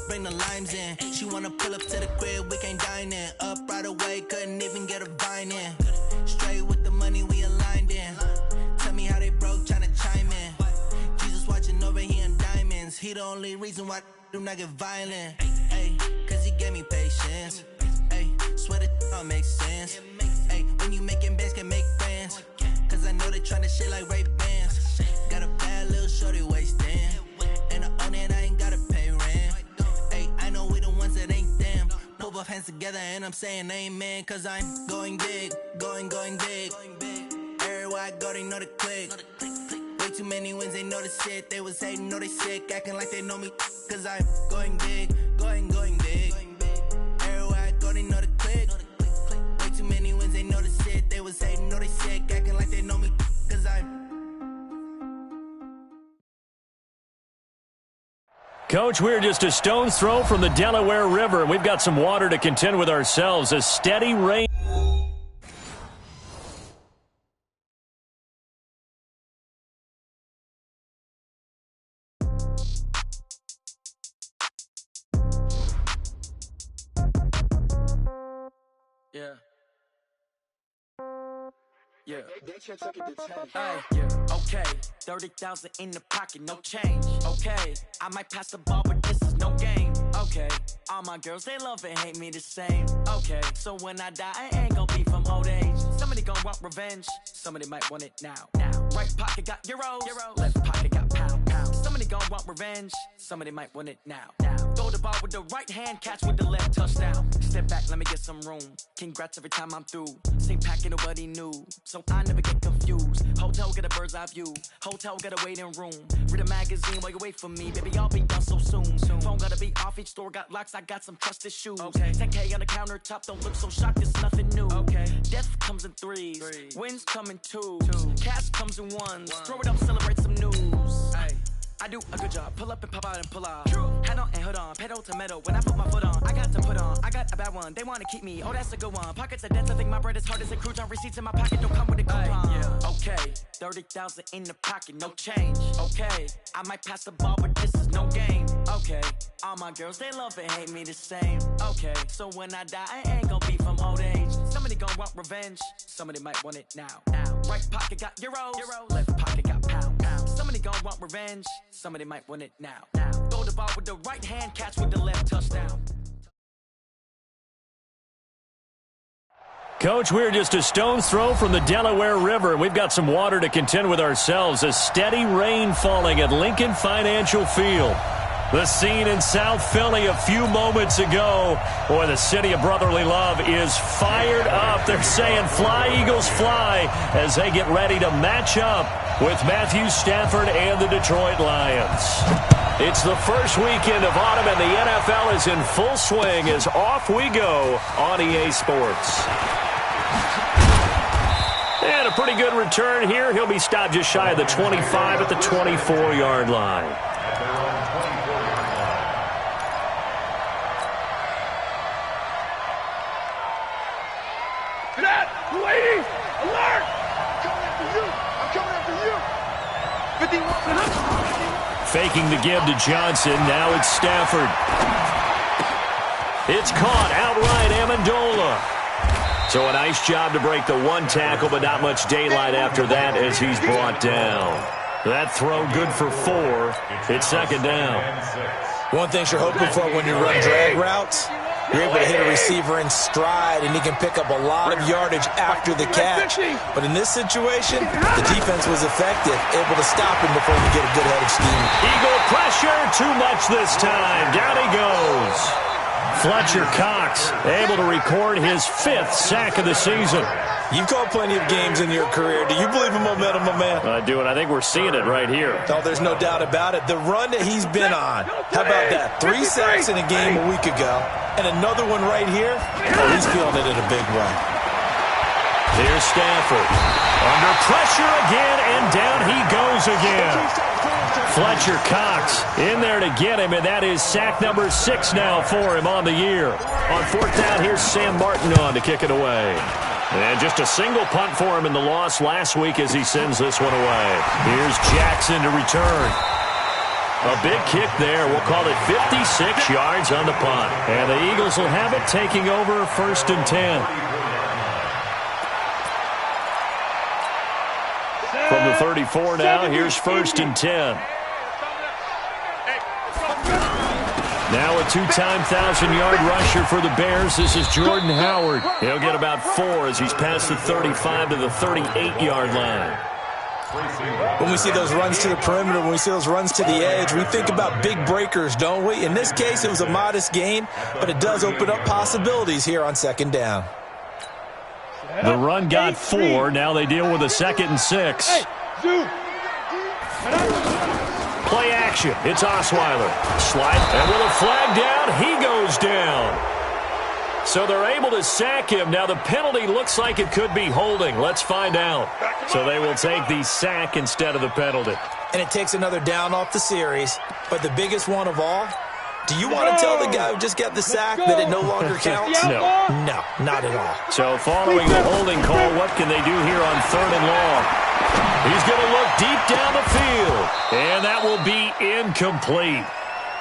bring the limes in. She wanna pull up to the crib, we can't dine in. Up right away, couldn't even get a vine in. Straight with the money we aligned in. Tell me how they broke, tryna chime in. Jesus watching over here in diamonds. He the only reason why do not get violent. Ay, cause he gave me patience. Ay, swear that all makes sense. Ay, when you making bands can make friends. Cause I know they tryna shit like Ray Bans. Got a bad little shorty wasting. And I own it, I ain't gotta pay rent. Ay, I know we the ones that ain't them. Put both hands together and I'm saying amen. Cause I'm going big, going big. Everywhere I go, they know the click. Way too many wins, they know the shit. They was hating, know they sick, acting like they know me. Cause I'm going big, going big. Everywhere I go, they know the click. Way too many wins, they know the shit. They was hating, know they sick, acting like they know me. Cause I'm. Coach, we're just a stone's throw from the Delaware River, and we've got some water to contend with ourselves. A steady rain. Okay, 30,000 in the pocket, no change. Okay, I might pass the ball, but this is no game. Okay, all my girls, they love and hate me the same. Okay, so when I die, I ain't gon' be from old age. Somebody gon' want revenge, somebody might want it now. Right pocket got euros, left pocket got pound. Somebody gon' want revenge, somebody might want it now. Throw the ball with the right hand, catch with the left, touchdown. Step back, let me get some room. Congrats every time I'm through. Same packet, nobody knew, so I never get confused. Hotel get a bird's eye view, hotel got a waiting room. Read a magazine while you wait for me, baby, I'll be done so soon. Phone gotta be off, each store got locks, I got some trusted shoes. 10K on the countertop, don't look so shocked, it's nothing new. Death comes in threes, wins come in twos. Cash comes in ones, throw it up, celebrate some news. I do a good job, pull up and pop out and pull off. Head on and hood on, pedal to metal. When I put my foot on, I got to put on. I got a bad one, they wanna keep me. Oh, that's a good one. Pockets are dense, I think my bread is hard as a crouton. Receipts in my pocket don't come with a coupon. Okay, 30,000 in the pocket, no change. Okay, I might pass the ball, but this is no game. Okay, all my girls, they love and hate me the same. Okay, so when I die, I ain't gon' be from old age. Somebody gon' want revenge, somebody might want it now. Right pocket got euros, left pocket got pound. Somebody gon' want revenge, somebody might want it now. Throw the ball with the right hand, catch with the left, touchdown. Coach, we're just a stone's throw from the Delaware River, and we've got some water to contend with ourselves. A steady rain falling at Lincoln Financial Field. The scene in South Philly a few moments ago. Boy, the city of brotherly love is fired up. They're saying fly, Eagles, fly, as they get ready to match up with Matthew Stafford and the Detroit Lions. It's the first weekend of autumn, and the NFL is in full swing as off we go on EA Sports. And a pretty good return here. He'll be stopped just shy of the 25 at the 24-yard line. Cadet, ladies, alert! I'm coming after you. 51. Faking the give to Johnson. Now it's Stafford. It's caught outright, Amendola. So a nice job to break the one tackle, but not much daylight after that as he's brought down. That throw good for 4. It's second down. One thing you're hoping for when you run drag routes, you're able to hit a receiver in stride, and he can pick up a lot of yardage after the catch. But in this situation, the defense was effective, able to stop him before he get a good head of steam. Eagle pressure, too much this time. Down he goes. Fletcher Cox able to record his 5th sack of the season. You've called plenty of games in your career. Do you believe in momentum, my man? I do, and I think we're seeing it right here. Oh, there's no doubt about it. The run that he's been on. How about that? 3 sacks in a game a week ago, and another one right here. Oh, he's feeling it in a big way. Here's Stafford. Under pressure again, and down he goes again. Fletcher Cox in there to get him, and that is sack number 6 now for him on the year. On 4th down, here's Sam Martin on to kick it away. And just a single punt for him in the loss last week as he sends this one away. Here's Jackson to return. A big kick there. We'll call it 56 yards on the punt. And the Eagles will have it, taking over 1st and 10. From the 34 now, here's 1st and 10. Now a two-time 1,000-yard rusher for the Bears. This is Jordan Howard. He'll get about 4 as he's past the 35 to the 38-yard line. When we see those runs to the perimeter, when we see those runs to the edge, we think about big breakers, don't we? In this case, it was a modest gain, but it does open up possibilities here on 2nd down. The run got 4. Now they deal with a 2nd and 6. Play action. It's Osweiler. Slide. And with a flag down, he goes down. So they're able to sack him. Now the penalty looks like it could be holding. Let's find out. So they will take the sack instead of the penalty. And it takes another down off the series. But the biggest one of all, do you want to tell the guy who just got the sack that it no longer counts? No. No, not at all. So following the holding call, what can they do here on 3rd and long? He's going to look deep down the field. And that will be incomplete.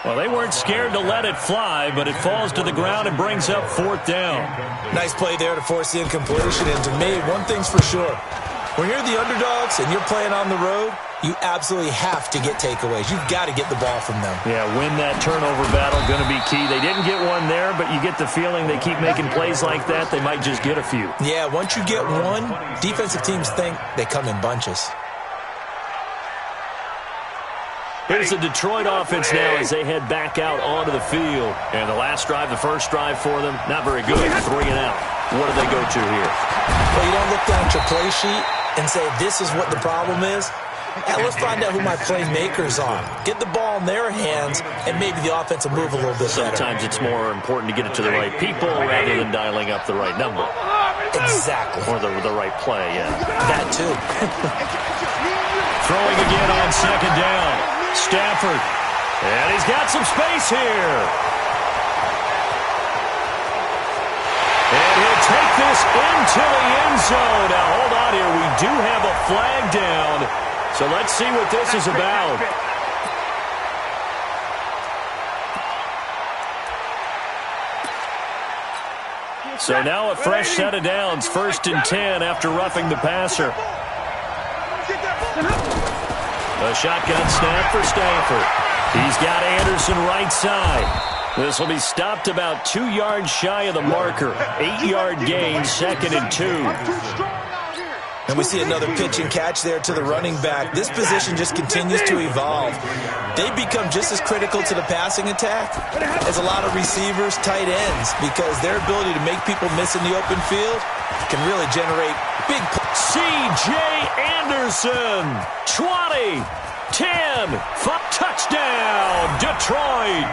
Well, they weren't scared to let it fly, but it falls to the ground and brings up 4th down. Nice play there to force the incompletion. And to me, one thing's for sure. When you're the underdogs and you're playing on the road, you absolutely have to get takeaways. You've got to get the ball from them. Yeah, win that turnover battle, going to be key. They didn't get one there, but you get the feeling they keep making plays like that, they might just get a few. Yeah, once you get one, defensive teams think they come in bunches. Here's the Detroit offense now as they head back out onto the field. And the last drive, the first drive for them, not very good. 3 and out. What do they go to here? Well, you don't look down at your play sheet and say, this is what the problem is. And let's find out who my playmakers are. Get the ball in their hands, and maybe the offense will move a little bit better. Sometimes it's more important to get it to the right people rather than dialing up the right number. Exactly. Or the right play, yeah. That too. Throwing again on 2nd down. Stafford. And he's got some space here. And he'll take this into the end zone. Now, hold on here. We do have a flag down. So let's see what this is about. So now a fresh set of downs. 1st and 10 after roughing the passer. A shotgun snap for Stafford. He's got Anderson right side. This will be stopped about 2 yards shy of the marker. 8-yard gain, 2nd and 2. And we see another pitch and catch there to the running back. This position just continues to evolve. They become just as critical to the passing attack as a lot of receivers, tight ends, because their ability to make people miss in the open field can really generate big plays. C.J. Anderson, 20, 10, 5, touchdown, Detroit.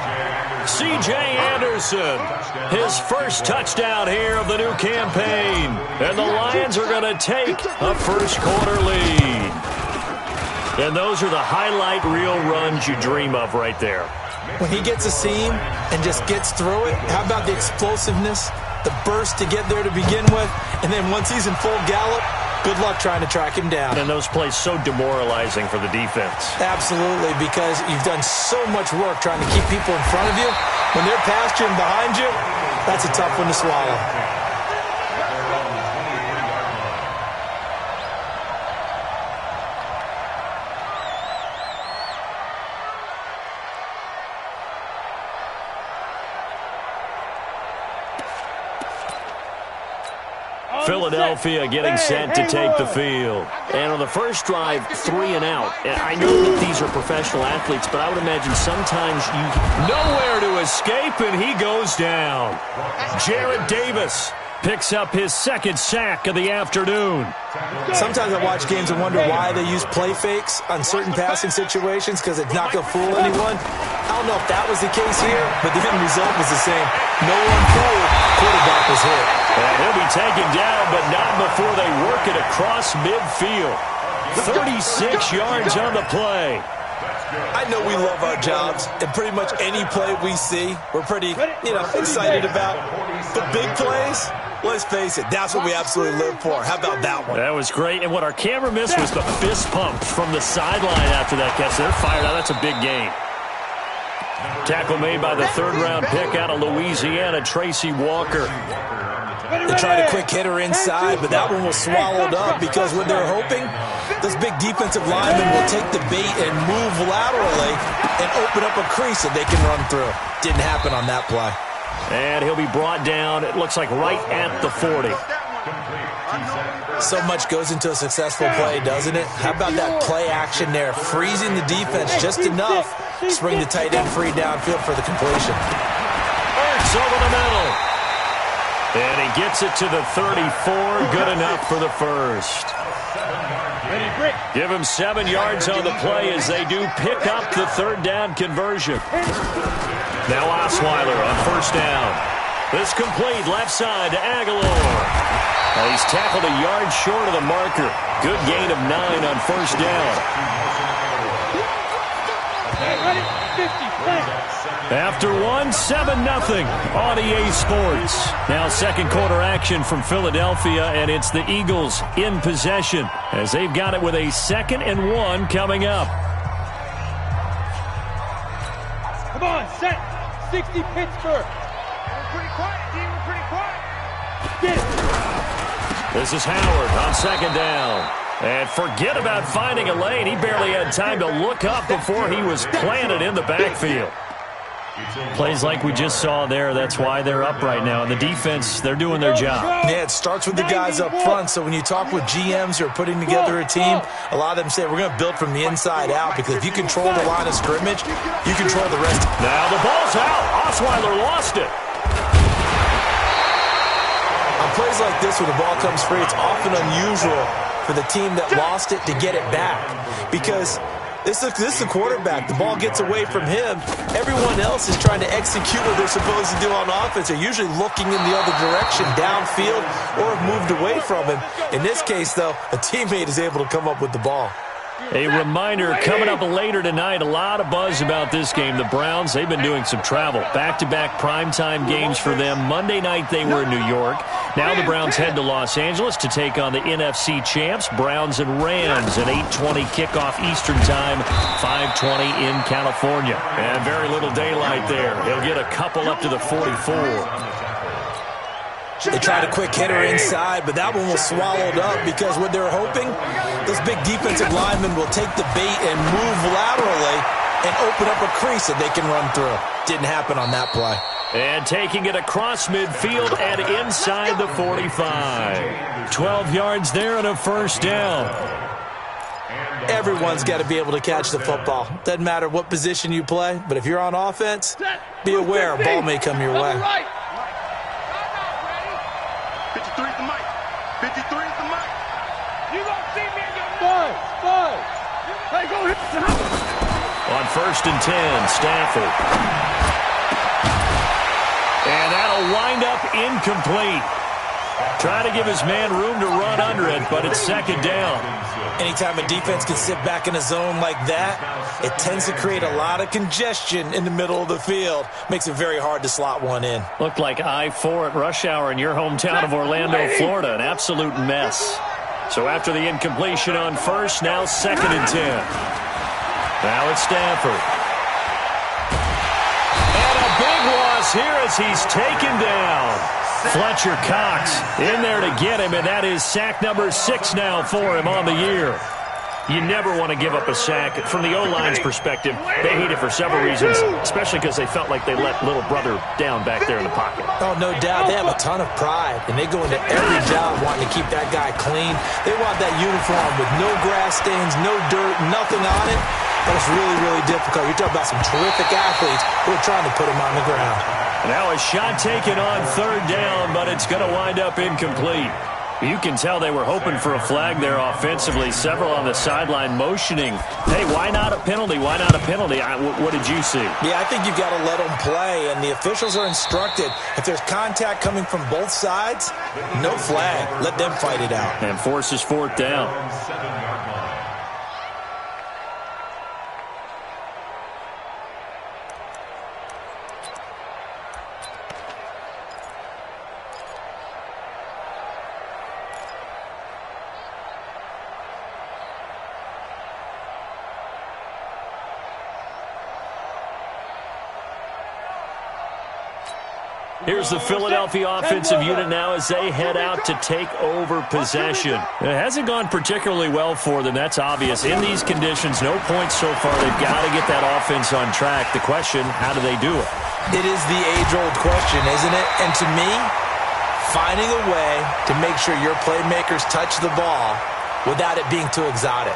C.J. Anderson, his first touchdown here of the new campaign. And the Lions are going to take a first-quarter lead. And those are the highlight reel runs you dream of right there. When he gets a seam and just gets through it, how about the explosiveness, the burst to get there to begin with, and then once he's in full gallop, good luck trying to track him down. And those plays so demoralizing for the defense. Absolutely, because you've done so much work trying to keep people in front of you. When they're past you and behind you, that's a tough one to swallow. Philadelphia getting set to take the field. And on the first drive, 3 and out. I know that these are professional athletes, but I would imagine sometimes nowhere to escape, and he goes down. Jarrett Davis picks up his 2nd sack of the afternoon. Sometimes I watch games and wonder why they use play fakes on certain passing situations, because it's not going to fool anyone. I don't know if that was the case here, but the end result was the same. No one fooled. Quarterback was hit. And he'll be taken down, but not before they work it across midfield. 36 yards on the play. I know we love our jobs, and pretty much any play we see, we're pretty, excited about. But big plays, let's face it, that's what we absolutely live for. How about that one? That was great, and what our camera missed was the fist pump from the sideline after that catch. They're fired out. That's a big game. Tackle made by the third-round pick out of Louisiana, Tracy Walker. They tried a quick hitter inside, but that one was swallowed up because what they're hoping, this big defensive lineman will take the bait and move laterally and open up a crease that they can run through. Didn't happen on that play. And he'll be brought down, it looks like right at the 40. So much goes into a successful play, doesn't it? How about that play action there, freezing the defense just enough to bring the tight end free downfield for the completion. Hurts over the middle. And he gets it to the 34, good enough for the first. Give him 7 yards on the play as they do pick up the third down conversion. Now Osweiler on first down. This complete left side to Aguilar. He's tackled a yard short of the marker. Good gain of 9 on first down. After one, 7-0 on EA Sports. Now second quarter action from Philadelphia, and it's the Eagles in possession as they've got it with a 2nd and 1 coming up. Come on, set. 60 Pittsburgh. We're pretty quiet, D. We're pretty quiet. Get it. This is Howard on second down. And forget about finding a lane. He barely had time to look up before he was planted in the backfield. Plays like we just saw there. That's why they're up right now. And the defense, they're doing their job. Yeah, it starts with the guys up front. So when you talk with GMs who are putting together a team, a lot of them say we're going to build from the inside out because if you control the line of scrimmage, you control the rest. Now the ball's out. Osweiler lost it. On plays like this, when the ball comes free, it's often unusual for the team that lost it to get it back because this is the quarterback. The ball gets away from him. Everyone else is trying to execute what they're supposed to do on offense. They're usually looking in the other direction, downfield, or have moved away from him. In this case, though, a teammate is able to come up with the ball. A reminder, coming up later tonight, a lot of buzz about this game. The Browns, they've been doing some travel. Back-to-back primetime games for them. Monday night they were in New York. Now the Browns head to Los Angeles to take on the NFC champs, Browns and Rams. An 8:20 kickoff Eastern time, 5:20 in California. And very little daylight there. He'll get a couple up to the 44. They tried a quick hitter inside, but that one was swallowed up because what they're hoping, this big defensive lineman will take the bait and move laterally and open up a crease that they can run through. Didn't happen on that play. And taking it across midfield and inside the 45. 12 yards there and a first down. Everyone's got to be able to catch the football. Doesn't matter what position you play, but if you're on offense, be aware a ball may come your way. 53 is the mic. 53 is the mic. You gonna see me in your five. Hey, go hit. On first and 10, Stafford. And that'll wind up incomplete. Try to give his man room to run under it, but it's second down. Anytime a defense can sit back in a zone like that, it tends to create a lot of congestion in the middle of the field. Makes it very hard to slot one in. Looked like I-4 at rush hour in your hometown of Orlando, Florida. An absolute mess. So after the incompletion on first, now second and 10. Now it's Stafford. And a big loss here as he's taken down. Fletcher Cox in there to get him, and that is sack number 6 now for him on the year. You never want to give up a sack. From the O-line's perspective, they hate it for several reasons, especially because they felt like they let little brother down back there in the pocket. Oh, no doubt. They have a ton of pride, and they go into every job wanting to keep that guy clean. They want that uniform with no grass stains, no dirt, nothing on it. But it's really, really difficult. You're talking about some terrific athletes who are trying to put him on the ground. Now a shot taken on third down, but it's going to wind up incomplete. You can tell they were hoping for a flag there offensively. Several on the sideline motioning, hey, why not a penalty? Why not a penalty? What did you see? Yeah, I think you've got to let them play, and the officials are instructed. If there's contact coming from both sides, no flag. Let them fight it out. And forces fourth down. Here's the Philadelphia offensive unit now as they head out to take over possession. It hasn't gone particularly well for them. That's obvious. In these conditions, no points so far. They've got to get that offense on track. The question, how do they do it? It is the age-old question, isn't it? And to me, finding a way to make sure your playmakers touch the ball without it being too exotic.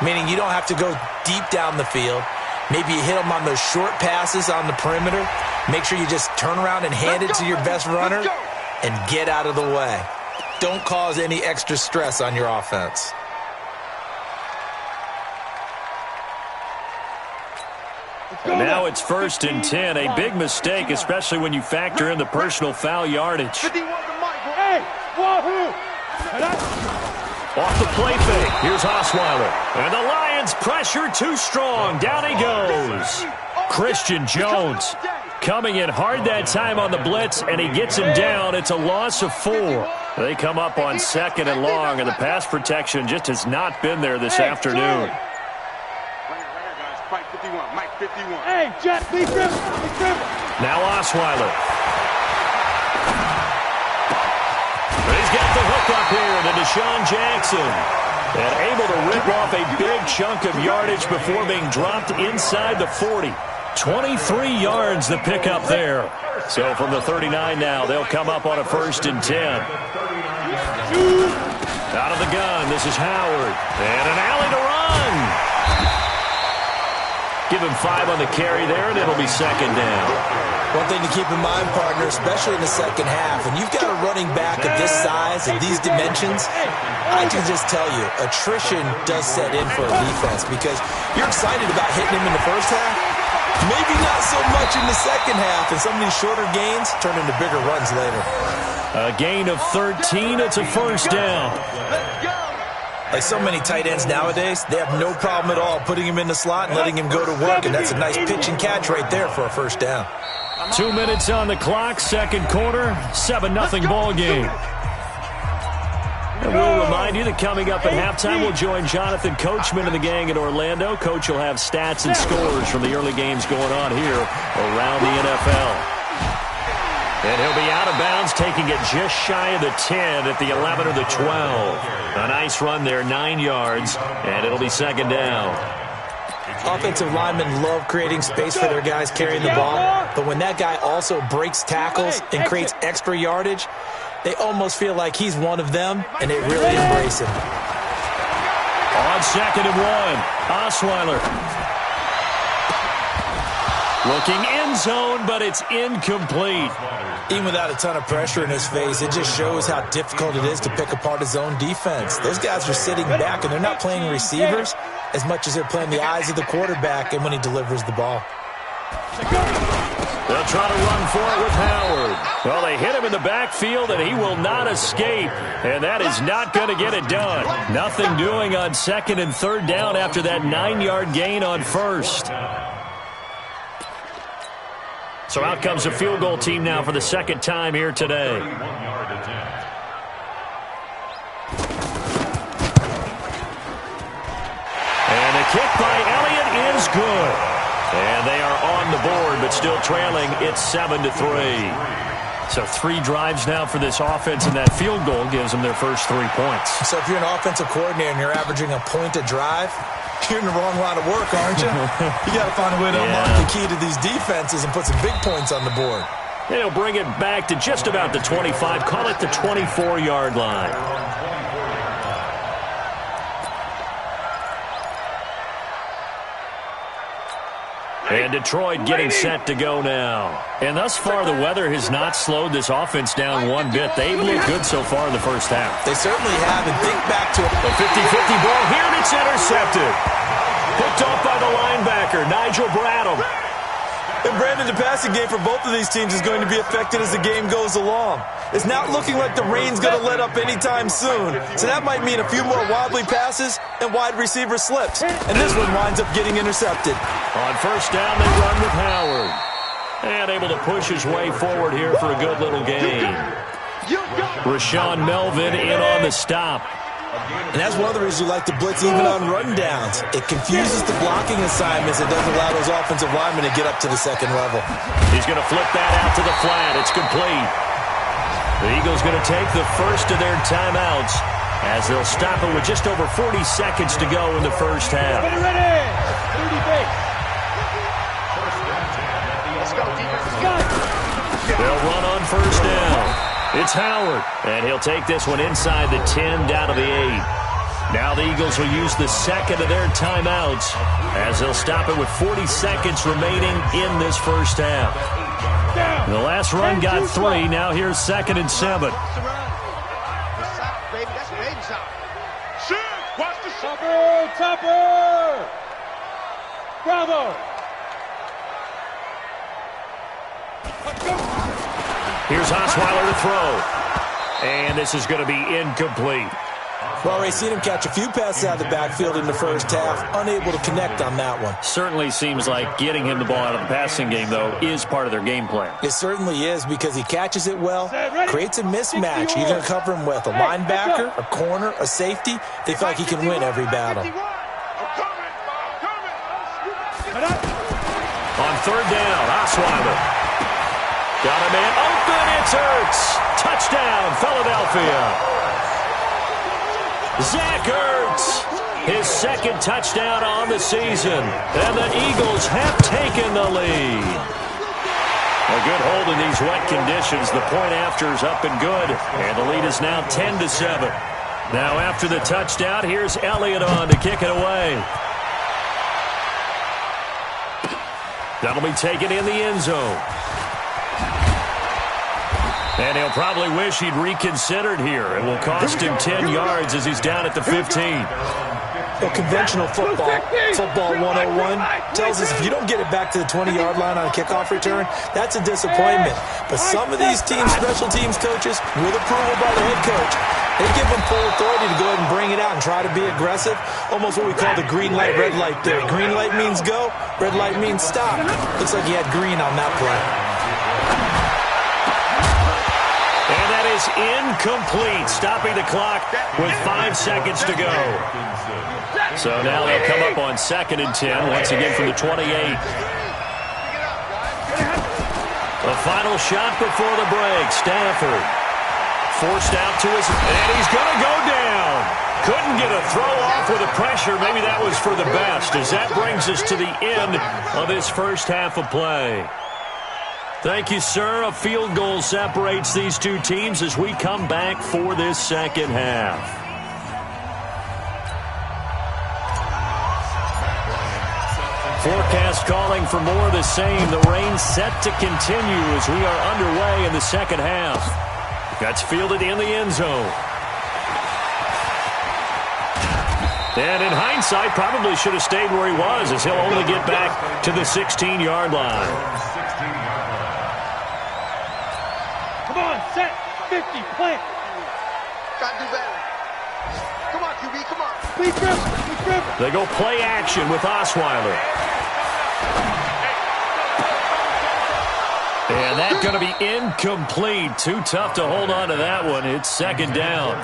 Meaning you don't have to go deep down the field. Maybe you hit them on those short passes on the perimeter. Make sure you just turn around and hand it to your best runner and get out of the way. Don't cause any extra stress on your offense. And now it's 1st and 10. A big mistake, especially when you factor in the personal foul yardage. Hey, wahoo! Off the play fake. Here's Osweiler. And the Lions pressure too strong. Down he goes. Christian Jones coming in hard that time on the blitz, and he gets him down. It's a loss of 4. They come up on 2nd and long, and the pass protection just has not been there this afternoon. Hey, Jet, please dribble. Now Osweiler. He's got the hook up here to Deshaun Jackson. And able to rip off a big chunk of yardage before being dropped inside the 40. 23 yards the pickup there. So from the 39 now, they'll come up on a 1st and 10. Out of the gun, this is Howard. And an alley to run. Give him 5 on the carry there, and it'll be 2nd down. One thing to keep in mind, partner, especially in the second half, when you've got a running back of this size and these dimensions, I can just tell you, attrition does set in for a defense because you're excited about hitting him in the first half, maybe not so much in the second half, and some of these shorter gains turn into bigger runs later. A gain of 13, it's a 1st down. Like so many tight ends nowadays, they have no problem at all putting him in the slot and letting him go to work, and that's a nice pitch and catch right there for a 1st down. 2 minutes on the clock, 2nd quarter, 7-0 ball game. And we'll remind you that coming up at halftime, we'll join Jonathan Coachman and the gang in Orlando. Coach will have stats and scores from the early games going on here around the NFL. And he'll be out of bounds, taking it just shy of the 10 at the 11 or the 12. A nice run there, 9 yards, and it'll be 2nd down. Offensive linemen love creating space for their guys carrying the ball, but when that guy also breaks tackles and creates extra yardage, they almost feel like he's one of them, and they really embrace him. On 2nd and 1, Osweiler. Looking end zone, but it's incomplete. Even without a ton of pressure in his face, it just shows how difficult it is to pick apart his own defense. Those guys are sitting back, and they're not playing receivers as much as they're playing the eyes of the quarterback and when he delivers the ball. They'll try to run for it with Howard. Well, they hit him in the backfield, and he will not escape. And that is not going to get it done. Nothing doing on 2nd and 3rd down after that 9-yard gain on 1st. So out comes the field goal team now for the 2nd time here today. And the kick by Elliott is good. And they are on the board, but still trailing. It's 7-3. So 3 drives now for this offense, and that field goal gives them their first 3 points. So if you're an offensive coordinator and you're averaging a point a drive, you're in the wrong line of work, aren't you? You got to find a way to unlock the key to these defenses and put some big points on the board. And he'll bring it back to just about the 25. Call it the 24-yard line. And Detroit getting set to go now. And thus far, the weather has not slowed this offense down one bit. They've looked good so far in the first half. They certainly have. And think back to it. A 50-50 ball here, and it's intercepted. Picked off by the linebacker, Nigel Bradham. And Brandon, the passing game for both of these teams is going to be affected as the game goes along. It's not looking like the rain's going to let up anytime soon. So that might mean a few more wobbly passes and wide receiver slips. And this one winds up getting intercepted. On 1st down, they run with Howard. And able to push his way forward here for a good little gain. Rashawn Melvin in on the stop. And that's one of the reasons we like to blitz even on rundowns. It confuses the blocking assignments. It doesn't allow those offensive linemen to get up to the second level. He's going to flip that out to the flat. It's complete. The Eagles going to take the first of their timeouts as they'll stop it with just over 40 seconds to go in the first half. Ready! 30 base. Let's go, defense. They'll run on first down. It's Howard, and he'll take this one inside the 10 down to the 8. Now the Eagles will use the second of their timeouts as they'll stop it with 40 seconds remaining in this first half. The last run got 3. Now here's 2nd and 7. Topper! Bravo! Let's go! Here's Osweiler to throw. And this is going to be incomplete. Well, we've seen him catch a few passes out of the backfield in the first half, unable to connect on that one. Certainly seems like getting him the ball out of the passing game, though, is part of their game plan. It certainly is because he catches it well, creates a mismatch. You're going to cover him with a linebacker, a corner, a safety. They feel like he can win every battle. On third down, Osweiler. Got a man open, it's Ertz. Touchdown, Philadelphia. Zach Ertz, his second touchdown on the season. And the Eagles have taken the lead. A good hold in these wet conditions. The point after is up and good. And the lead is now 10-7. Now after the touchdown, here's Elliott on to kick it away. That'll be taken in the end zone. And he'll probably wish he'd reconsidered here. It will cost him 10 yards as he's down at the 15. Well, conventional football 101, tells us if you don't get it back to the 20-yard line on a kickoff return, that's a disappointment. But some of these teams, special teams coaches, with approval by the head coach, they give them full authority to go ahead and bring it out and try to be aggressive. Almost what we call the green light, red light theory. Green light means go, red light means stop. Looks like he had green on that play. And that is incomplete, stopping the clock with 5 seconds to go. So now they'll come up on 2nd and 10, once again from the 28. The final shot before the break. Stafford forced out to his, and he's going to go down. Couldn't get a throw off with the pressure. Maybe that was for the best, as that brings us to the end of this first half of play. Thank you, sir. A field goal separates these two teams as we come back for this second half. Forecast calling for more of the same. The rain set to continue as we are underway in the second half. That's fielded in the end zone. And in hindsight, probably should have stayed where he was, as he'll only get back to the 16-yard line. Come on, set, 50, plant. Gotta do better. Come on, QB, come on. Please grip. They go play action with Osweiler. And that's going to be incomplete. Too tough to hold on to that one. It's 2nd down.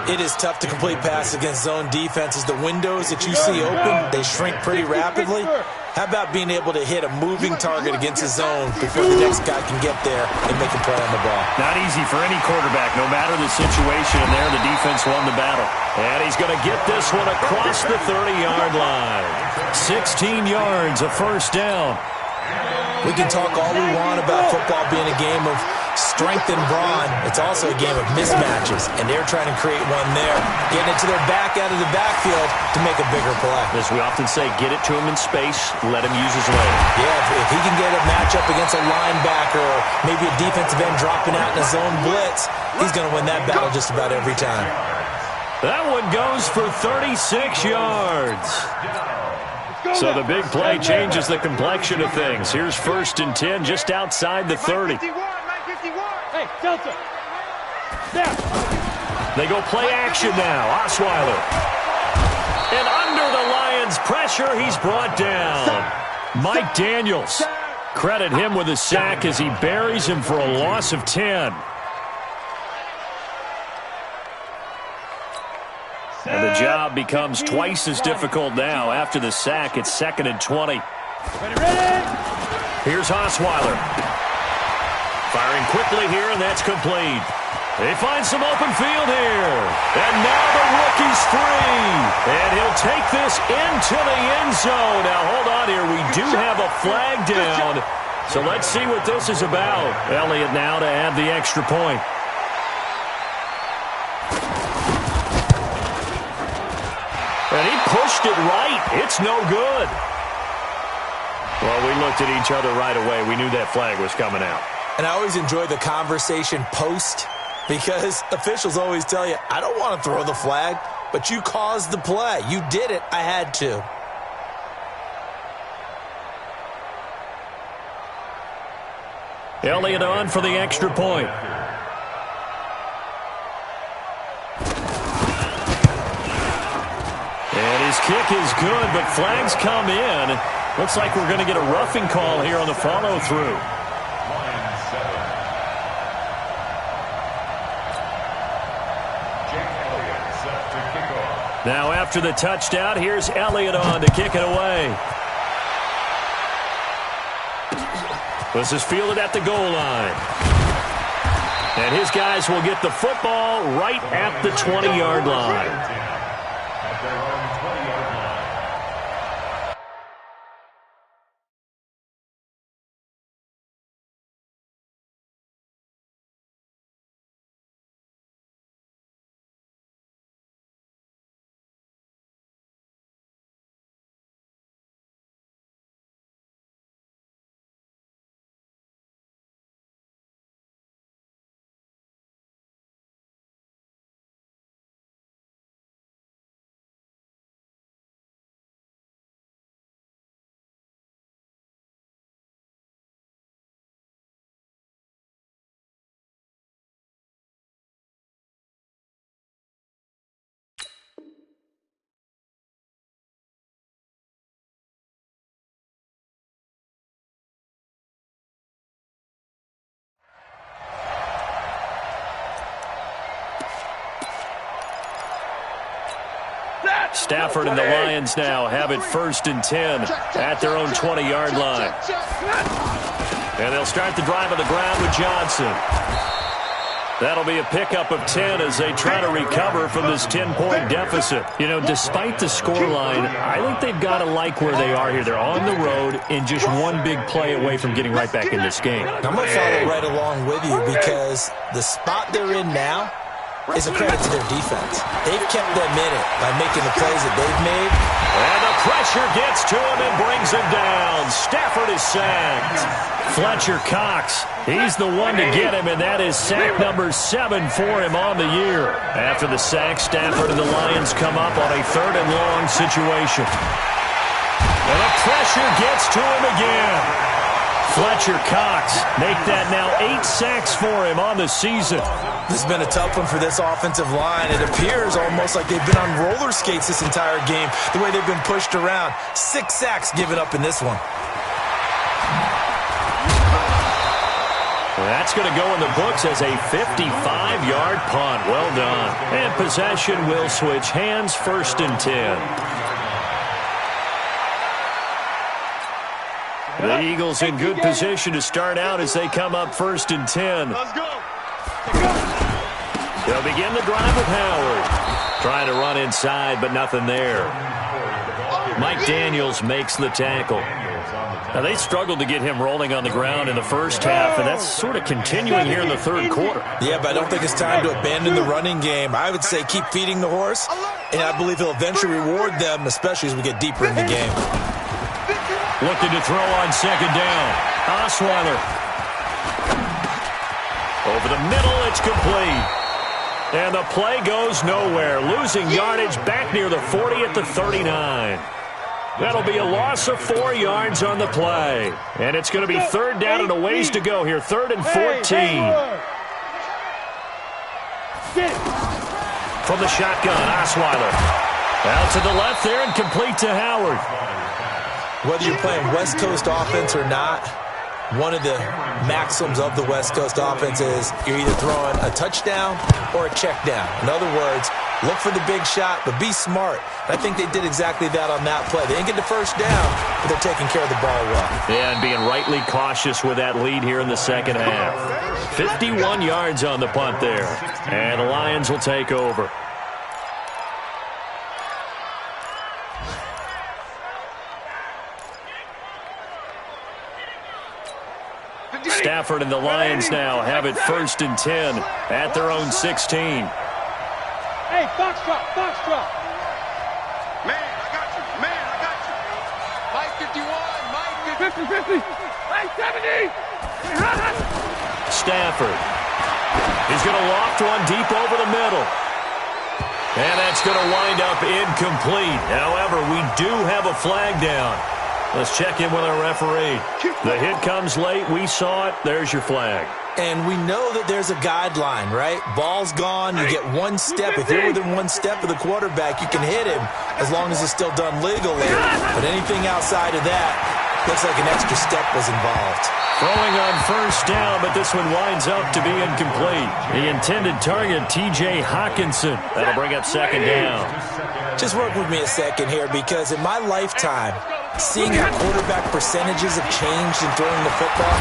It is tough to complete passes against zone defenses. The windows that you see open, they shrink pretty rapidly. How about being able to hit a moving target against a zone before the next guy can get there and make a play on the ball? Not easy for any quarterback, no matter the situation. And there, the defense won the battle. And he's going to get this one across the 30-yard line. 16 yards, a first down. We can talk all we want about football being a game of strength and brawn. It's also a game of mismatches, and they're trying to create one there, getting it to their back out of the backfield to make a bigger play. As we often say, get it to him in space, let him use his leg. Yeah, if he can get a matchup against a linebacker or maybe a defensive end dropping out in a zone blitz, he's going to win that battle just about every time. That one goes for 36 yards. So the big play changes the complexion of things. Here's 1st and 10 just outside the 30. Hey, Delta. Snap. They go play action now. Osweiler. And under the Lions' pressure, he's brought down. Mike Daniels. Credit him with a sack as he buries him for a loss of 10. And the job becomes twice as difficult now. After the sack, it's 2nd and 20. Here's Osweiler. Firing quickly here, and that's complete. They find some open field here. And now the rookie's free. And he'll take this into the end zone. Now, hold on here. We do have a flag down. So let's see what this is about. Elliott now to add the extra point. And he pushed it right. It's no good. Well, we looked at each other right away. We knew that flag was coming out. And I always enjoy the conversation post because officials always tell you, I don't want to throw the flag, but you caused the play. You did it. I had to. Elliott on for the extra point. And his kick is good, but flags come in. Looks like we're going to get a roughing call here on the follow-through. Now after the touchdown, here's Elliott on to kick it away. This is fielded at the goal line. And his guys will get the football right at the 20-yard line. Stafford and the Lions now have it 1st and 10 at their own 20-yard line. And they'll start the drive on the ground with Johnson. That'll be a pickup of 10 as they try to recover from this 10-point deficit. You know, despite the scoreline, I think they've got to like where they are here. They're on the road and just one big play away from getting right back in this game. I'm going to follow right along with you because the spot they're in now is a credit to their defense. They've kept them in it by making the plays that they've made. And the pressure gets to him and brings him down. Stafford is sacked. Fletcher Cox, he's the one to get him, and that is sack number 7 for him on the year. After the sack, Stafford and the Lions come up on a 3rd and long situation. And the pressure gets to him again. Fletcher Cox make that now 8 sacks for him on the season. This has been a tough one for this offensive line. It appears almost like they've been on roller skates this entire game, the way they've been pushed around. 6 sacks given up in this one. That's going to go in the books as a 55-yard punt. Well done. And possession will switch hands, 1st and 10. The Eagles in good position to start out as they come up 1st and 10. Let's go. They'll begin the drive with Howard. Trying to run inside, but nothing there. Mike Daniels makes the tackle. Now, they struggled to get him rolling on the ground in the first half, and that's sort of continuing here in the 3rd quarter. Yeah, but I don't think it's time to abandon the running game. I would say keep feeding the horse, and I believe he'll eventually reward them, especially as we get deeper in the game. Looking to throw on 2nd down. Osweiler. Over the middle, it's complete. And the play goes nowhere. Losing yardage back near the 40 at the 39. That'll be a loss of 4 yards on the play. And it's going to be 3rd down and a ways to go here. 3rd and 14. From the shotgun, Osweiler. Out to the left there and complete to Howard. Whether you're playing West Coast offense or not, one of the maxims of the West Coast offense is you're either throwing a touchdown or a check down. In other words, Look for the big shot, but be smart. I think they did exactly that on that play. They didn't get the first down, but they're taking care of the ball well. Yeah, and being rightly cautious with that lead here in the second half. 51 yards on the punt there. And the Lions will take over. Stafford and the Lions now have it 1st and 10 at their own 16. Hey, foxtrot, foxtrot. Man, I got you. Man, I got you. Mike 51, Mike 50. 50. Hey, 70. Stafford. He's going to loft one deep over the middle. And that's going to wind up incomplete. However, we do have a flag down. Let's check in with our referee. The hit comes late. We saw it. There's your flag. And we know that there's a guideline, right? Ball's gone. You get one step. If you're within one step of the quarterback, you can hit him as long as it's still done legally. But anything outside of that, looks like an extra step was involved. Throwing on 1st down, but this one winds up to be incomplete. The intended target, T.J. Hockenson. That'll bring up 2nd down. Just work with me a second here, because in my lifetime, seeing how quarterback percentages have changed in throwing the football,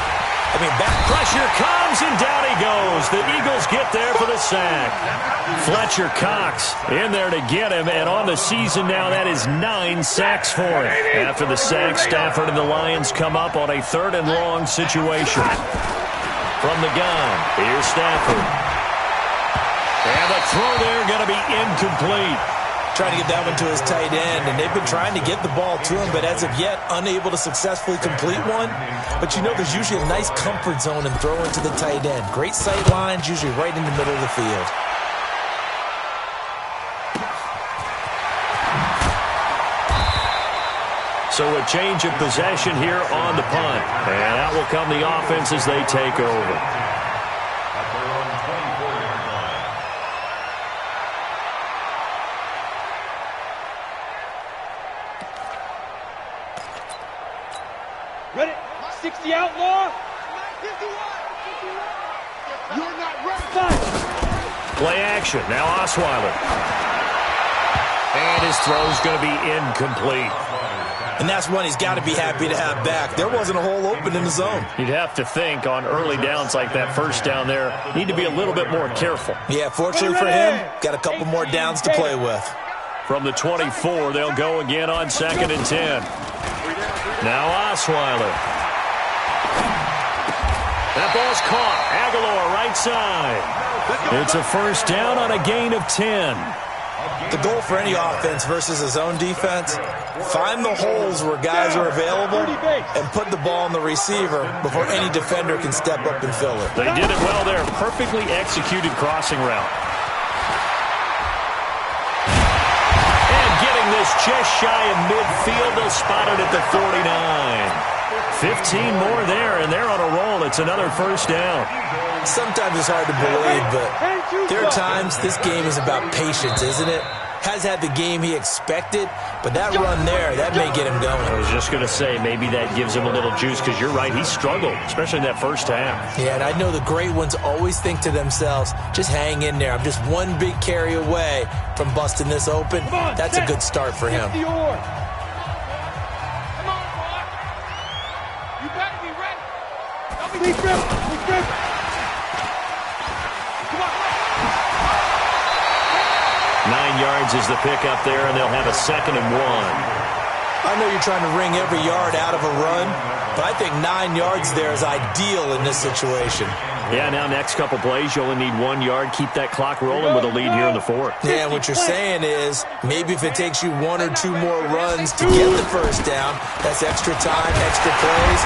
back pressure comes, and down he goes. The Eagles get there for the sack. Fletcher Cox in there to get him, and on the season now, that is 9 sacks for him. After the sack, Stafford and the Lions come up on a 3rd and long situation. From the gun, here's Stafford. And the throw there going to be incomplete. Trying to get that one to his tight end, and they've been trying to get the ball to him, but as of yet, unable to successfully complete one. But there's usually a nice comfort zone in throwing to the tight end. Great sight lines, usually right in the middle of the field. So a change of possession here on the punt, and out will come the offense as they take over. Ready? 60 outlaw. You're not ready. Play action. Now Osweiler. And his throw's going to be incomplete. And that's one he's got to be happy to have back. There wasn't a hole open in the zone. You'd have to think on early downs like that 1st down there, need to be a little bit more careful. Yeah, fortunately for him, got a couple more downs to play with. From the 24, they'll go again on 2nd and 10. Now Osweiler. That ball's caught. Aguilar right side. It's a 1st down on a gain of 10. The goal for any offense versus his own defense, find the holes where guys are available and put the ball on the receiver before any defender can step up and fill it. They did it well there. Perfectly executed crossing route. And getting this just shy of midfield, they'll spot it at the 49. 15 more there, and they're on a roll. It's another 1st down. Sometimes it's hard to believe, but there are times this game is about patience, isn't it? Has had the game he expected, but that run there, that may get him going. I was just going to say, maybe that gives him a little juice, because you're right, he struggled, especially in that 1st half. Yeah, and I know the great ones always think to themselves, just hang in there. I'm just one big carry away from busting this open. That's a good start for him. Come on, 9 yards is the pickup there, and they'll have a 2nd and 1. I know you're trying to wring every yard out of a run, but I think 9 yards there is ideal in this situation. Yeah, now next couple plays, you only need 1 yard. Keep that clock rolling with a lead here in the 4th. Yeah, what you're saying is maybe if it takes you 1 or 2 more runs to get the 1st down, that's extra time, extra plays.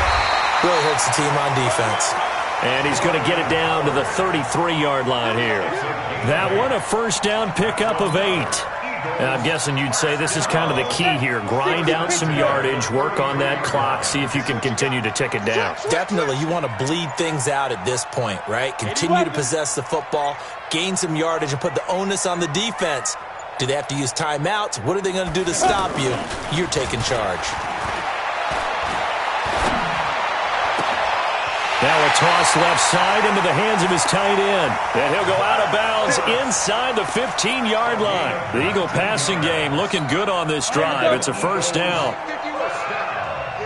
Really hurts the team on defense. And he's going to get it down to the 33-yard line here. That one, a 1st down pickup of 8. And I'm guessing you'd say this is kind of the key here. Grind out some yardage, work on that clock, see if you can continue to tick it down. Definitely. You want to bleed things out at this point, right? Continue to possess the football, gain some yardage, and put the onus on the defense. Do they have to use timeouts? What are they going to do to stop you? You're taking charge. Now a toss left side into the hands of his tight end. And he'll go out of bounds inside the 15-yard line. The Eagle passing game looking good on this drive. It's a first down. Here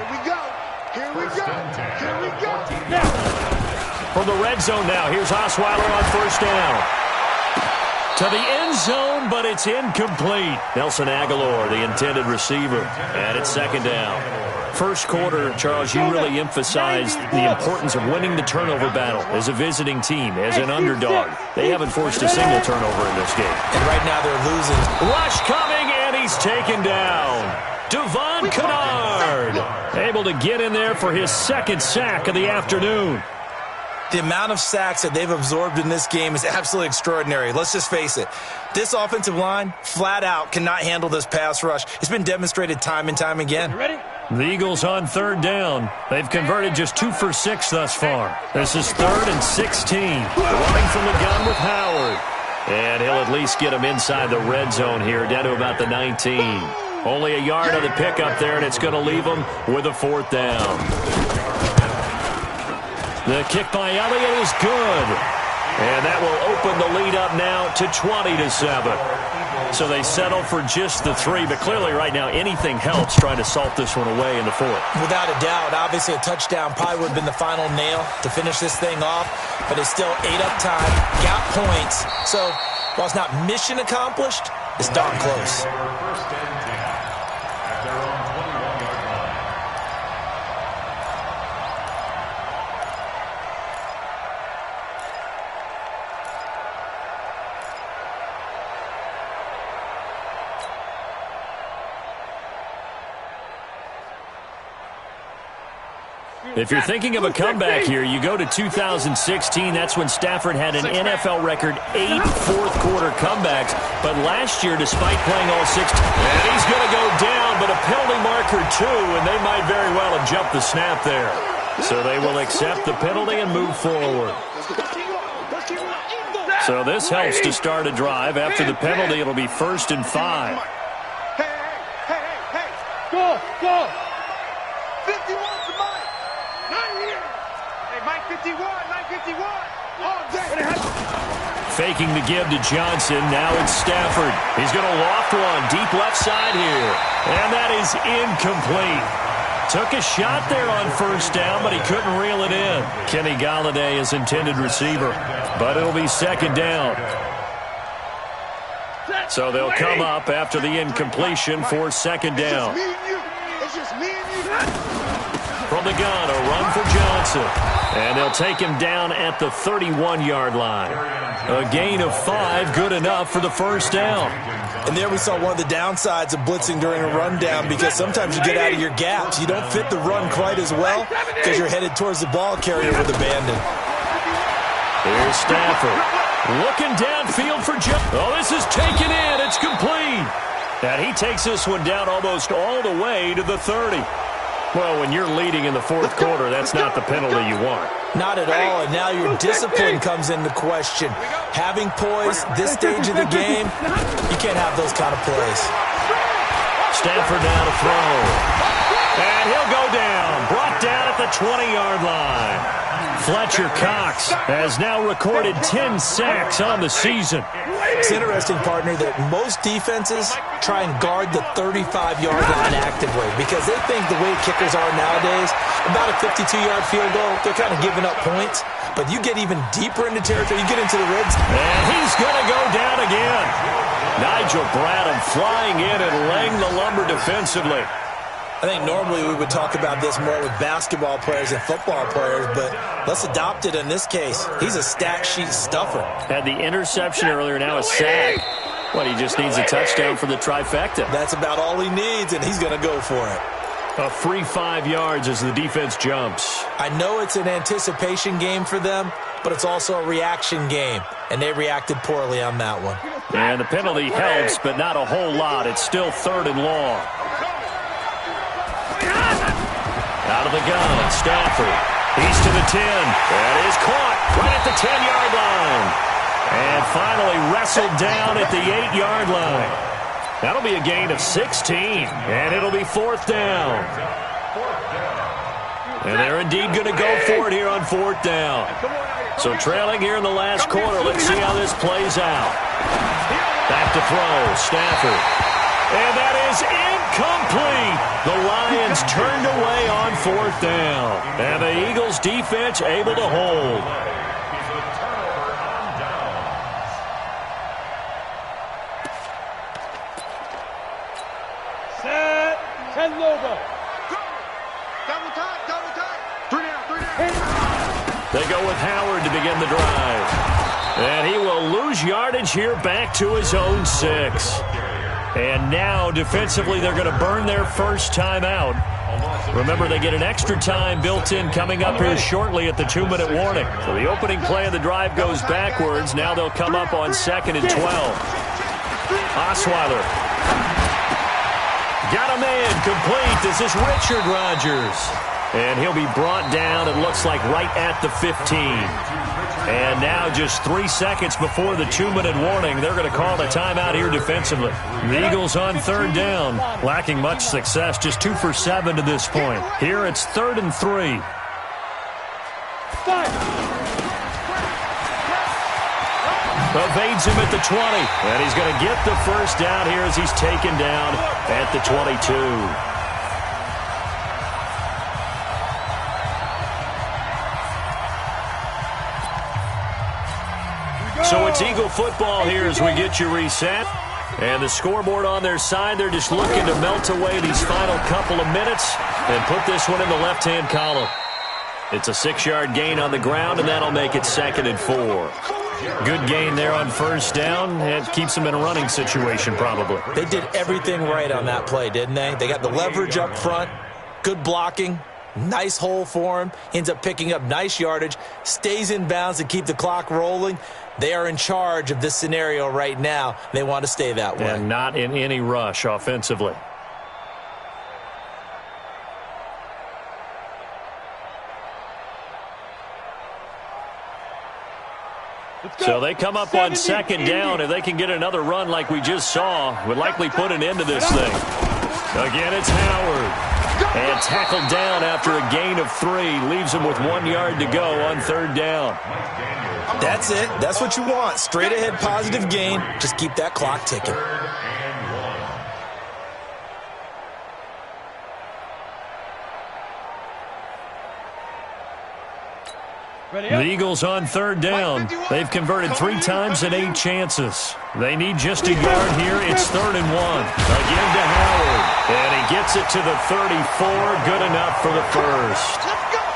we go. Here we go. Here we go. From the red zone now, here's Osweiler on first down. To the end zone, but it's incomplete. Nelson Aguilar, the intended receiver. And it's second down. First quarter, Charles, you really emphasized the importance of winning the turnover battle as a visiting team, as an underdog. They haven't forced a single turnover in this game. And right now they're losing. Rush coming, and he's taken down. Devon Kennard able to get in there for his second sack of the afternoon. The amount of sacks that they've absorbed in this game is absolutely extraordinary. Let's just face it. This offensive line, flat out, cannot handle this pass rush. It's been demonstrated time and time again. You ready? The Eagles on third down. They've converted just 2 for 6 thus far. This is 3rd and 16. Running from the gun with Howard. And he'll at least get him inside the red zone here, down to about the 19. Only a yard on the pickup there, and it's going to leave him with a 4th down. The kick by Elliott is good. And that will open the lead up now to 20-7. So they settle for just the 3, but clearly right now anything helps trying to salt this one away in the 4th. Without a doubt, obviously a touchdown probably would have been the final nail to finish this thing off, but it's still 8 up time, got points. So while it's not mission accomplished, it's darn close. If you're thinking of a comeback here, you go to 2016. That's when Stafford had an NFL record 8 fourth-quarter comebacks. But last year, despite playing all 16, and he's going to go down, but a penalty marker, too, and they might very well have jumped the snap there. So they will accept the penalty and move forward. So this helps to start a drive. After the penalty, it'll be 1st and 5. Hey. Go. 51 to Mike. Not here. Hey, Mike 51. All day. Faking the give to Johnson. Now it's Stafford. He's going to loft one deep left side here. And that is incomplete. Took a shot there on first down, but he couldn't reel it in. Kenny Golladay is intended receiver, but it'll be second down. So they'll come up after the incompletion for second down. It's just me and you. From the gun, a run for Johnson. And they'll take him down at the 31-yard line. A gain of 5, good enough for the first down. And there we saw one of the downsides of blitzing during a rundown, because sometimes you get out of your gaps. You don't fit the run quite as well because you're headed towards the ball carrier with abandon. Here's Stafford. Looking downfield for Johnson. Oh, this is taken in. It's complete. And he takes this one down almost all the way to the 30. Well, when you're leading in the 4th quarter, that's not the penalty you want. Not at all, and now your discipline comes into question. Having poise this stage of the game, you can't have those kind of plays. Stafford now to throw. And he'll go down. Brought down at the 20-yard line. Fletcher Cox has now recorded 10 sacks on the season. It's interesting, partner, that most defenses try and guard the 35-yard line actively because they think the way kickers are nowadays, about a 52-yard field goal, they're kind of giving up points. But you get even deeper into territory, you get into the red zone. And he's going to go down again. Nigel Bradham flying in and laying the lumber defensively. I think normally we would talk about this more with basketball players and football players, but let's adopt it in this case. He's a stat sheet stuffer. Had the interception earlier, now a sack. What, he just needs a touchdown for the trifecta. That's about all he needs, and he's going to go for it. A free 5 yards as the defense jumps. I know it's an anticipation game for them, but it's also a reaction game, and they reacted poorly on that one. And the penalty helps, but not a whole lot. It's still 3rd and long. Out of the gun, Stafford. He's to the 10. That is caught right at the 10-yard line. And finally wrestled down at the 8-yard line. That'll be a gain of 16, and it'll be 4th down. And they're indeed going to go for it here on 4th down. So trailing here in the last quarter. Let's see how this plays out. Back to throw. Stafford. And that is incomplete. The Lions turned away on 4th down. And the Eagles defense able to hold. Set. 10 logo. Double time. 3 down. They go with Howard to begin the drive. And he will lose yardage here back to his own 6. And now, defensively, they're going to burn their first timeout. Remember, they get an extra time built in coming up here shortly at the 2-minute warning. So the opening play of the drive goes backwards. Now they'll come up on 2nd and 12. Osweiler. Got a man complete. This is Richard Rodgers. And he'll be brought down, it looks like, right at the 15. And now just 3 seconds before the 2-minute warning, they're going to call a timeout here defensively. The Eagles on 3rd down, lacking much success, just 2 for 7 to this point. Here it's 3rd and 3. Evades him at the 20, and he's going to get the first down here as he's taken down at the 22. So it's Eagle football here as we get you reset. And the scoreboard on their side, they're just looking to melt away these final couple of minutes and put this one in the left-hand column. It's a 6-yard gain on the ground, and that'll make it 2nd and 4. Good gain there on 1st down. It keeps them in a running situation probably. They did everything right on that play, didn't they? They got the leverage up front, good blocking. Nice hole for him. Ends up picking up nice yardage. Stays in bounds to keep the clock rolling. They are in charge of this scenario right now. They want to stay that way. And not in any rush offensively. So they come up on 2nd down. If they can get another run like we just saw, would likely put an end to this thing. Again, it's Howard. And tackled down after a gain of 3. Leaves him with 1 yard to go on 3rd down. That's it. That's what you want. Straight ahead positive gain. Just keep that clock ticking. The Eagles on 3rd down. They've converted 3 times in 8 chances. They need just a yard here. It's 3rd and 1. Again to Howard. And he gets it to the 34. Good enough for the first.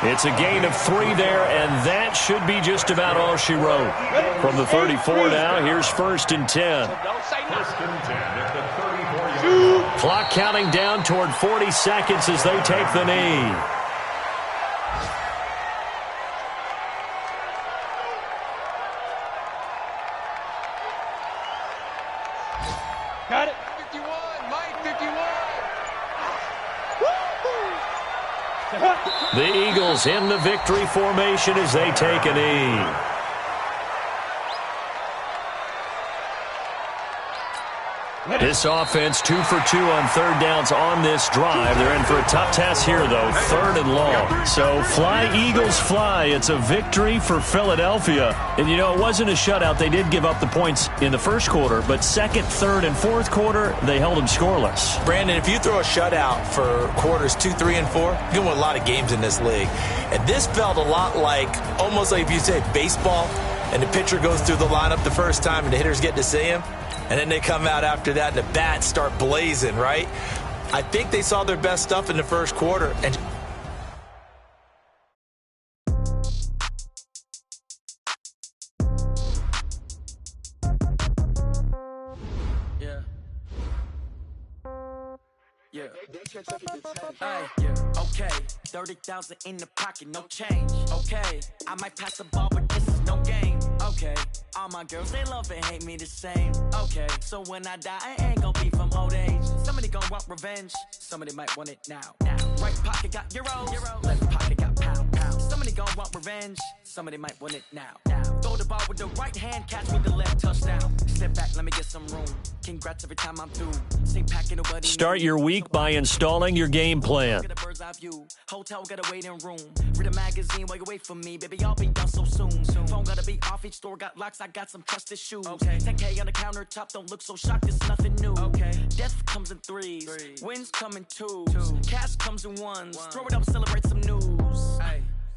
It's a gain of 3 there, and that should be just about all she wrote. From the 34 now, here's 1st and 10. Clock counting down toward 40 seconds as they take the knee. Got it. 51, Mike, 51. The Eagles in the victory formation as they take a knee. This offense 2 for 2 on 3rd downs on this drive. They're in for a tough task here, though, 3rd and long. So fly, Eagles, fly. It's a victory for Philadelphia. And, you know, it wasn't a shutout. They did give up the points in the first quarter, but 2nd, 3rd, and 4th quarter, they held them scoreless. Brandon, if you throw a shutout for quarters 2, 3, and 4, you're going to win a lot of games in this league. And this felt a lot like, almost like if you say baseball, and the pitcher goes through the lineup the first time and the hitters get to see him. And then they come out after that and the bats start blazing, right? I think they saw their best stuff in the first quarter. And okay, 30,000 in the pocket, no change. Okay, I might pass the ball, but this is no game. Okay, all my girls, they love and hate me the same. Okay, so when I die, I ain't gonna be from old age. Somebody gon' want revenge, somebody might want it now. Right pocket got euros, left pocket got pound. Somebody gon' want revenge. Somebody might want it now. Throw the ball with the right hand, catch with the left, touchdown. Step back, let me get some room. Congrats every time I'm through. Start your week by installing your game plan. Get a bird's eye view. Hotel got a waiting room. Read a magazine while you wait for me, baby. I'll be done so soon. Phone gotta be off. Each store got locks. I got some trusted shoes. 10K on the countertop. Don't look so shocked. It's nothing new. Death comes in threes. Wins come in twos. Cash comes in ones. Throw it up, celebrate some news.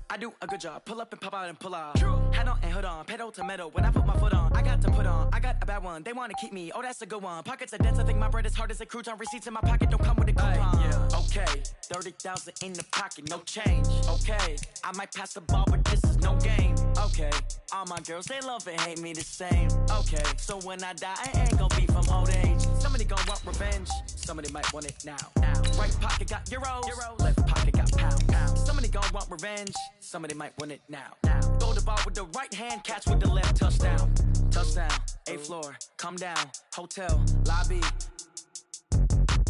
I do a good job. Pull up and pop out and pull out. Head on and hood on. Pedal to metal. When I put my foot on, I got to put on. I got a bad one. They want to keep me. Oh, that's a good one. Pockets are dense. I think my bread is hard as a crouton. Receipts in my pocket don't come with a coupon. Okay, 30,000 in the pocket, no change. Okay, I might pass the ball, but this is no game. Okay, all my girls, they love and hate me the same. Okay, so when I die, I ain't gonna be from old age. Somebody gonna want revenge. Somebody might want it now. Right pocket got euros. Left pocket got pounds. Somebody gonna want revenge. Somebody might want it now. Throw the ball with the right hand, catch with the left, touchdown. Touchdown, 8th floor, come down, hotel, lobby.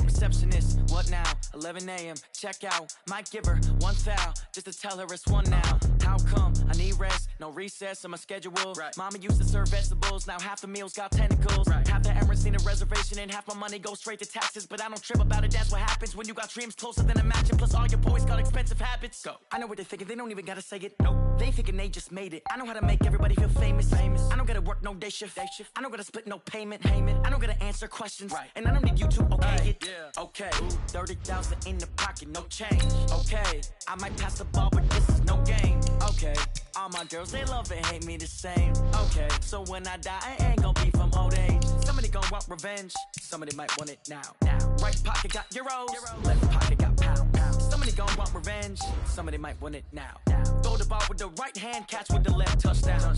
Receptionist, what now? 11 a.m. Check out. Might give her one foul just to tell her it's one now. How come? I need rest, no recess in my schedule. Mama used to serve vegetables, now half the meals got tentacles. Half the errands need a reservation and half my money goes straight to taxes. But I don't trip about it, that's what happens when you got dreams closer than a mansion. Plus all your boys got expensive habits. Go. I know what they're thinking, they don't even gotta say it. Nope. They thinking they just made it. I know how to make everybody feel famous. I don't gotta work no day shift. I don't gotta split no payment. I don't gotta answer questions. And I don't need you to okay it. Okay, 30,000 in the pocket, no change. Okay, I might pass the ball, but this is no game. Okay, all my girls, they love and hate me the same. Okay, so when I die, I ain't gonna be from old age. Somebody gonna want revenge. Somebody might want it now. Right pocket got euros. Left pocket got pounds. Somebody gonna want revenge. Somebody might want it now. Throw the ball with the right hand, catch with the left, touchdown.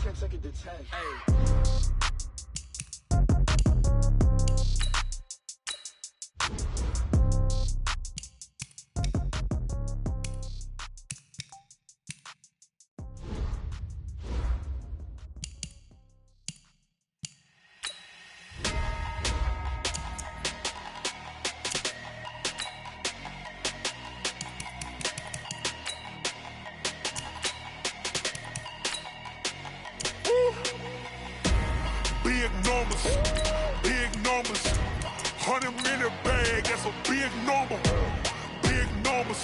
10 seconds to 10. Big numbers, 100-minute bag, that's a big number. Big numbers,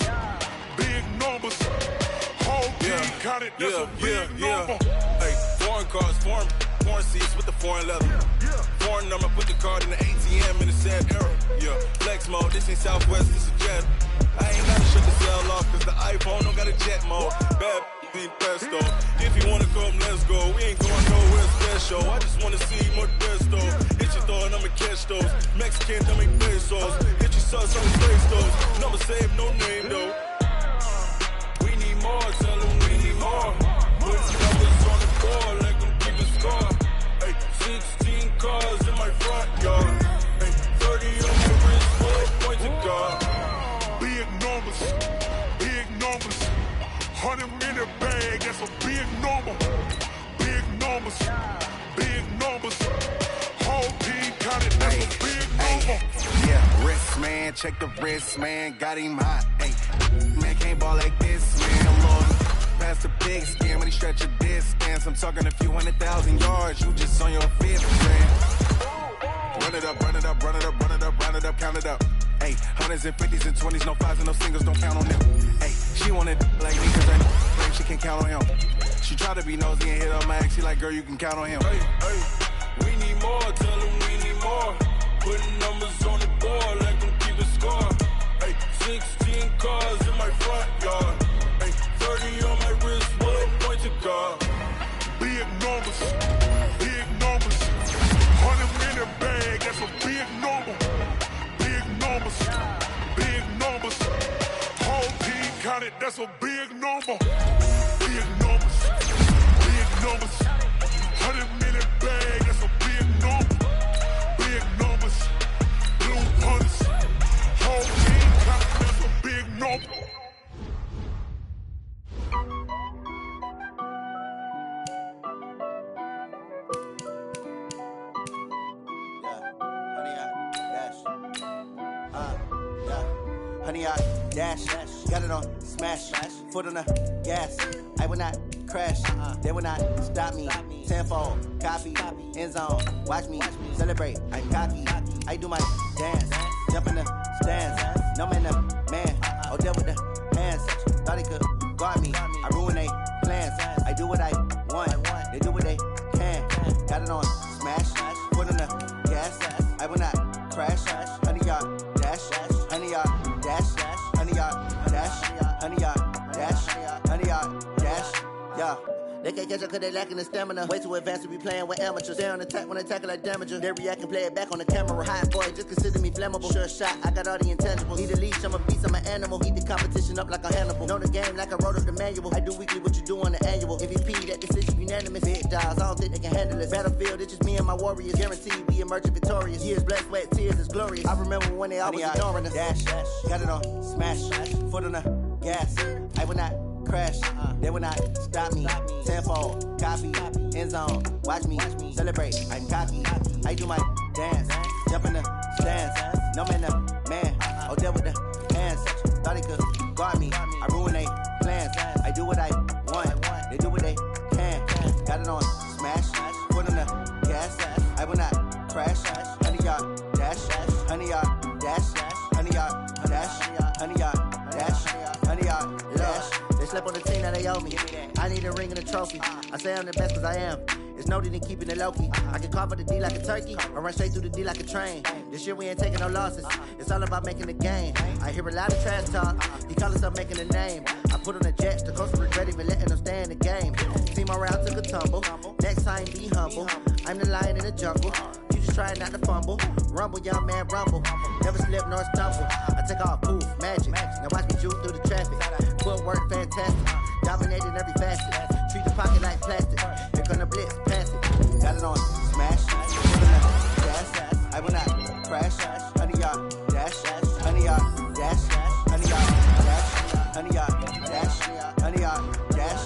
whole team counted, that's a big number. Hey, foreign cars, foreign seats with the foreign leather. Foreign number, put the card in the ATM in the sad era. Flex mode, this ain't Southwest, this is Jet. I ain't gotta shut the cell off, cause the iPhone don't got a jet mode. Bad ain't pesto. If you wanna come, let's go. We ain't going nowhere special. I just wanna see more pesto. Hit your thought, I'ma catch those. Mexican, don't make pesos. Hit your sauce, I'ma place those. Number save, no name though. We need more, tell them we need more. Put numbers on the board, like them keep a score. Hey, 16 cars in my front yard. Hey, 30 on my wrist, 4 points to God. Big numbers, 100-minute bag, that's a big number. Big numbers, whole team counted, that's a big number. Yeah, wrist man, check the wrist man, got him hot. Hey, man can't ball like this, man. Lord, past the pig skin when he stretch a distance. I'm talking a few 100,000 yards, you just on your fifth strand. Run it up, count it up. Hey, hundreds and 50s and 20s, no fives and no singles, don't count on them. Hey, she wanted like me cause I she can't count on him. She tried to be nosy and hit her max, she like, girl, you can count on him. Hey, we need more, tell them we need more. Putting numbers on the board, like them keep a score. Hey, 16 cars in my front yard. Hey, 30 on my wrist, 1 point to God. Big numbers, 100-minute bag, that's a big number. Big numbers, whole team counted, that's a big number. Big numbers, 100-minute bag, that's a big number. Big numbers, blue hunters, whole team counted, that's a big number. Honey, I dash. Got it on smash. Foot on the gas. I will not crash. They will not stop me. Tenfold, copy, end zone. Watch me celebrate. I'm cocky. I do my dance. Jump in the stands. No man, the man. Oh, deal with the hands. Thought he could guard me. I ruin they plans. I do what I want. They do what they can. Got it on smash. Foot on the gas. I will not crash. 100 yard dash. 100 yard dash. 100 yard dash. 100 yard dash. 100 yard dash. Yeah. They can't catch up cause they lacking the stamina. Way too advanced to be playing with amateurs. Stay on attack when they tackle like damager. They react and play it back on the camera. High boy, just consider me flammable. Sure shot, I got all the intangibles. Need a leash, I'm a beast, I'm an animal. Eat the competition up like a Hannibal. Know the game like I wrote up the manual. I do weekly what you do on the annual. MVP, that decision unanimous. Big dogs, I don't think they can handle this. Battlefield, it's just me and my warriors. Guaranteed we emerge victorious. Years, blood, sweat, tears, it's glorious. I remember when they always ignoring us. Dash, got it on smash. Foot on the gas. I will not crash. They will not stop me. Tenfold, copy, end zone. Watch me celebrate. I'm cocky. I do my dance. Jump in the stands. No man, the man. Oh, deal with the hands. Thought he could guard me. I ruin they plans. I do what I want. They do what they can. Got it on smash. Foot on the gas. I will not crash. 100 yard dash. 100 yard dash. 100 yard dash. 100 yard dash. 100 yard dash. They slept on the team, now they owe me. I need a ring and a trophy. I say I'm the best cause I am. It's no need in keeping it low-key. I can carve up the D like a turkey, or run straight through the D like a train. This year we ain't taking no losses. It's all about making the game. I hear a lot of trash talk. He call himself making a name. I put on the jets, the coach regret even letting them stay in the game. Team around took a tumble. Next time be humble. I'm the lion in the jungle. You just try not to fumble. Rumble, young man, rumble. Never slip nor stumble. I take off, poof, magic. Now watch me juke through the traffic. Footwork fantastic. Dominating every facet. Treat the pocket like plastic. Here come the blitz, pass it. Got it on smash. Gas. I will not crash. 100 yard dash. 100 yard dash. 100 yard dash. 100 yard dash. 100 yard dash.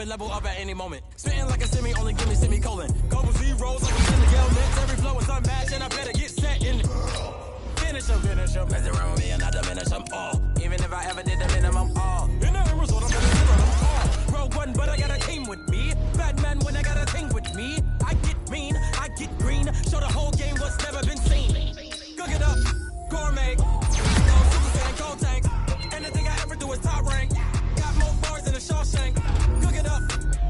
Level up at any moment. Spitting like a semi, only give me semicolon. Couple zeros, I'm in the yell next. Every flow is unmatched, and I better get set in. Finish them. Mess around with me and I diminish them all. Even if I ever did the minimum, all. In the result, I'm better than them all. Rogue one, but I got a team with me. Bad man when I got a thing with me. I get mean, I get green. Show the whole game what's never been seen. Cook it up, gourmet. Go Super Saiyan, go tank. Anything I ever do is top rank. Got more bars than a Shawshank. Cook it up,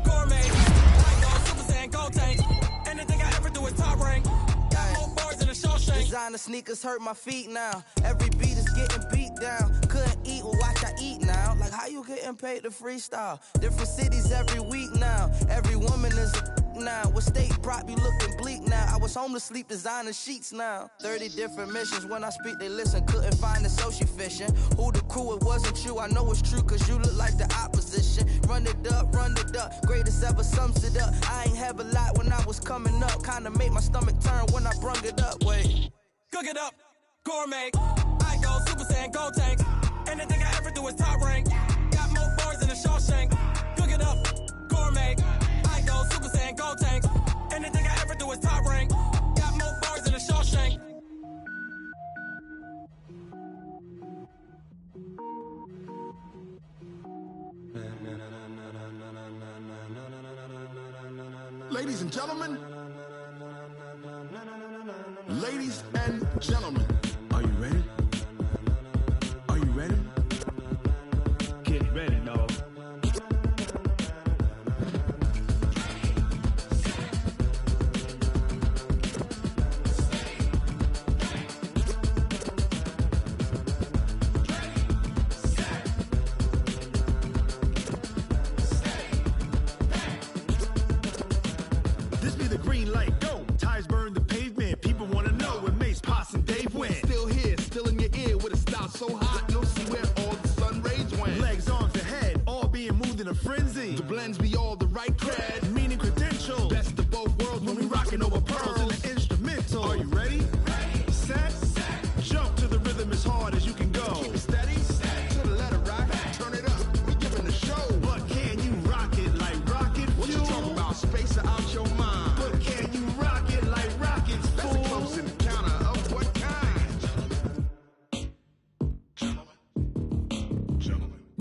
gourmet. I go Super Saiyan, go tank. Anything I ever do is top rank. Got more bars than a Shawshank. Designer sneakers hurt my feet now. Every beat is getting beat down. Couldn't eat, well watch I eat now. Like how you getting paid to freestyle? Different cities every week now. Every woman is a now. What state prop you looking bleak now? I was home to sleep designer sheets now. 30 different missions. When I speak they listen. Couldn't find it so she fishing. Who the crew? It wasn't you. I know it's true cause you look like the opposition. Run it up. Greatest ever sums it up. I ain't have a lot when I was coming up. Kinda made my stomach turn when I brung it up. Wait. Cook it up, gourmet. I go Super Saiyan, go tank. Anything I ever do is top rank. Got more bars than a Shawshank. Cook it up, gourmet. I go Super Saiyan, go tank. Anything I ever do is top rank. Got more bars than a Shawshank. Ladies and gentlemen, ladies and gentlemen, are you ready? Are you ready? Get ready, dog.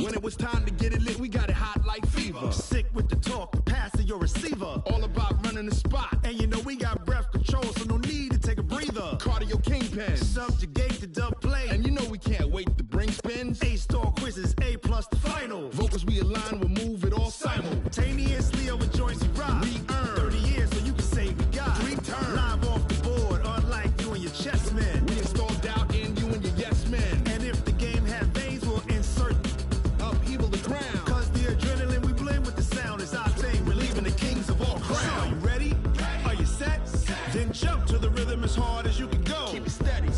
When it was time to get it lit, we got it hot like fever. Sick with the talk, the pass to your receiver. All about running the spot. And you know we got breath control, so no need to take a breather. Cardio kingpin, subjugate the dub play. And you know we can't wait to bring spins. A-star quizzes, A+ the final. Vocals we align, we'll move it all simultaneously over joints we rock. We earn 30 years, so you can say we got 3 turns. Live off the board, unlike you and your chess men. We install doubt in you and your yes men. And if the game had veins, we'll insert upheaval the ground. Cause the adrenaline we blend with the sound is our thing. We're leaving the kings of all crowns. So are you ready? Are you set? Then jump to the rhythm as hard as you can go. Keep it steady,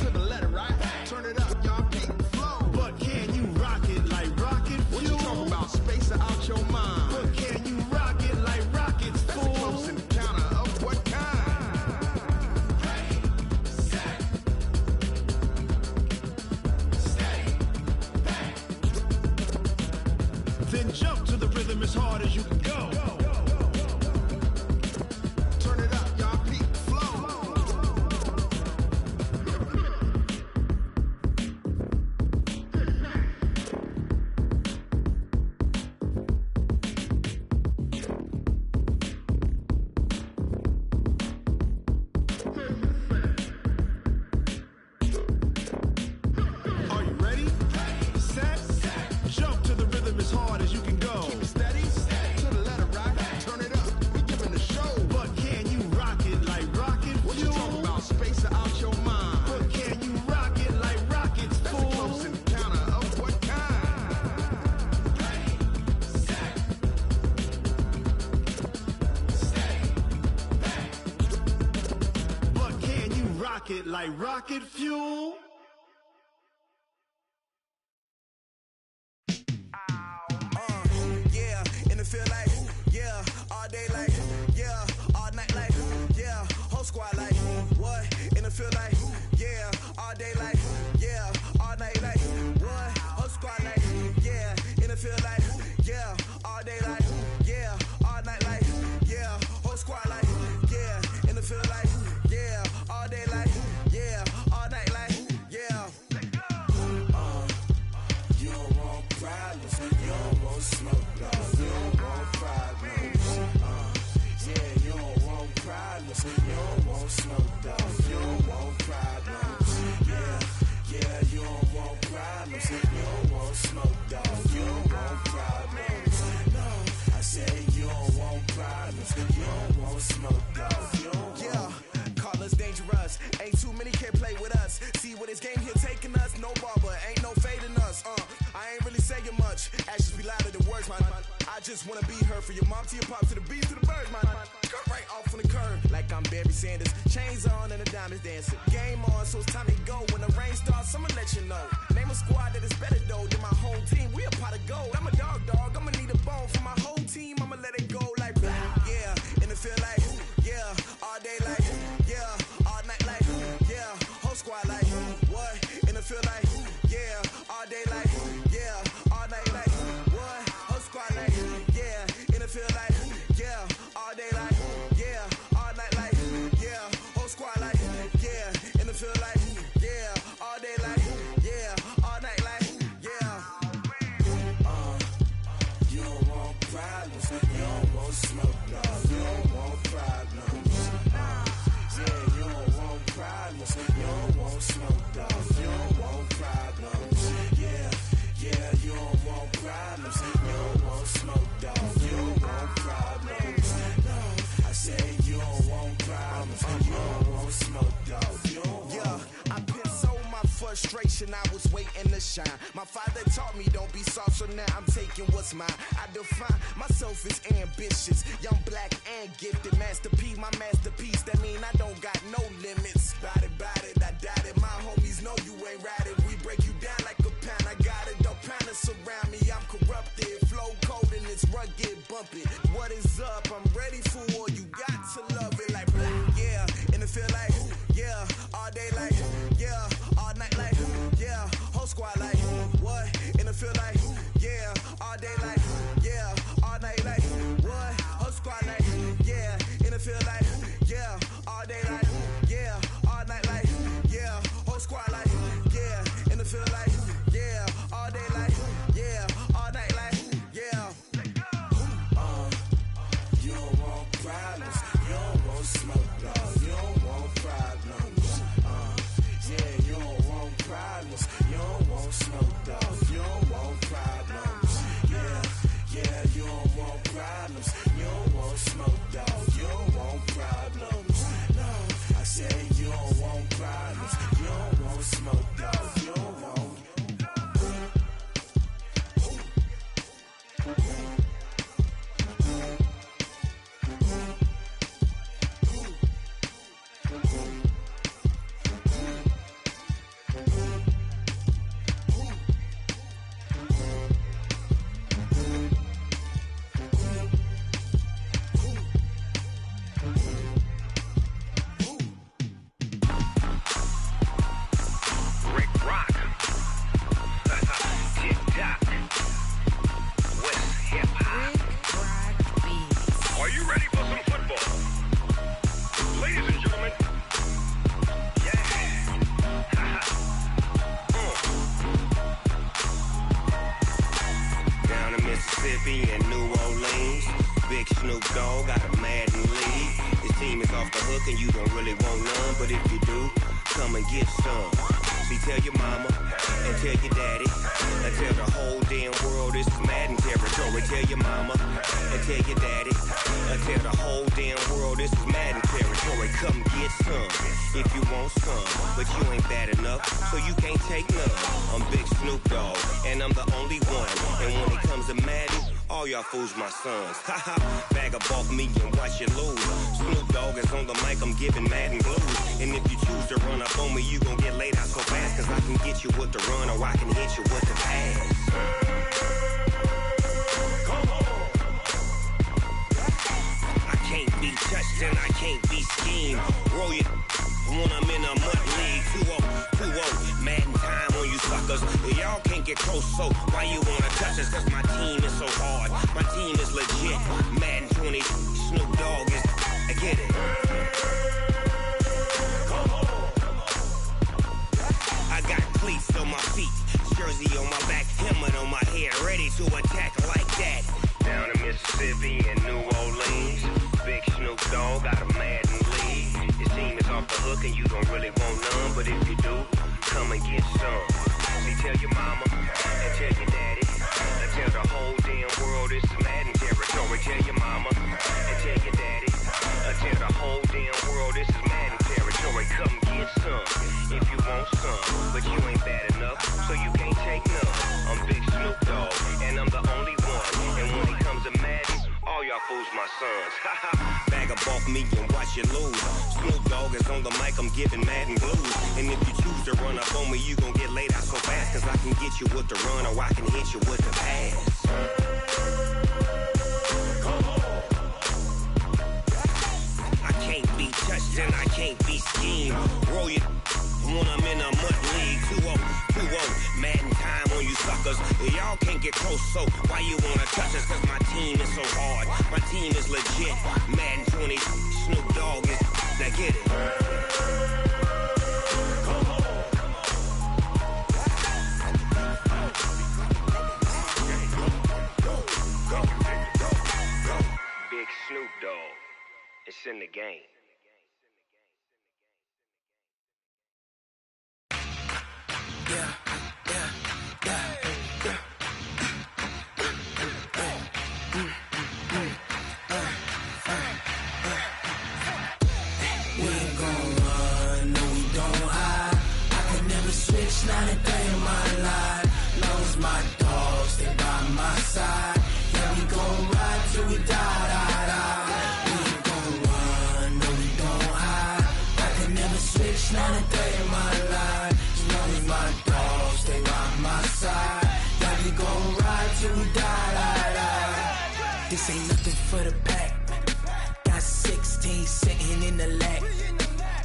to the letter, right? Turn it up, y'all keep the flow. But can you rock it like rocket fuel? What you talking about? Space out your mind. But can you rock it like rockets, fool? That's a close encounter of what kind? Set, steady, then jump to the rhythm as hard as you can go. Turn it up, y'all peak flow. Are you ready? Set, jump to the rhythm as hard as you can go. Keep it steady, to the letter, right? Turn it up, we giving the show. But can you rock it like rocket fuel? What you talking about? Space out your mind. But can you rock it like rockets, fool? That's a close encounter of what kind? But can you rock it like rocket fuel? Yeah, and it feel like, yeah, all day like, yeah, all night like, yeah, whole squad like, what? And it feel like, yeah, all day like, yeah, all night like, what? Whole squad like, yeah, and it feel like, yeah, all day like, yeah, all night like, yeah, whole squad like, yeah, and it feel like, yeah, all day like, yeah, all night like, yeah. You don't want problems, you don't want smoke, no. You don't want problems, yeah, you don't want problems, you don't want smoke, dog. You don't want problems, yeah, you don't want problems, you don't want smoke, dog. You don't want problems, no. I said you don't want problems, you don't want smoke, dog. You don't yeah, call us dangerous, ain't too many can play with us. See what this game here taking us, no barber, ain't no fading us. I ain't really saying much, actions be louder than words, man. I just wanna be heard from your mom to your pop to the beat to the birds, man. Cut right off on the curb, like I'm Barry Sanders. Chains on and the diamonds dancing. Game on, so it's time to go. When the rain starts, I'ma let you know. Name a squad that is better though than my whole team. We a pot of gold. I'm a dog, I'ma need a bone for my whole team. I'ma let it go like yeah, and it feel like yeah, all day like yeah, all night like yeah, whole squad like what? And it feel like yeah, all day like yeah, all night like what? Whole squad like yeah, and it feel like yeah, all day like yeah, all night like yeah, whole squad like yeah, and it feel like yeah, all day like yeah, all night like yeah. You don't want problems, you don't want smoke, no. You don't want problems, yeah, you don't want problems, you don't want smoke, dog. You don't want problems, yeah, you don't want problems, you don't want smoke, dog. You don't want problems, no. I say you don't want problems, you don't want smoke, dog. You don't yeah, I pissed so my frustration, I was waiting to shine. My father taught me don't be soft, so now I'm taking what's mine. I define myself as ambitious, young, black, and gifted. Master P, my masterpiece, that mean I don't got no limits. Bout it, I doubt it. My homies know you ain't ratted. We break you down like a pound. I got it, don't pound us around me. I'm corrupted, flow cold and it's rugged, bumpy. What is up? I'm ready for war. You got to love it like yeah, and it feel like yeah, all day like yeah, all night like yeah, whole squad like what? And it feel like yeah, all day like yeah, all night like what? Whole squad like yeah, and it feel like yeah, all day like yeah, all night like yeah, whole squad like yeah, and it feel like yeah, all day like yeah, Mississippi and New Orleans. Big Snoop Dogg got a Madden lead. His team is off the hook and you don't really want none, but if you do, come and get some. See, tell your mama and tell your daddy and tell the whole damn world this is Madden territory. Tell your mama and tell your daddy and tell the whole damn world this is Madden territory. Come get some if you want some, but you ain't bad enough, so you can't take none. I'm Big Snoop Dogg and I'm the only one, and when it comes to Madden, all y'all fools my sons. Haha, bag up off me and watch you lose. Snoop Dogg is on the mic, I'm giving Madden blues. And if you choose to run up on me, you gon' get laid out so fast, cause I can get you with the run or I can hit you with the pass. Come on. I can't be touched and I can't be schemed. Roll you when I'm in a mud league. 2-0, Madden time on you suckers. Y'all can't get close, so why you wanna touch us? Cause my team is so hard, my team is legit. Madden 20, Snoop Dogg is, I get it. Come on. I got cleats on my feet, jersey on my back, helmet on my head, ready to attack like that. Down in Mississippi and New Orleans, Big Snoop Dogg got a Madden lead. His team is off the hook and you don't really want none, but if you do, come and get some. See, tell your mama and tell your daddy and tell the whole damn world this is Madden territory. Tell your mama and tell your daddy and tell the whole damn world this is Madden territory. Come get some if you want some, but you ain't bad enough, so you can't take none. I'm Big Snoop Dogg and I'm the only one, and when it comes to Madden, all y'all fools my sons. Bag up off me and watch you lose. Snoop Dogg is on the mic, I'm giving Madden blues. And if you choose to run up on me, you gon' get laid out so fast, cause I can get you with the run or I can hit you with the pass. Come on. I can't be touched and I can't be schemed. Roll you when I'm in a mud league. 2-0, Madden time on you suckers. Y'all can't get close, so why you wanna touch us? Cause my team is so hard, my team is legit. Madden 20, Snoop Dogg is, now get it. Come on. Big Snoop Dogg, it's in the game. Switch, not a day in my life. Long as my dogs, they by my side. Yeah, we gon' ride till we die. We ain't gon' run, no, we don't hide. I can never switch, not a day in my life. As long as my dogs, they by my side. Yeah, we gon' ride till we die. This ain't nothing for the pack. Got 16 sitting in the lag.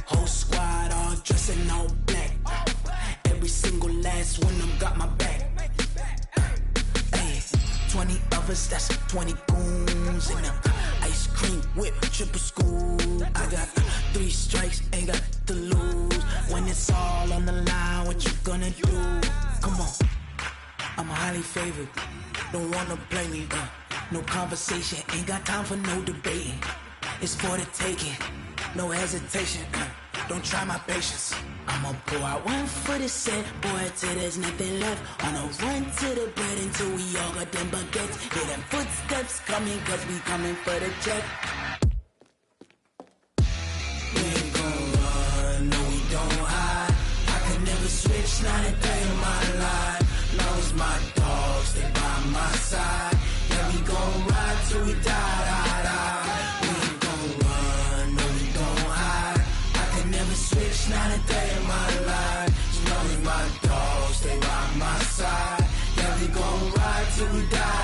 Whole squad all dressing all black. Every single last one of them got my back. Hey, 20 of us, that's 20 goons in them. Ice cream whip, triple scoop. I got 3 strikes, ain't got to lose. When it's all on the line, what you gonna do? Come on, I'm highly favored. Don't wanna play me, no conversation, ain't got time for no debating. It's for the taking, no hesitation. Don't try my patience. I'ma pour out one for the set, boy, till there's nothing left. On a run to the bread until we all got them baguettes. Hear them footsteps coming, cause we coming for the check. We ain't gon' run, no, we don't hide. I could never switch, not a day in my life. Long as my dogs, they by my side. Yeah, we gon' ride till we die. We ain't gon' run, no, we don't hide. I could never switch, not a day in my life. As long as my dogs, they by my side. Yeah, we gon' ride till we die.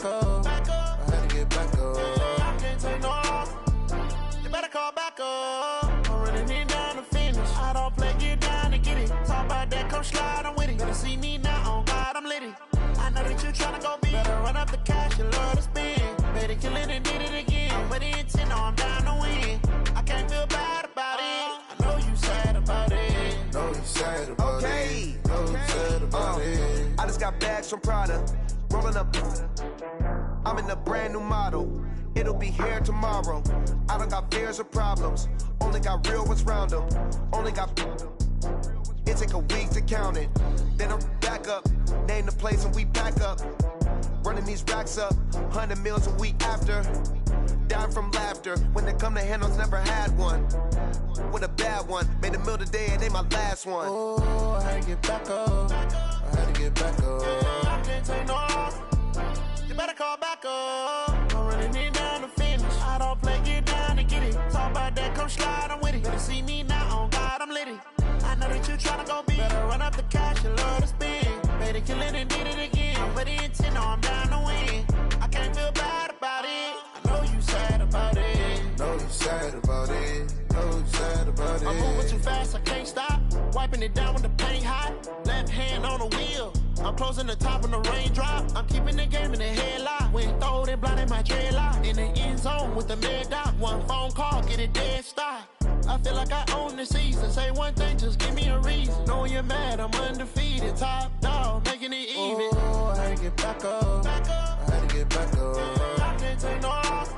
back up. I had to get back up. I can't take no loss. You better call back up. I'm running it down to finish. I don't play, get down to get it. Talk about that, come slide, I'm with it. Better see me now, on God, I'm litty. I know that you tryna go big. Better run up the cash, you love to spend. Better kill it and did it again. But the intent, no, I'm down to win. I can't feel bad about it. I know you sad about it. Know you sad about it. Know you sad about it. I just got bags from Prada. Rolling up. I'm in a brand new model. It'll be here tomorrow. I don't got fears or problems. Only got real ones round them. Only got. It take a week to count it. Then I'm back up. Name the place and we pack up. Running these racks up. 100 meals a week after. Down from laughter. When they come to handles, never had one. With a bad one. Made a meal today and ain't my last one. Oh, I had to get back up. I had to get back up. I can't take no loss. You better call back up. I'm running it down to finish. I don't play, get down to get it. Talk about that, come slide, I'm with it. Better see me now, on God, I'm litty. I know that you tryna go big. Better run up the cash, you love to spend. Better kill it and did it again. But the intent, no, I'm down to win. I can't feel bad about it. I know you sad about it. Know you sad about it. Know you sad about it. I'm moving too fast, I can't stop. Wiping it down with the paint hot. Left hand on the wheel. I'm closing the top when the raindrop. I'm keeping the game in the headlock. When throwed and blinded my dreadlock. In the end zone with the mad dot. One phone call, get it dead stop. I feel like I own the season. Say one thing, just give me a reason. Knowing you're mad, I'm undefeated. Top dog, making it even. Oh, I had to get back up. I had to get back up. I can't take no loss.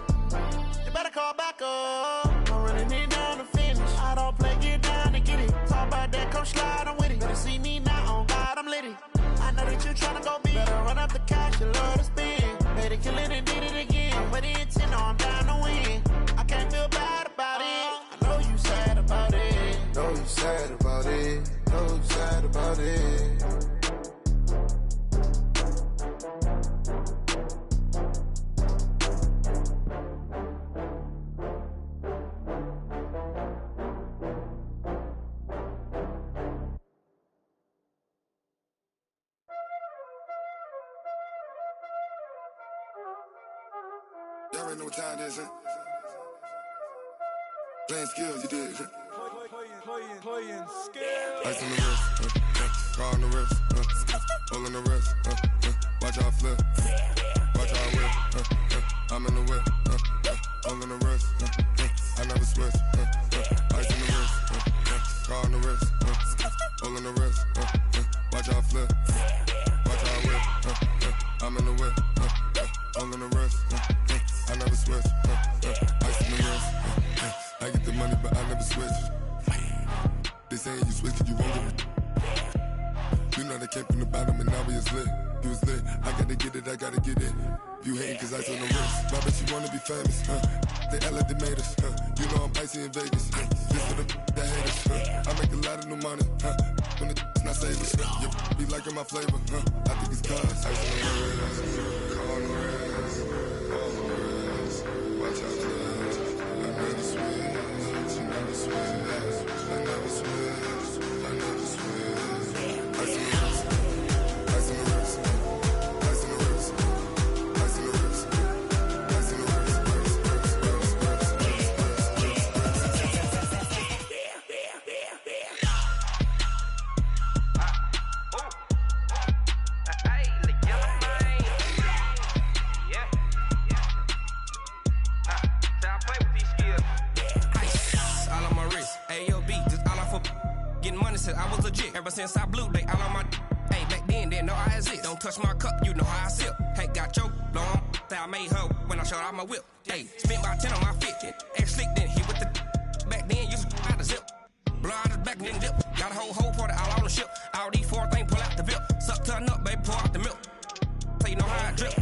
You better call back up. I'm running it down to finish. I don't play, get down to get it. Talk about that, come slide, I'm with it. Better see me now, on God, I'm litty. I know that you tryna go big. Better run up the cash, you love to spend. Better kill it and did it again. But the intent, no, I'm down to win. I can't feel bad about it. I know you sad about it. Know you sad about it. Know you sad about it. Y'all already know what time it is, huh? Playing skills, you did, huh? Playing skills. Ice on the wrist, car on the wrist, hole in the wrist, watch how I flip, watch how I whip, I'm in the whip, hole in the wrist, I never switch, ice on the wrist, car on the wrist, hole in the wrist, watch how I flip, watch how I whip, I'm in the whip, hole in the wrist, I never switch, ice on the wrist, I get the money but I never switch. They saying you switch cause you won't get it. You know they came from the bottom and now we is lit. You was lit, I gotta get it, I gotta get it. You hating cause ice on the wrist. I bet you wanna be famous, They act like they made us, You know I'm icy in Vegas, Just for the that hate us, I make a lot of new money, When it's not savers, You be liking my flavor, I think it's cause ice on the wrist, car on the wrist, all on the wrist. Watch out for this, I never switch, you never switch. I never switch, I never switch. Ice in the wrist, ice in the wrist, ice in the wrist, ice in the wrist, ice in the wrist, I was legit ever since I blew they all on my hey back then didn't know I exist. Don't touch my cup, you know how I sip. Hey, got choked, blown that I made her when I showed out my whip. Hey, spent about 10 on my fit. Ex slick then hit with the back then used to out the zip. Blow out the back and then dip. Got a whole party all on the ship. All these four things pull out the VIP. Suck to a nut, baby, pour out the milk. So you know how I drip.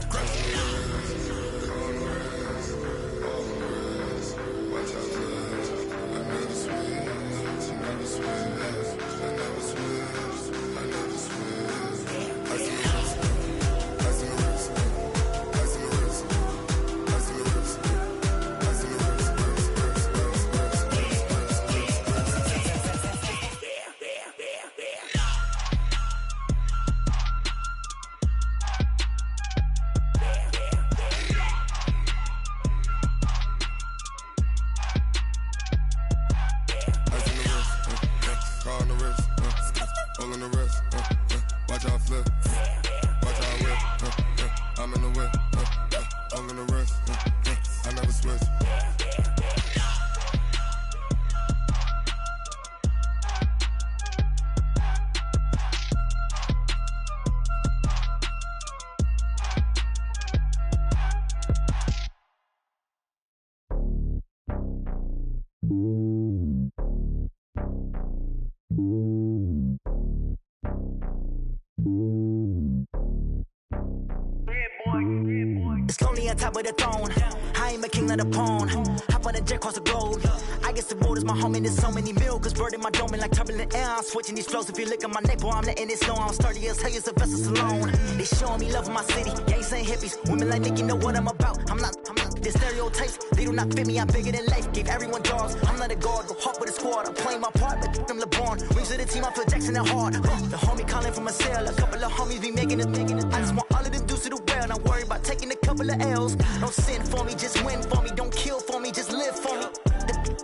Slowly on top of the throne. I ain't a king, not a pawn. Hop on a jet across the globe. I guess the world is my home and there's so many milks. Bird in my dome and like turbulent air. I'm switching these flows. If you look at my neck, boy, I'm letting it slow. I'm sturdy as hell as a vessel alone. They showing me love in my city. Gangs ain't hippies. Women like Nicki know what I'm about. I'm not. The stereotypes, they do not fit me. I'm bigger than life. Gave everyone jobs. I'm not a guard. Go hard with a squad. I'm playing my part, but them LeBron. Rings to the team. I feel Jackson and hard. The homie calling from a cell. A couple of homies be making it. I just want all of them dudes to do well. Not worry about taking a couple of L's. Don't sin for me, just win for me. Don't kill for me, just live for me.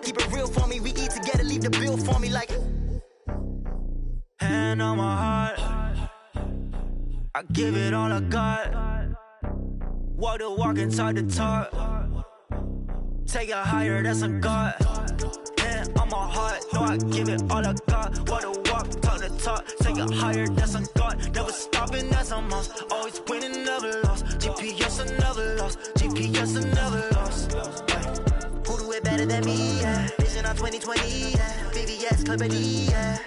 Keep it real for me. We eat together, leave the bill for me like. Hand on my heart, I give it all I got. Walk the walk and talk the talk. Take it higher, that's a God. Hand on my heart, no, I give it all I got. Walk the walk, talk the talk. Take it higher, that's a God. Never stopping, that's a must. Always winning, never lost. GPS, I never lost. GPS, I never lost. Who do it better than me? Yeah. Vision on 2020. Yeah. VVS, Clarity. Yeah.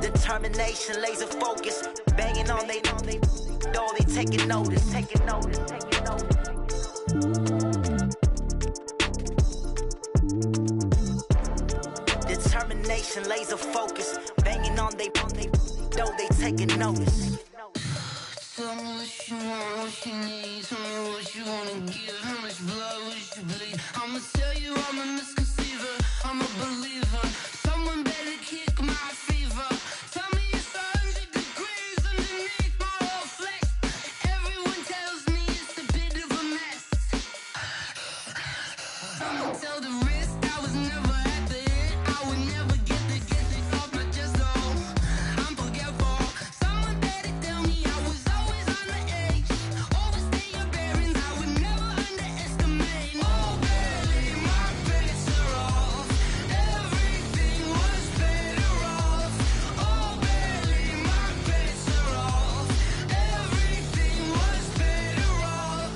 Determination, laser focus. Banging on they know they taking notice. Taking notice. Taking notice. Determination, laser focus. Banging on they know they taking notice. Tell me what you want, what you need. Tell me what you wanna give. How much blood would you bleed? I'ma tell you I'm a misconceiver. I'm a believer. Someone better kick my fever. Tell me it's 100 degrees underneath my whole flesh. Everyone tells me it's a bit of a mess. I'ma tell the risk I was never at the end. I would never get it off my chest though. I'm forgetful. Someone better tell me I was always on the edge. Overstay your bearings, I would never underestimate. Oh baby, my bets are off. Everything was better off. Oh baby, my bets are off. Everything was better off.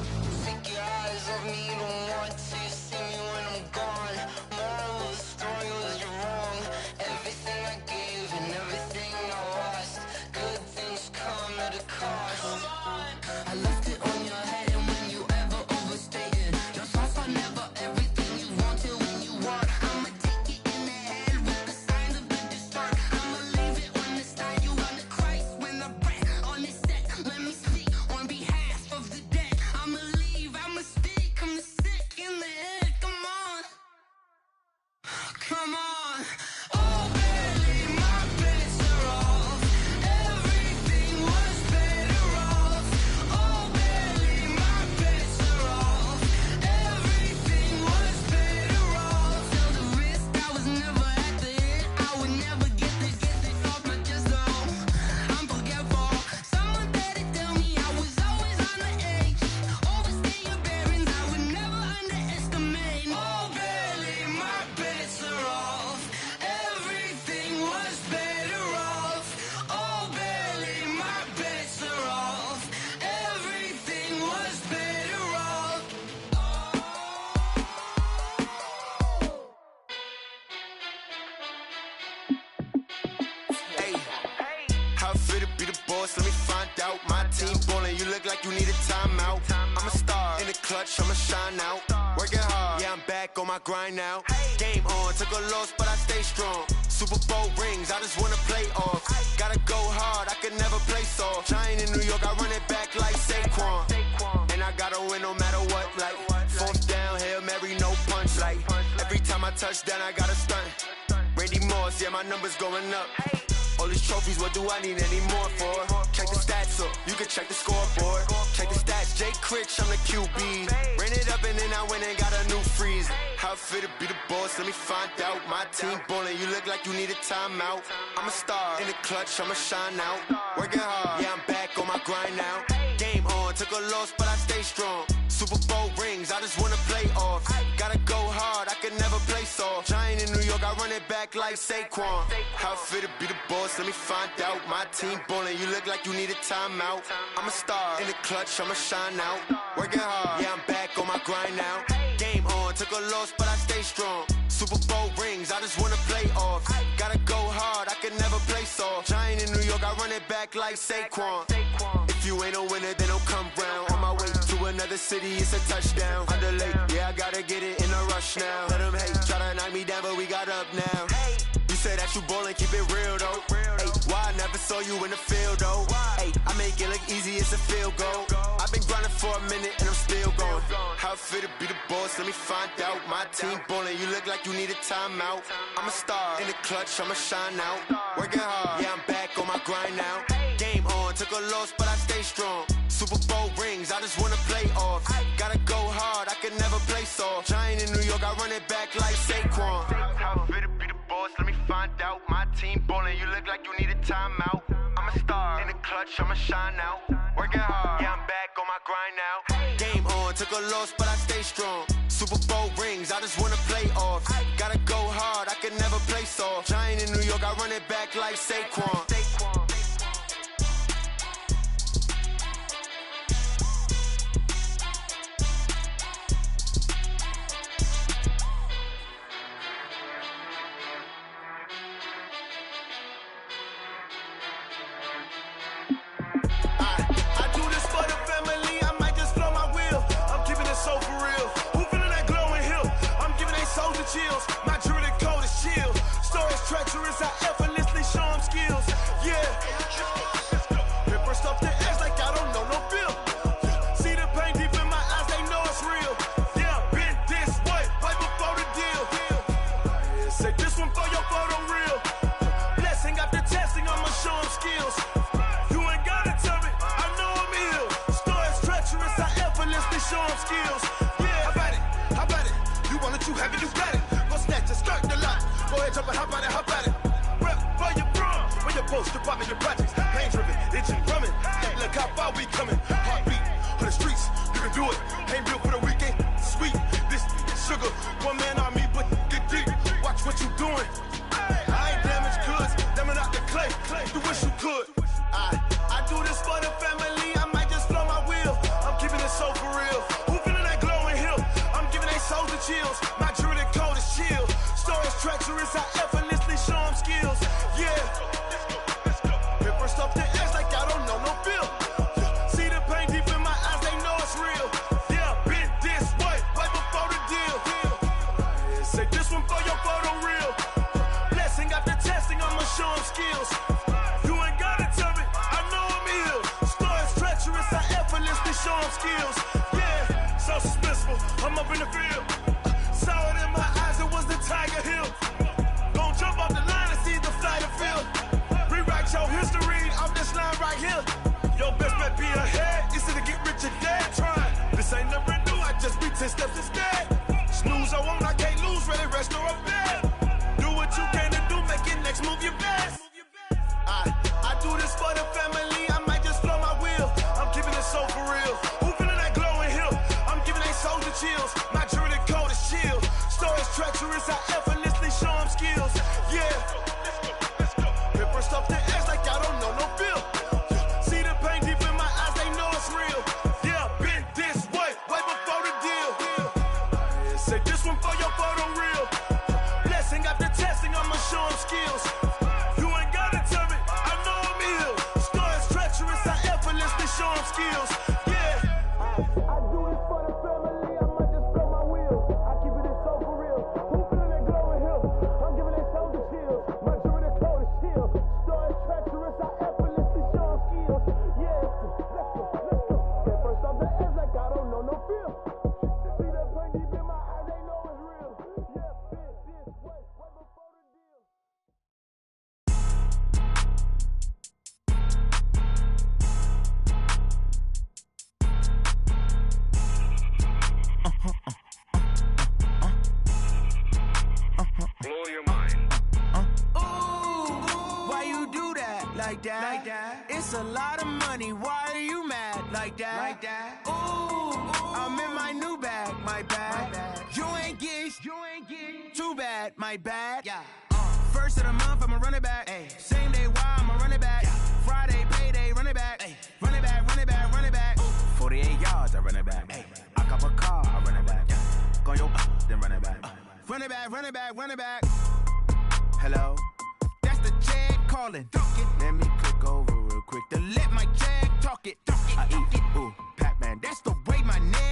Take your eyes off me, don't want to see me when I'm gone. Moral of the story was you're wrong. Everything I gave and everything I lost. Good things come at a cost. I left it on your head and when you ever overstated. Your thoughts are never everything you wanted when you want. I'ma take it in the head with the signs of the distort. I'ma leave it on the side. You on the Christ when I breath on this set. Let me speak on behalf of the dead. I'ma leave, I'ma speak. I'm the sick in the head. Come on. Come on. Oh baby, my bets are off. Everything was better off. Oh baby, my bets are off. Everything was better off. Tell the risk I was never at the end. I would never get it off my chest though. I'm forgetful. Someone better tell me I was always on the edge. Overstay your bearings, I would never underestimate. Oh baby, my bets are off. Everything was better off. Oh baby, my bets are off. Everything was better off. Hey, how it feel to be the boss? Let me find out. My team ballin', you look like you need a timeout. I'm a star in the clutch, I'ma shine out. Working hard, yeah, I'm back on my grind now. Game on, took a loss, but I stay strong. Super Bowl rings, I just wanna play off. Gotta go hard, I can never play soft. Giant in New York, I run it back like Saquon. And I gotta win no matter what, like fourth down, Hail Mary, no punch. Like every time I touch down, I gotta stunt. Randy Moss, yeah, my numbers going up. All these trophies, what do I need any more for? Check the stats up, you can check the scoreboard. Check the stats, Jay Critch, I'm the QB. Ran it up and then I went and got a new freeze. How it feel to be the boss, let me find out. My team ballin', you look like you need a timeout. I'm a star in the clutch, I'ma shine out. Working hard, yeah, I'm back on my grind now. Game on, took a loss, but I stay strong. Super Bowl rings, I just wanna play off. Gotta go hard, I can never play soft. Giant in New York, I run it back like Saquon. How it feel to be the boss, let me find out. My team ballin', you look like you need a timeout. I'm a star in the clutch, I'ma shine out. Working hard, yeah, I'm back on my grind now. Game on, took a loss, but I stay strong. Super Bowl rings, I just wanna play off. Gotta go hard, I can never play soft. Giant in New York, I run it back like Saquon. If you ain't a winner, then don't come round. On my way to another another city, it's a touchdown. Underlay, yeah, I gotta get it in a rush now. Let them hate, try to knock me down, but we got up now. You said that you ballin', keep it real though. Ay, why I never saw you in the field though? Ay, I make it look easy, it's a field goal. I've been grinding for a minute and I'm still going. How it feel to be the boss, let me find out. My team ballin', you look like you need a timeout. I'm a star in the clutch, I'ma shine out. Working hard, yeah, I'm back on my grind now. Game on, took a loss, but I stay strong. Super Bowl rings, I just wanna play off. Gotta go hard, I can never play soft. Giant in New York, I run it back like Saquon. How it feel to be the boss, let me find out. My team ballin', you look like you need a timeout. I'm a star in the clutch, I'ma shine out. Working hard, yeah, I'm back on my grind now. Game on, took a loss, but I stay strong. Super Bowl rings, I just wanna play off. Gotta go hard, I can never play soft. Giant in New York, I run it back like Saquon. Chills. My jewelry code is chill. Stories treacherous, I effortlessly show them skills. Yeah. Paper stuff the edge like I don't know no feel. See the pain deep in my eyes, they know it's real. Yeah, been this way, right before the deal. Say this one for your photo real. Blessing after testing, I'ma show them skills. You ain't gotta tell me, I know I'm ill. Stories treacherous, I effortlessly show them skills. Yeah, how about it? You want it, you have it, you got it. Skirt the lot. Go ahead, jump and hop at it. Rep for your bro. Where your post, department, your projects. Pain driven, itching, drumming. Hey, look how far we coming. Heartbeat on the streets. You can do it. Ain't built for the weekend. Sweet, this sugar. One man army, but get deep. Watch what you doing. I ain't damaged goods. Damn it out the clay. You wish you could. I do this for the family. I might just blow my wheel. I'm keeping it so for real. Who feeling that glowing hill? I'm giving they souls the chills. My jewelry code is chill. Stories treacherous, I effortlessly show them skills. Yeah. Paper stuff the edge like I don't know no feel. See the pain deep in my eyes, they know it's real. Yeah, been this way, right before the deal. Say this one for your photo real. Blessing after testing, I'ma show them skills. You ain't gotta tell me, I know I'm ill. Stories treacherous, I effortlessly show them skills. Yeah, so suspenseful, I'm up in the field. Saw it in my eyes, it was the Tiger Hill. Gon' jump off the line and see the flight of field. Rewrite your history, I'm this line right here. Your best bet be ahead, easy to get rich or dead. Try, this ain't never new, I just be 10 steps instead. Snooze I won't, I can't lose, ready, rest or a bed. Do what you can to do, make it next move your best. I do this for the family, I might just blow my wheel. I'm keeping it so for real. Who feeling that glowing hill? I'm giving they souls the chills. My jewelry code is chill. Stories treacherous, I effortlessly show them skills. Yeah. Paper stuff the edge like I don't know no feel. See the pain deep in my eyes, they know it's real. Yeah, been this way, right before the deal. Say this one for your photo real. Blessing after testing, I'ma show them skills. You ain't gotta tell me, I know I'm ill. Stories treacherous, I effortlessly show them skills. Yeah. I do this for the family, I might just blow my wheel. I keep it so for real. Who feeling that glowing hill? I'm giving they souls the chills. My jewelry code is chill. Stories treacherous, I effortlessly show them skills. Yeah, let's go. Paper stuff the edge like I don't know no feel. See that pain deep in my eyes, they know it's real. Yeah, been this way, right before the deal. Blow your mind. Why you do that? Like that? It's a lot of money. Why are you mad? Like that? Ooh, I'm in my new bag. My bad. You ain't getting too bad. My bad. Yeah. First of the month, I'ma run it back. Ay. Same day, why I'ma run it back. Yeah. Friday, payday, run it back. Ay. Run it back, run it back, run it back. 48 yards, I run it back. Ay. I cop a car, I run it back. Go your then run it back. Run it back, run it back, run it back. Hello? That's the Jag calling. Let me click over real quick to let my Jag talk it. I eat, ooh, Pac-Man. That's the way my name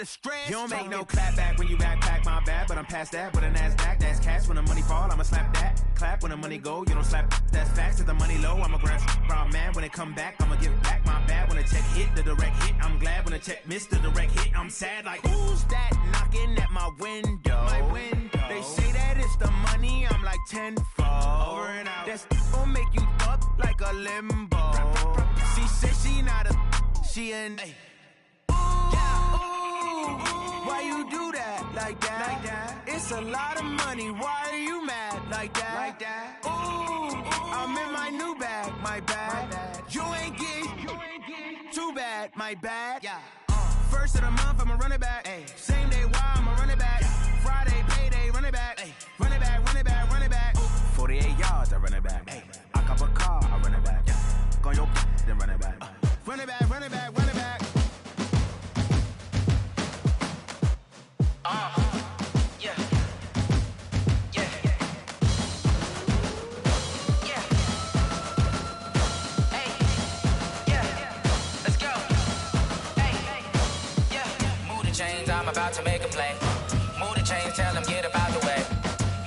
the stress. You don't make no clap back when you backpack, my bad, but I'm past that. With a NASDAQ, that's cash. When the money fall, I'ma slap that. Clap when the money go, you don't slap. That's facts. If the money low, I'ma grab brown man. When it come back, I'ma give back my bad. When the check hit, the direct hit, I'm glad. When the check missed the direct hit, I'm sad. Like, who's that knocking at my window? My window. They say that it's the money, I'm like tenfold. Over and out. That's gon' make you up like a limbo. She said she not a, she an. Why you do that like that? Like that? It's a lot of money. Why are you mad like that? Like that? Ooh, I'm in my new bag, my bad. You ain't getting too bad, my bad. Yeah. First of the month, I'ma run it back. Ay. Same day, why I'ma run it back? Yeah. Friday, payday, run it back. Ay. Run it back, run it back, run it back. 48 yards, I run it back. Ay. I cop a car, I run it back. Yeah. Go on your then run it back. Run it back, run it back, run it back. Yeah. Yeah. Yeah. Hey. Yeah. Let's go. Hey. Yeah. Move the chains, I'm about to make a play. Move the chains, tell them get about the way.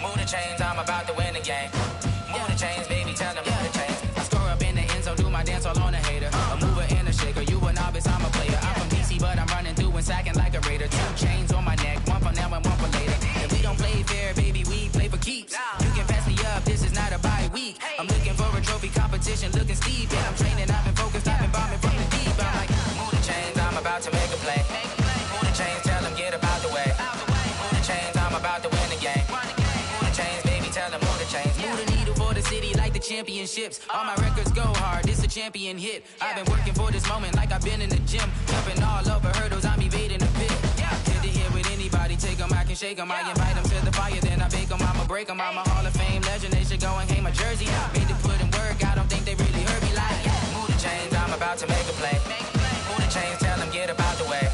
Move the chains, I'm about to win the game. Move the chains, baby, tell them move the chains. I score up in the end zone, do my dance all on a hater. A mover and a shaker, you a novice, I'm a player. I'm from DC, but I'm running through and sacking like a raider. 2 chains on my neck, one for now and one for later. And we don't play fair, baby, we play for keeps. You can pass me up, this is not a bye week. I'm looking for a trophy competition, looking steep. And I'm training, I've been focused, I've been bombing from the deep. I'm like, move the chains, I'm about to make a play. Move the chains, tell them get about the way. Move the chains, I'm about to win the game. Move the chains, baby, tell them move the chains. Move the needle for the city like the championships. All my records go hard, this a champion hit. I've been working for this moment like I've been in the gym. Jumping all over hurdles, I'm evading the pit. Hit the hit with anybody, take them, I can shake them. I invite them to the fire, then I bake them, I'ma break them. I'm a Hall of Fame legend, they should go and hang my jersey. Made to put in work, I don't think they really heard me like, move the chains, I'm about to make a play. Move the chains, tell them get about the way.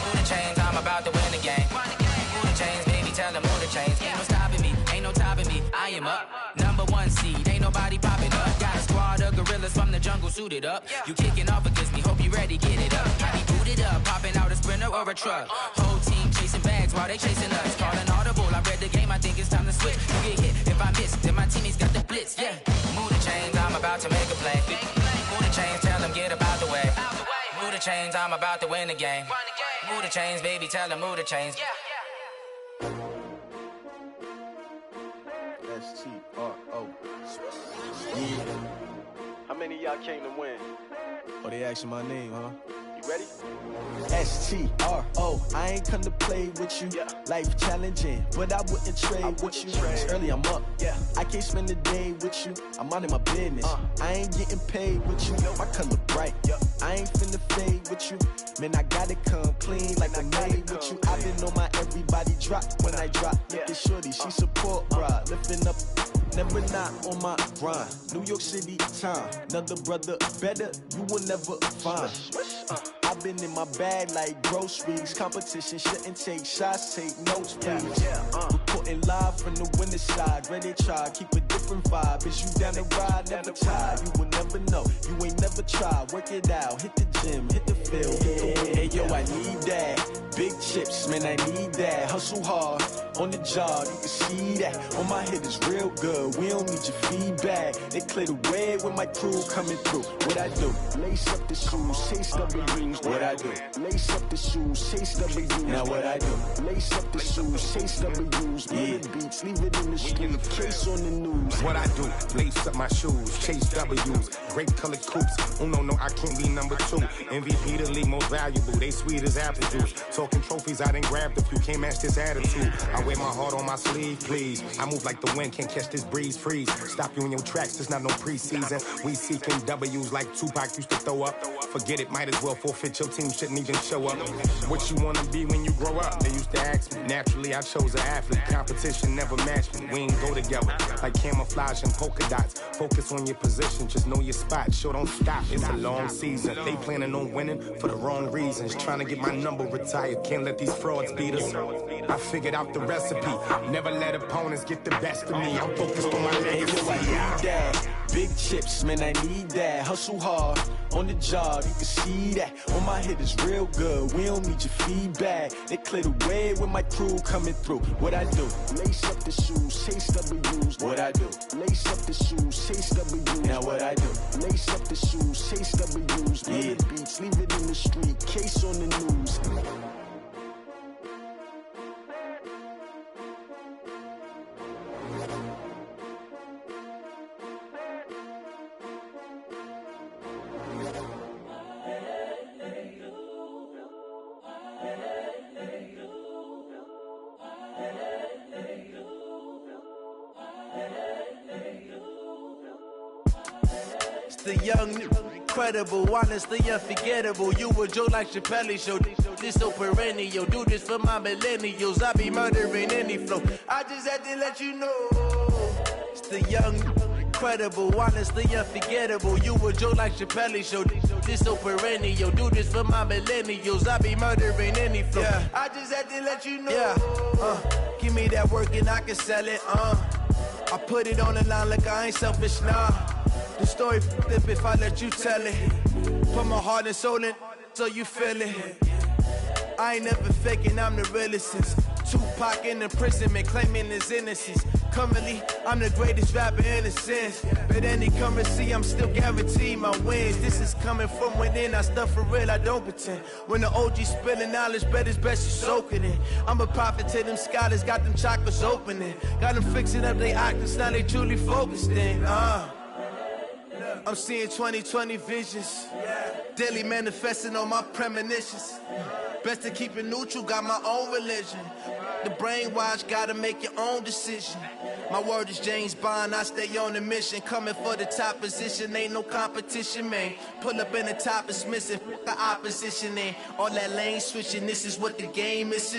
Move the chains, I'm about to win the game. Move the chains, baby, tell them move the chains. Ain't no stopping me, ain't no topping me, I am up. Number 1 seed, ain't nobody popping up. Got a squad of gorillas from the jungle suited up. You kicking off against me, hope you ready, get it up. I be booted up, popping out a Sprinter or a truck. Whole team chasing bags while they chasing us. Calling audible, I read the game, I think it's time to switch. You get hit, if I miss, then my teammates got the blitz, yeah. Move the chains, I'm about to make a play. Move the chains, tell them get about the way. Move the chains, I'm about to win the game. Move the chains, baby, tell them move the chains. S-T-R-O. Yeah. How many of y'all came to win? Oh, they asking my name, huh? You ready? S-T-R-O. I ain't come to play with you. Yeah. Life challenging, but I wouldn't trade with you. It's early, I'm up. Yeah. I can't spend the day with you. I'm minding my business. I ain't getting paid with you. My color bright. I ain't finna fade with you. Man, I gotta come clean like I made with you. I've been on my everybody drop when I drop. Look at shorty, she support, bruh. Lifting up, never not on my grind. New York City time. Another brother better, you will never find. I've been in my bag like groceries. Competition shouldn't take shots, take notes, please. Reporting live from the winter side. Ready to try, keep a different vibe. Is you down the ride, never tired. You will never know, you ain't never tried. Work it out, hit the gym, hit the field, hit the wind. Hey yo, I need that. Big chips, man, I need that. Hustle hard, on the job, you can see that. On my head is real good, we don't need your feedback. They clear the way when my crew coming through. What I do? Lace up the shoes, chase W's. What I do? Lace up the shoes, chase W's. Now what I do? Lace up the shoes, chase W's. Yeah. Beats, leave it in the street, case on the news. What I do? Lace up my shoes, chase W's. Great colored coops. Oh no, I can't be number 2. MVP the league most valuable. They sweet as apple juice. Talking trophies, I done grabbed a few. Can't match this attitude. I wear my heart on my sleeve, please. I move like the wind, can't catch this breeze. Freeze. Stop you in your tracks, there's not no preseason. We seeking W's like Tupac used to throw up. Forget it, might as well forfeit. Your team shouldn't even show up. What you wanna be when you grow up? They used to ask me. Naturally, I chose an athlete. Competition never matched me. We ain't go together like camouflage and polka dots. Focus on your position, just know your spot. Sure, don't stop. It's a long season. They planning on winning for the wrong reasons. Trying to get my number retired. Can't let these frauds beat us. I figured out the recipe. Never let opponents get the best of me. I'm focused on my legacy. Hey, yo, I need that. big chips, man, I need that. Hustle hard on the job, you can see that. On my head is real good, we don't need your feedback. They clear the way with my crew coming through. What I do? Lace up the shoes, chase W's. What I do? Lace up the shoes, chase W's. Now what I do? Lace up the shoes, chase W's. Yeah. The beats, leave it in the street, case on the news. The young, incredible, honestly unforgettable. You a Joe like Chappelle show. This so perennial. Do this for my millennials. I be murdering any flow. I just had to let you know. It's the young, incredible, honestly unforgettable. You a Joe like Chappelle show. This so perennial. Do this for my millennials. I be murdering any flow. Yeah. I just had to let you know. Yeah. Give me that work and I can sell it. I put it on the line like I ain't selfish, nah. The story flip if I let you tell it. Put my heart and soul in so you feel it. I ain't never faking, I'm the realest since Tupac in imprisonment, claiming his innocence. Currently, I'm the greatest rapper in a sense. But any currency, I'm still guaranteed my wins. This is coming from within, I stuff for real, I don't pretend. When the OG spilling knowledge, bet it's best you soak it in. I'm a prophet to them scholars, got them chakras opening. Got them fixing up they octaves, now they truly focused in. I'm seeing 2020 visions. Daily manifesting on my premonitions. Best to keep it neutral, got my own religion. The brainwash, gotta make your own decision. My word is James Bond, I stay on the mission. Coming for the top position, ain't no competition, man. Pull up in the top, it's missing, the opposition in. All that lane switching, this is what the game is.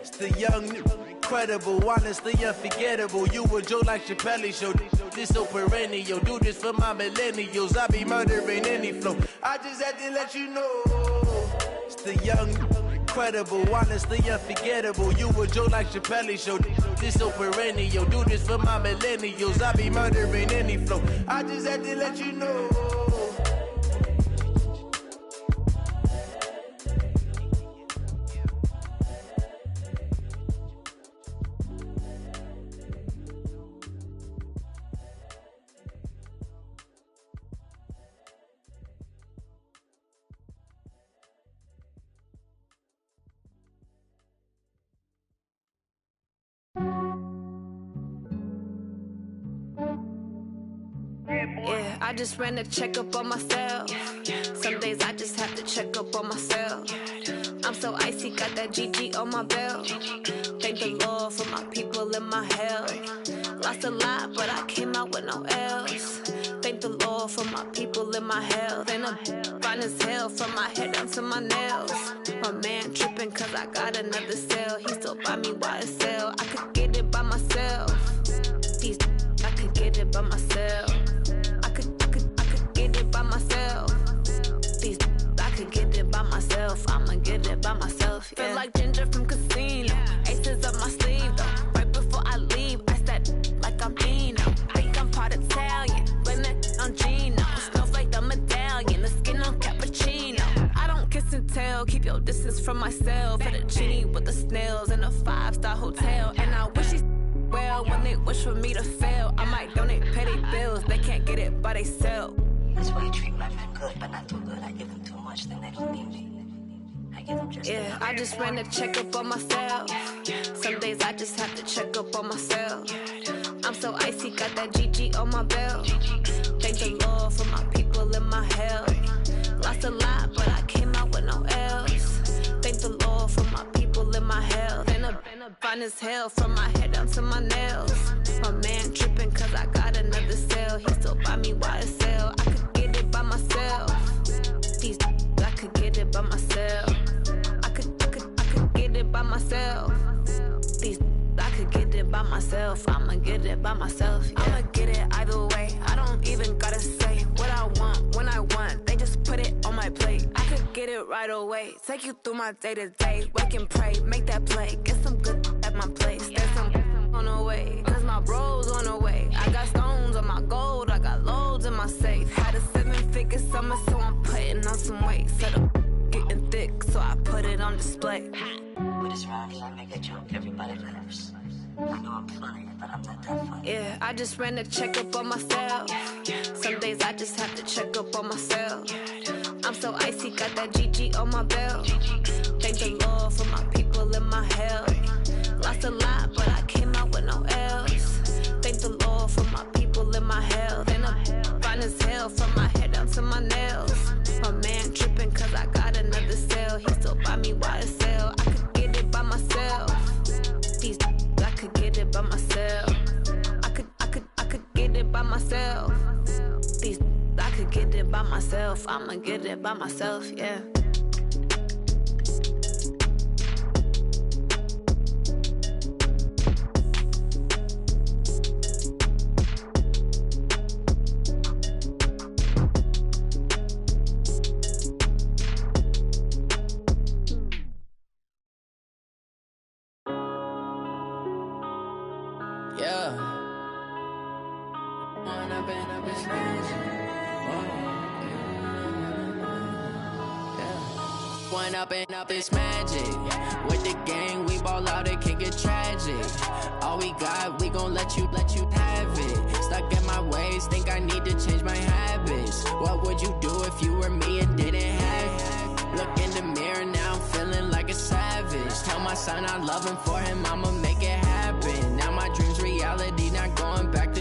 It's the young, incredible, honestly unforgettable. You a Joe like Chappelle show. This so perennial. Do this for my millennials. I be murdering any flow. I just had to let you know. It's the young, incredible, honestly unforgettable. You a Joe like Chappelle show. This so perennial. Do this for my millennials. I be murdering any flow. I just had to let you know. Yeah, I just ran a checkup on myself. Some days I just have to check up on myself. I'm so icy, got that GG on my belt. Thank the Lord for my people and my health. Lost a lot, but I came out with no L's. Thank the Lord for my people and my health. And I'm fine as hell from my head down to my nails. My man tripping cause I got another cell. He still buy me YSL. I could get it by myself. These I could get it by myself. I could get it by myself. These I could get it by myself. I'ma get it by myself. Yeah. Feel like Ginger from Casino. Aces up my sleeve though. Right before I leave, I said like I'm Dino. Think I'm part Italian. Blame that on Gino. Smells like the medallion. The skin on cappuccino. I don't kiss and tell. Keep your distance from myself. At a genie with the snails in a 5-star hotel. And I wish he's well when they wish for me to fail. I might donate petty bills. They can't get it by they sell. That's why you treat my friend good, but not too good. I give them too much, then they don't need me. I give them just yeah, I just ran a checkup on myself. Some days I just have to check up on myself. I'm so icy, got that GG on my belt. Thank the Lord for my people and my health. Lost a lot, but I came out with no L's. Thank the Lord for my people and my health. And I'm fine as hell from my head down to my nails. My man tripping cause I got another cell. He still buy me YSL. I could get it by myself. These I could get it by myself. I could get it by myself. These I could get it by myself. I'ma get it by myself. Yeah. I'ma get it either way. I don't even gotta say what I want when I want. They just put it on my plate. I could get it right away. Take you through my day to day. Wake and pray, make that play. Get some good at my place. There's some on the way, cause my bro's on the way. I got stones on my my gold, I got loads in my safe. Had a 7-figure summer, so I'm putting on some weight. Said I'm getting thick, so I put it on display. What is wrong is I make a joke, everybody laughs. I know I'm funny, but I'm not that funny. Yeah, I just ran a checkup on myself. Some days I just have to check up on myself. I'm so icy, got that GG on my belt. Thank the Lord for my people in my health. Lost a lot, but I came out with no else. Thank the Lord for my people in my health. And I'm fine as hell from my head down to my nails. My man tripping cause I got another sale. He still buy me YSL. I could get it by myself. These I could get it by myself. I could get it by myself. These I could get it by myself. I'ma get it by myself, yeah. Up is magic. With the gang, we ball out, it can get tragic. All we got, we gon' let you have it. Stuck in my ways, think I need to change my habits. What would you do if you were me and didn't have it? Look in the mirror, now I'm feeling like a savage. Tell my son I love him, for him I'ma make it happen. Now my dream's reality, not going back to.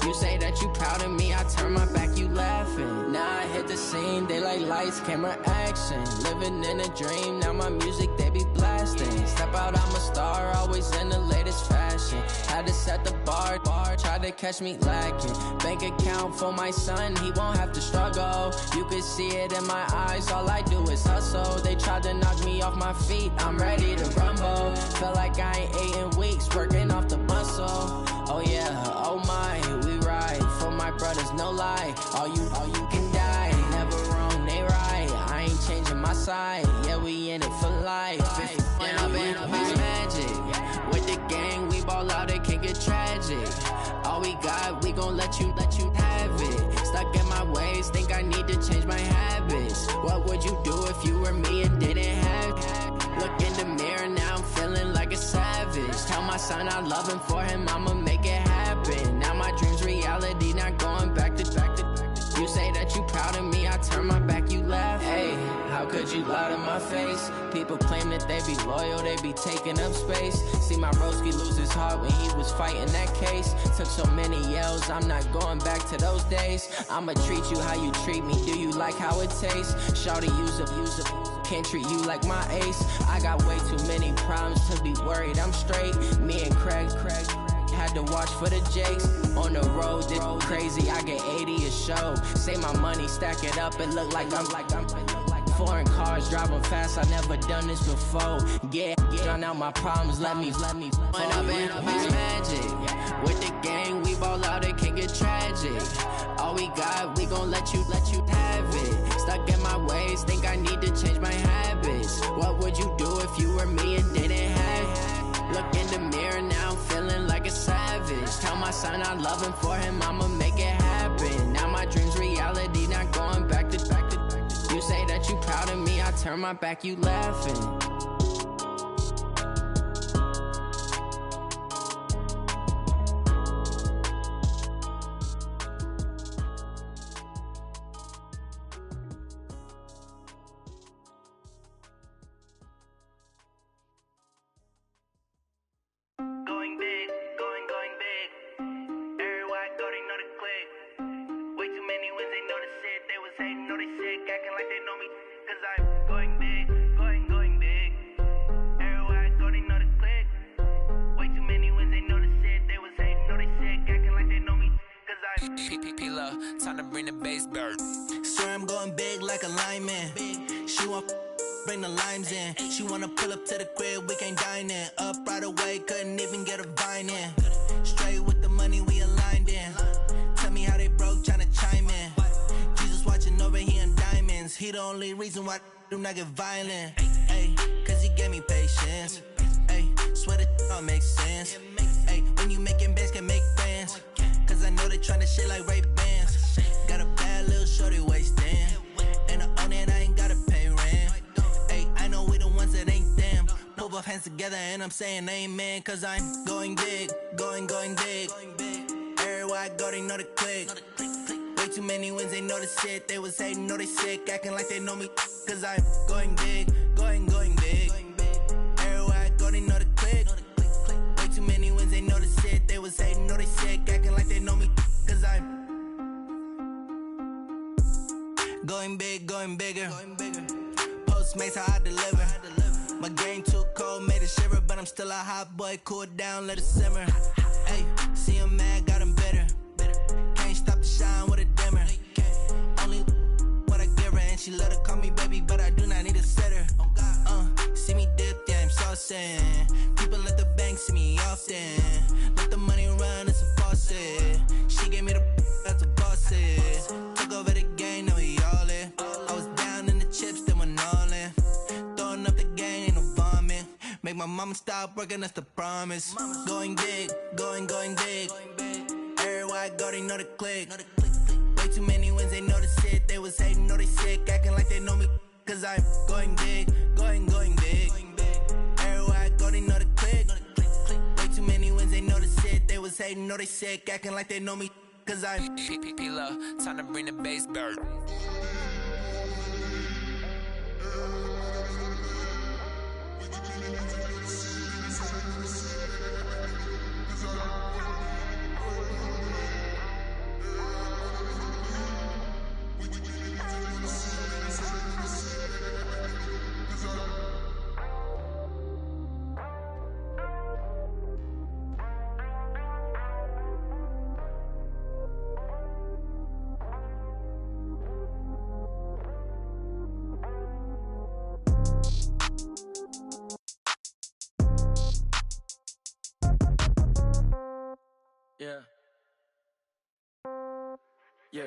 You say that you proud of me, I turn my back, you laughing. Now I hit the scene, they like lights, camera, action. Living in a dream, now my music, they be blasting. Step out, I'm a star, always in the latest fashion. Had to set the bar, try to catch me lacking. Bank account for my son, he won't have to struggle. You can see it in my eyes, all I do is hustle. They tried to knock me off my feet, I'm ready to rumble. Feel like I ain't ate in weeks, working off the muscle. Oh yeah, oh my, we ride for my brothers, no lie. All you can die, never wrong, they right. I ain't changing my side, yeah, we in it for life. When I've been magic, with the gang, we ball out, it can get tragic. All we got, we gon' let you have it. Stuck in my ways, think I need to change my habits. What would you do if you were me and didn't have it? Look in the mirror, now I'm feeling like a savage. Tell my son I love him, for him I'ma make it happen. Now my dream's reality, not going back to. You say that you proud of me, I turn my back, you laugh. Hey, how could you lie to my face? People claim that they be loyal, they be taking up space. See my broski lose his heart when he was fighting that case. Took so many yells, I'm not going back to those days. I'ma treat you how you treat me, do you like how it tastes? Shawty, use up, can't treat you like my ace. I got way too many problems to be worried, I'm straight. Me and Craig had to watch for the Jakes. On the road, this crazy, I get 80 a show. Say my money, stack it up, it look like I'm foreign cars, driving fast, I never done this before. Yeah, drown out my problems, let me When I've been magic. With the gang, we ball out, it can get tragic. All we got, we gon' let you have it. Stuck in my ways, think I need to change my habits. What would you do if you were me and didn't have it? Look in the mirror, now I'm feeling like a savage. Tell my son I love him, for him I'ma make it happen. Now my dream's reality, not going back to. You say that you proud of me, I turn my back, you laughing. Time to bring the bass bird. Swear I'm going big like a lineman. She want bring the limes in. She wanna pull up to the crib, we can't dine in. Up right away, couldn't even get a vine in. Straight with the money, we aligned in. Tell me how they broke, tryna chime in. Jesus watching over, he in diamonds. He the only reason why do not get violent. Ay, cause he gave me patience. Ay, swear that all makes sense. Ay, when you making bands, can make friends. Cause I I know they tryna shit like Ray-Bans. Got a bad little shorty wasting. And I own it, I ain't gotta pay rent. Hey, I know we the ones that ain't them. Put both hands together and I'm saying amen. Cause I'm going big, going big. Everywhere I go, they know the click. Way too many wins, they know the shit. They was hating, know they sick, acting like they know me. Cause I'm going big, going big. Everywhere I go, they know the click. Way too many wins, they know the shit. They was hating, know they sick, acting like they know me. Cause I'm going big, going bigger. Postmates, how I deliver. My game too cold, made it shiver. But I'm still a hot boy, cool down, let it simmer. Hey, see him mad, got him bitter. Can't stop the shine with a dimmer. Only what I give her, and she let her call me baby, but I do not need a sitter. See me dip, yeah, I'm saucing. People at the bank see me often. Let the money run, it's a faucet. She gave me the that's a boss is. Took over the game, now we all in. I was down in the chips, then went all in. Throwing up the game, ain't no vomit. Make my mama stop working, that's the promise. Going big, going big. Everywhere I go, they know the click. Way too many wins, they know the shit. They was hating, know they sick, acting like they know me. Cause I'm going big, going big. Everywhere I go, they know the click. Way too many wins, they know the shit. They was hating, know they sick, acting like they know me. Cause I'm P-P-P-Love, time to bring the bass back. Yeah. Yeah.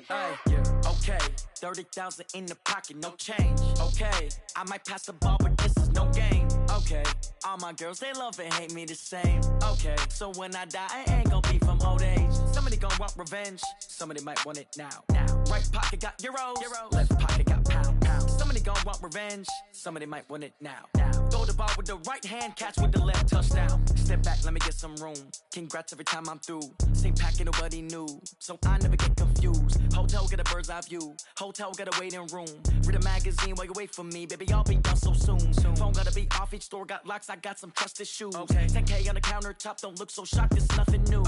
Hey, yeah. Okay, 30,000 in the pocket, no change. Okay, I might pass the ball, but this is no game. Okay, all my girls, they love and hate me the same. Okay, so when I die, I ain't gon' be from old age. Somebody gon' want revenge, somebody might want it now. Right pocket got euros, left pocket got pound. Somebody gon' want revenge, somebody might want it now. Throw the ball with the right hand, catch with the left, touchdown. Step back, let me get some room. Congrats every time I'm through. Same packet, nobody knew, so I never get confused. Hotel get a bird's eye view, hotel got a waiting room. Read a magazine while you wait for me, baby, I'll be done so soon. Phone gotta be off, each store got locks, I got some trusted shoes. 10K on the countertop, don't look so shocked, it's nothing new.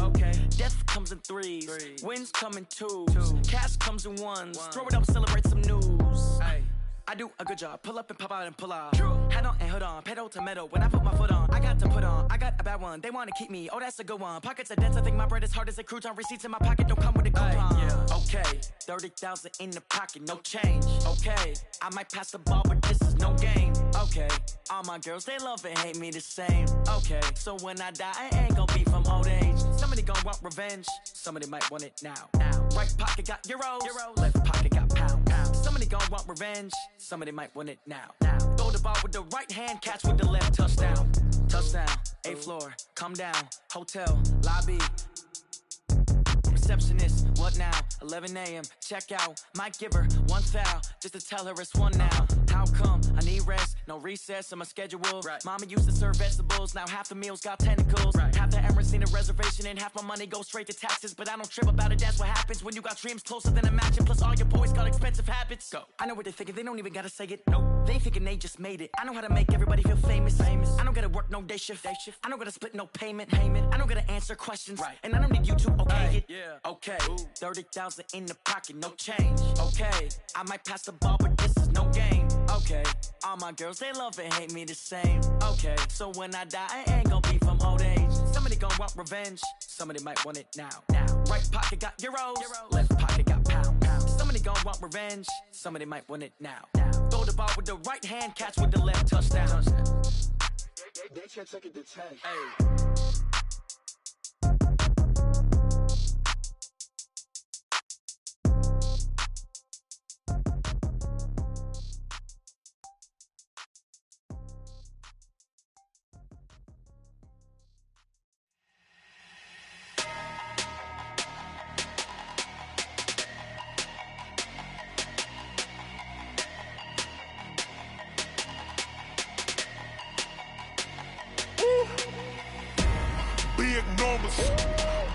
Death comes in threes, wins come in twos, cash comes in ones. Throw it up, celebrate some news. I do a good job, pull up and pop out and pull out. Head on and hood on, pedal to metal. When I put my foot on, I got to put on. I got a bad one, they wanna keep me, oh that's a good one. Pockets are dense, I think my bread is hard as a crouton. Receipts in my pocket don't come with a coupon. Okay, 30,000 in the pocket, no change. Okay, I might pass the ball, but this is no game. Okay, all my girls, they love and hate me the same. Okay, so when I die, I ain't gon' be from old age. Somebody gon' want revenge, somebody might want it now. Right pocket got euros, left pocket got pound. Somebody gon' want revenge, somebody might want it now. Throw the ball with the right hand, catch with the left, touchdown. Touchdown, 8th floor, come down, hotel, lobby. Receptionist, what now? 11 a.m. check out. Might give her one foul just to tell her it's one now. How come? I need rest, no recess in my schedule. Mama used to serve vegetables, now half the meals got tentacles. Half the Emirates need a reservation and half my money goes straight to taxes. But I don't trip about it, that's what happens when you got dreams closer than a match. Plus all your boys got expensive habits. Go. I know what they're thinking, they don't even gotta say it. Nope. They thinking they just made it. I know how to make everybody feel famous. I don't gotta work no day shift. I don't gotta split no payment. I don't gotta answer questions. And I don't need you to okay it. Okay, 30,000 in the pocket, no change. Okay, I might pass the ball, but this is no game. Okay, all my girls, they love and hate me the same. Okay, so when I die, I ain't gon' be from old age. Somebody gon' want revenge, somebody might want it now. Right pocket got euros, left pocket got pound. Somebody gon' want revenge, somebody might want it now. Throw the ball with the right hand, catch with the left, touchdown. They can't take it to 10. Hey.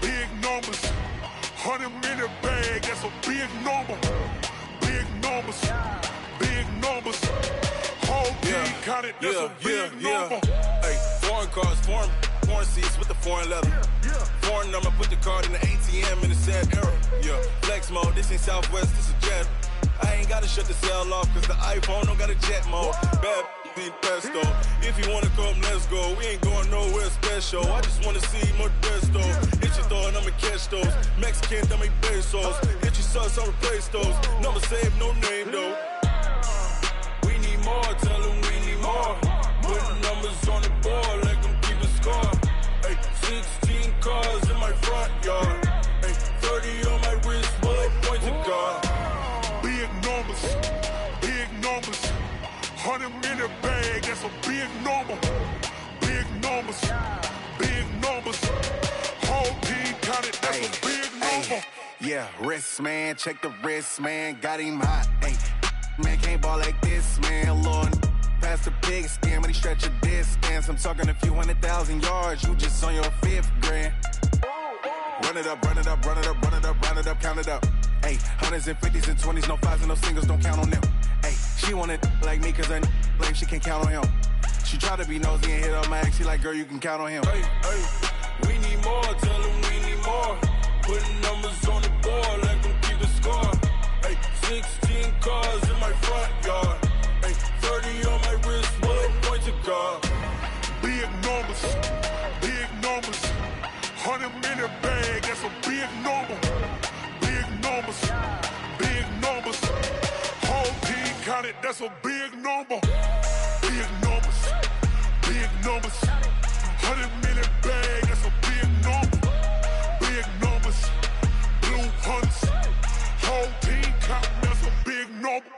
big numbers. 100-minute bag, that's a big number. Big numbers, big numbers. Whole team counted, that's a big number. Hey, foreign cars, foreign seats with the foreign leather. Foreign number, put the card in the ATM in the sad era. Yeah, flex mode, this ain't Southwest, this is Jet. I ain't gotta shut the cell off, cause the iPhone don't got a jet mode. Bad need pesto. If you wanna come, let's go. We ain't going nowhere special. I just wanna see Modesto. Hit your throw and I'ma catch those. Mexican, dummy pesos. Hit your sus, I'll replace those. Number save, no name though. We need more, tell them we need more. Putting numbers on the board, let them keep a score. Hey, 16 cars in my front yard. Hey, 30 on my wrist, bullet point to God. Big numbers, big numbers. 100-minute bag, that's a big number. Big numbers, big numbers. Whole team counted, that's a big number. Yeah, wrist man, check the wrist man, got him hot. Ay, man can't ball like this, man. Lord, past the big skin when he stretch a distance. I'm talking a few 100,000 yards, you just on your 5th grand. Run it up, run it up, run it up, run it up, run it up, count it up. Ay, hundreds and 50s and 20s, no 5s and no singles, don't count on them. Ay, she wanted like me cause her like she can count on him. She tried to be nosy and hit her max, she like, girl, you can count on him. Hey, we need more, tell them we need more. Putting numbers on the board, let them keep the score. Hey, 16 cars in my front yard. Hey, 30 on my wrist, bullet point to God. Big numbers, big numbers. 100-minute bag, that's a big number. Big numbers, big numbers. Whole team counted, that's a big number. Big numbers, big numbers. 100-minute bag, that's a big number. Big numbers, blue hunts. Whole team counting, that's a big number.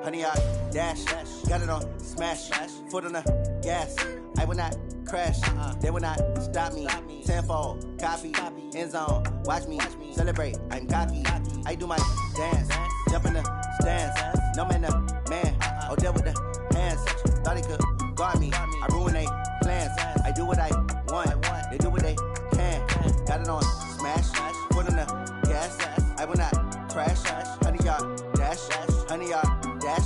Honey, I dash, got it on smash, foot on the gas. I will not crash, they will not stop me. Tenfold, copy, end zone, watch me celebrate. I'm cocky, I do my dance, jump in the stands. No man, the man, oh, deal with the hands. Thought he could guard me, I ruin they plans. I do what I want, they do what they can. Got it on smash, foot on the gas. I will not crash, honey, y'all dash, honey, y'all dash,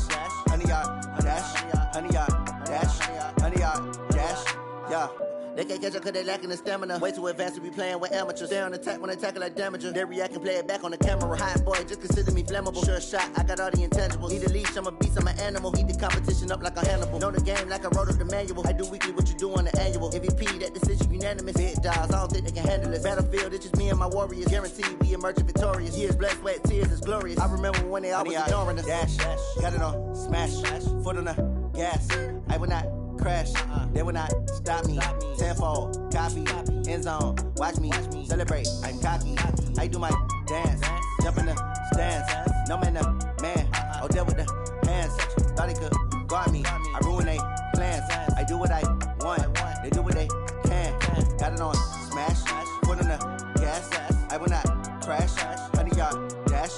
honey, y'all dash, honey, y'all dash, honey, y'all dash, yeah. They can't catch up cause they lacking the stamina. Way too advanced to be playing with amateurs. Stay on attack when they tackle like damager. They react and play it back on the camera. Hot boy, just consider me flammable. Sure shot, I got all the intangibles. Need a leash, I'm a beast, I'm an animal. Heat the competition up like a Hannibal. Know the game like I wrote up the manual. I do weekly what you do on the annual. MVP, that decision unanimous. Big dogs, I don't think they can handle it. Battlefield, it's just me and my warriors. Guaranteed we emerging victorious. Years, blood, sweat, tears, it's glorious. I remember when they always ignoring us. Dash, got it on smash, foot on the gas. I will not crash, they will not stop me. Tenfold, copy, end zone, watch me celebrate. I'm cocky, I do my dance, jump in the stands. No man, the man, oh, deal with the hands. Thought he could guard me, I ruin they plans. I do what I want, they do what they can. Got it on smash, foot on the gas. I will not crash, honey, y'all dash,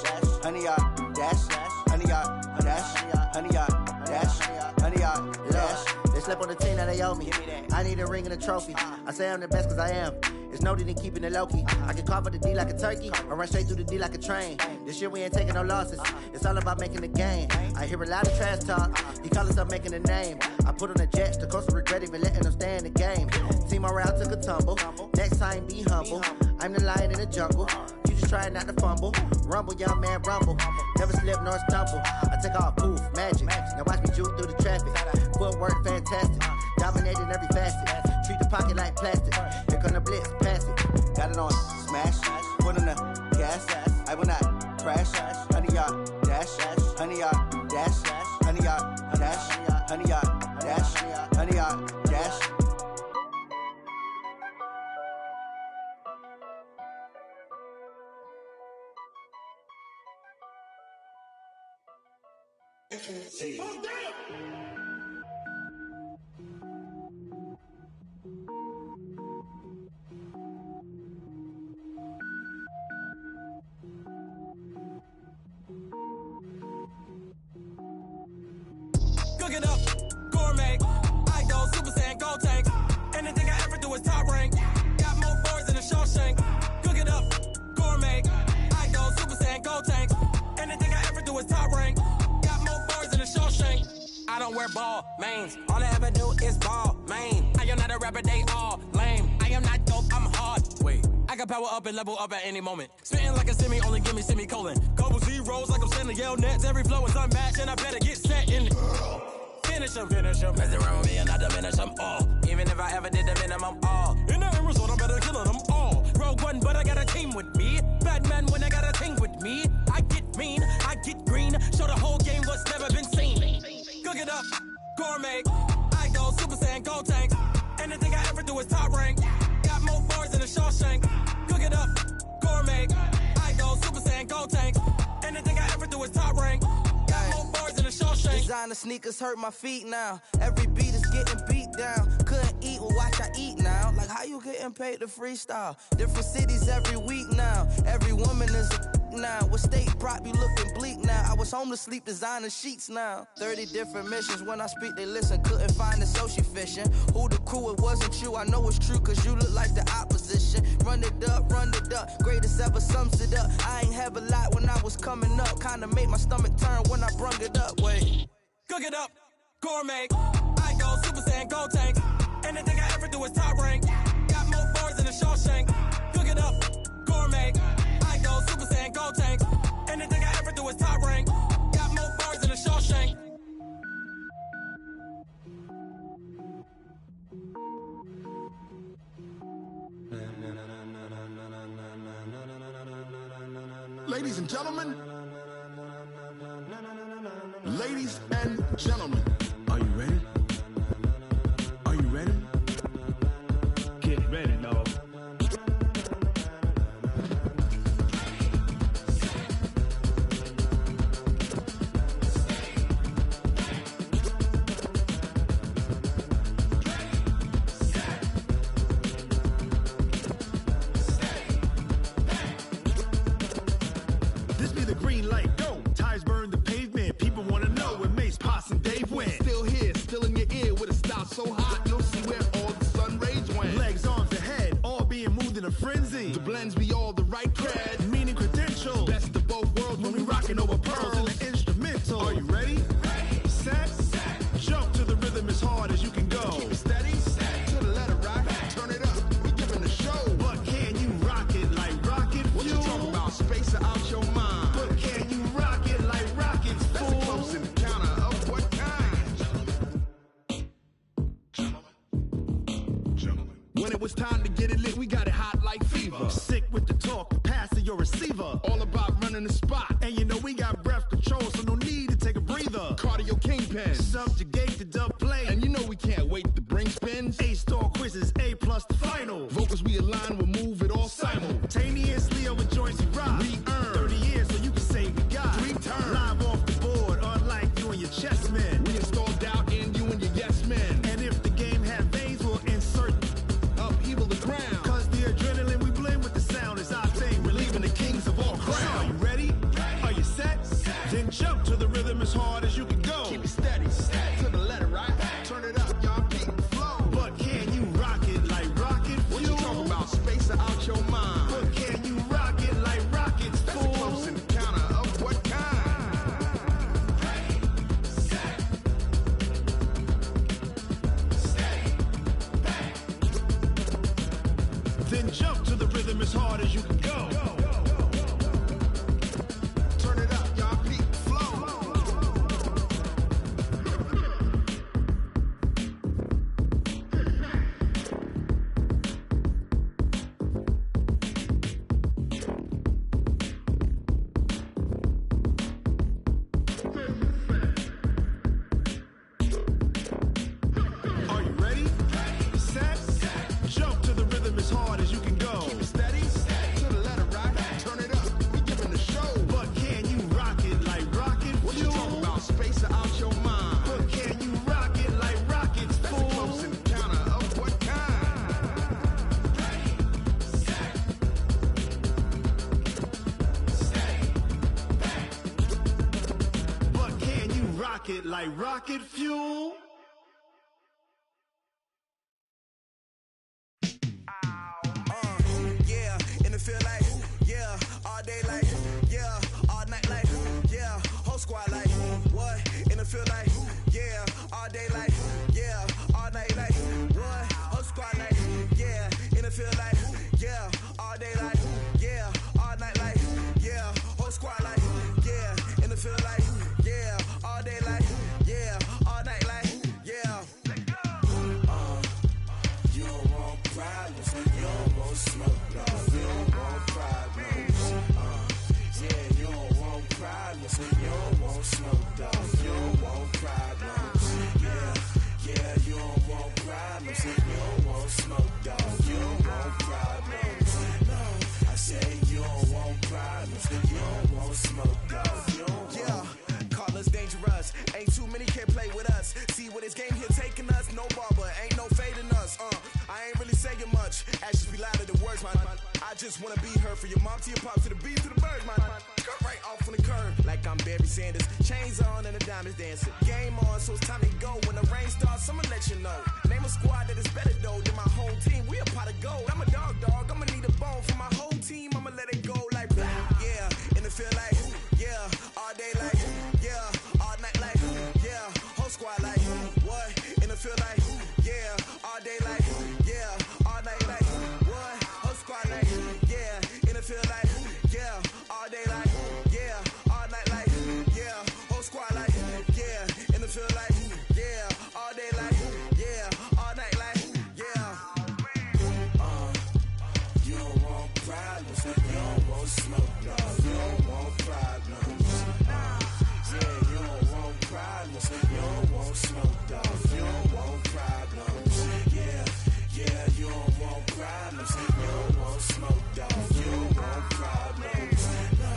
honey, y'all dash, honey, y'all dash, honey, y'all dash, honey, y'all dash. They slept on the team that they owe me. I need a ring and a trophy. I say I'm the best cause I am. It's no need in keeping it low key. I can carve up the D like a turkey, or run straight through the D like a train. This year we ain't taking no losses. It's all about making the game. I hear a lot of trash talk. He call himself making a name. I put on the jets, the coast regret even letting them stay in the game. Team around took a tumble. Next time be humble. I'm the lion in the jungle. You just trying not to fumble. Rumble, young man, rumble. Never slip nor stumble. I take off, poof, magic. Now watch me juke through the traffic. Footwork fantastic. Dominating every facet. Treat the pocket like plastic. Here come the blitz, pass it. Got it on smash, foot on the gas. I will not crash. Honey, y'all dash, honey, y'all dash, honey, y'all dash, honey, y'all dash, honey, y'all dash. See. I don't wear ball mains. All I ever do is ball main. I am not a rapper, they all lame. I am not dope, I'm hard. Wait, I can power up and level up at any moment. Spitting like a semi, only give me semicolon. Couple zeros like I'm sending yell nets. Every flow is unmatched and I better get set in. Finish them. Mess around with me and I diminish them all. Even if I ever did the minimum all. In the end result, I'm better killing them all. Rogue one, but I got a team with me. Batman when I got a team with me. I get mean, I get green. Show the whole game what's never been seen. Cook it up, gourmet. I go Super Saiyan, gold tank. Anything I ever do is top rank. Got more bars than a Shawshank. Cook it up, gourmet. I go Super Saiyan, gold tank. Anything I ever do is top rank. Got more bars than a Shawshank. Designer sneakers hurt my feet now. Every beat is getting beat down. Couldn't eat, well watch I eat now. Like how you getting paid to freestyle? Different cities every week now. Every woman is a now. What state prop you looking bleak now? I was home to sleep designer sheets now. 30 different missions. When I speak they listen. Couldn't find it so she fishing. Who the crew, it wasn't you. I know it's true cause you look like the opposition. Run it up. Greatest ever sums it up. I ain't have a lot when I was coming up. Kinda made my stomach turn when I brung it up. Wait. Cook it up, gourmet. I go Super Saiyan, gold tank. Anything I ever do is top rank. Got more bars than a Shawshank. Cook it up, gourmet. I go Super Saiyan, gold tank. Anything I ever do is top rank. Got more bars than a Shawshank. Ladies and gentlemen. Ladies and gentlemen. Are you ready? Are you ready? Get ready, dog. This be the green light, go. Tires burn the pavement. People wanna know where Mace, Posse, and Dave went. Still here, still in your ear with a style so hot, you'll see where all the sun rays went. Legs, arms, and head, all being moved in a frenzy. The blends be all the right cred, meaning credentials. Best of both worlds when we rockin' over pearls in the instrumental. Are you ready? Set. Jump to the rhythm as hard as you can go. Keep it steady, to the letter right. Turn it up, we giving the show. But can you rock it like rocket fuel? What you talking about? Space or out your mind? But can you rock it like rockets, fool? That's a close encounter of what kind? Gentlemen. When it was time to get it lit, we got it hot like fever. Sick with the talk, pass to your receiver. All about running the spot. And you know we got breath control, so no need to take a breather. Cardio kingpin, subjugate the dub play. And you know we can't wait to bring spins. A-star quizzes, A+ the final. Vocals we align, we'll move it all simultaneously over joints we rock. We earn 30 years, so you can say we got 3 turns. Live off the board, unlike you and your chess men. We install doubt in you and your yes men. And if the game had veins, we'll insert upheaval the ground. Cause the adrenaline we blend with the sound is our thing. Relieving the kings of all crowns. Are you ready? Are you set? Then jump to the rhythm as hard as you can go. Keep it steady, to the letter right. Turn it up, y'all keep the flow. But can you rock it like rocket fuel? What you talking about? Space or out your mind? But can you rock it like rockets, fool? That's a close encounter of what kind? Then jump to the rhythm as hard as you can go. Turn it up, y'all keep the flow. Are you ready? Set. Jump to the rhythm as hard as you can go. Keep it steady, to the letter right. Turn it up, we giving the show. But can you rock it like rocket fuel? What you talking about? Space or out your mind? But can you rock it like rockets, fool? That's a close encounter of what kind? But can you rock it like rocket fuel? Yeah, in the field like, yeah, all day like, yeah, all night like, yeah, whole squad like, what? In the field like, yeah, Jimmy can't play with us. See where this game here taking us? No barber, ain't no fading us. I ain't really saying much. Actions be louder than words, man. I just wanna be heard from your mom to your pop to the beat to the birds, man. Cut right off on the curb, like I'm Barry Sanders. Chains on and the diamonds dancing. Game on, so it's time to go. When the rain starts, I'ma let you know. Name a squad that is better though than my home team. We a pot of gold. I'm a dog. I'ma need a bone for my whole team. I'ma let it go like blah. Yeah, and it feel like yeah, all day like yeah, all night like yeah, whole squad like what? And it feel like yeah, all day like yeah, all night like what? Whole squad like yeah, and it feel like yeah, all day like yeah, all night like yeah, whole squad like yeah, and it feel like yeah, all day like yeah, all night like yeah. You don't want problems, you don't want smoke, no, you don't want problems. Yeah, you don't want problems, you don't want smoke, dog, you don't want problems. Yeah, you don't want problems, you don't want smoke, dog, you don't want problems. No,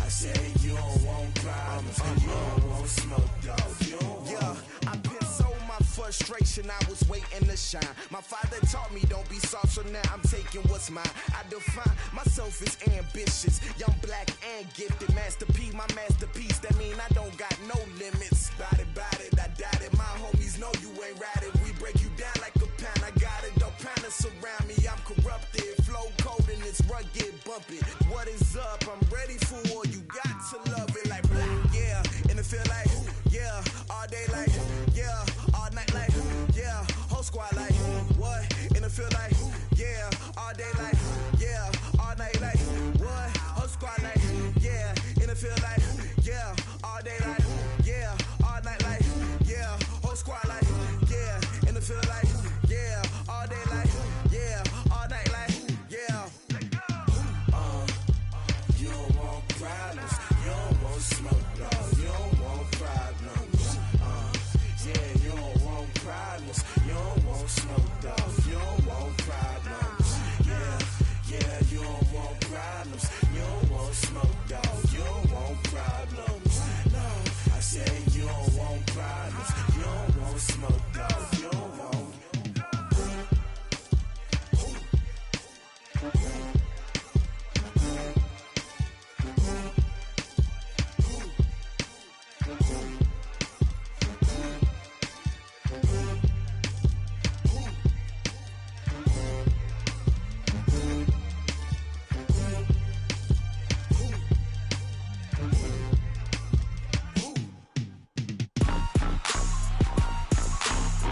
I said you don't want problems, you don't want smoke, dog, you don't want. Yeah, I've been so my frustration, I was waiting to shine. My father taught me don't be soft, so now I'm taking what's mine. I define myself as ambitious, young, black, and gifted. Master P, my masterpiece, that mean I don't got no limits. Bout it, I doubt it. My homies know you ain't ratted. We break you down like a pound. I got it, don't pound to surround me. I'm corrupted, flow cold and it's rugged, bumpy. What is up? I'm ready for war. You got to love it like blah. Yeah, and it feel like yeah, all day like yeah, all night like yeah, whole squad like what? And it feel like yeah, all day like yeah, all night like what? Whole squad like yeah, and it feel like yeah, all day like yeah, all night like yeah, whole squad like yeah, and it feel like yeah, all day like yeah, all night like yeah. You don't want problems, you don't want smoke, no, you don't want problems. Yeah, you don't want problems, you don't want smoke, dog, you don't want problems. Yeah, you don't want problems, you don't want smoke, dog, you don't want problems. No, I said you don't want problems, you don't want smoke, dog, you don't want.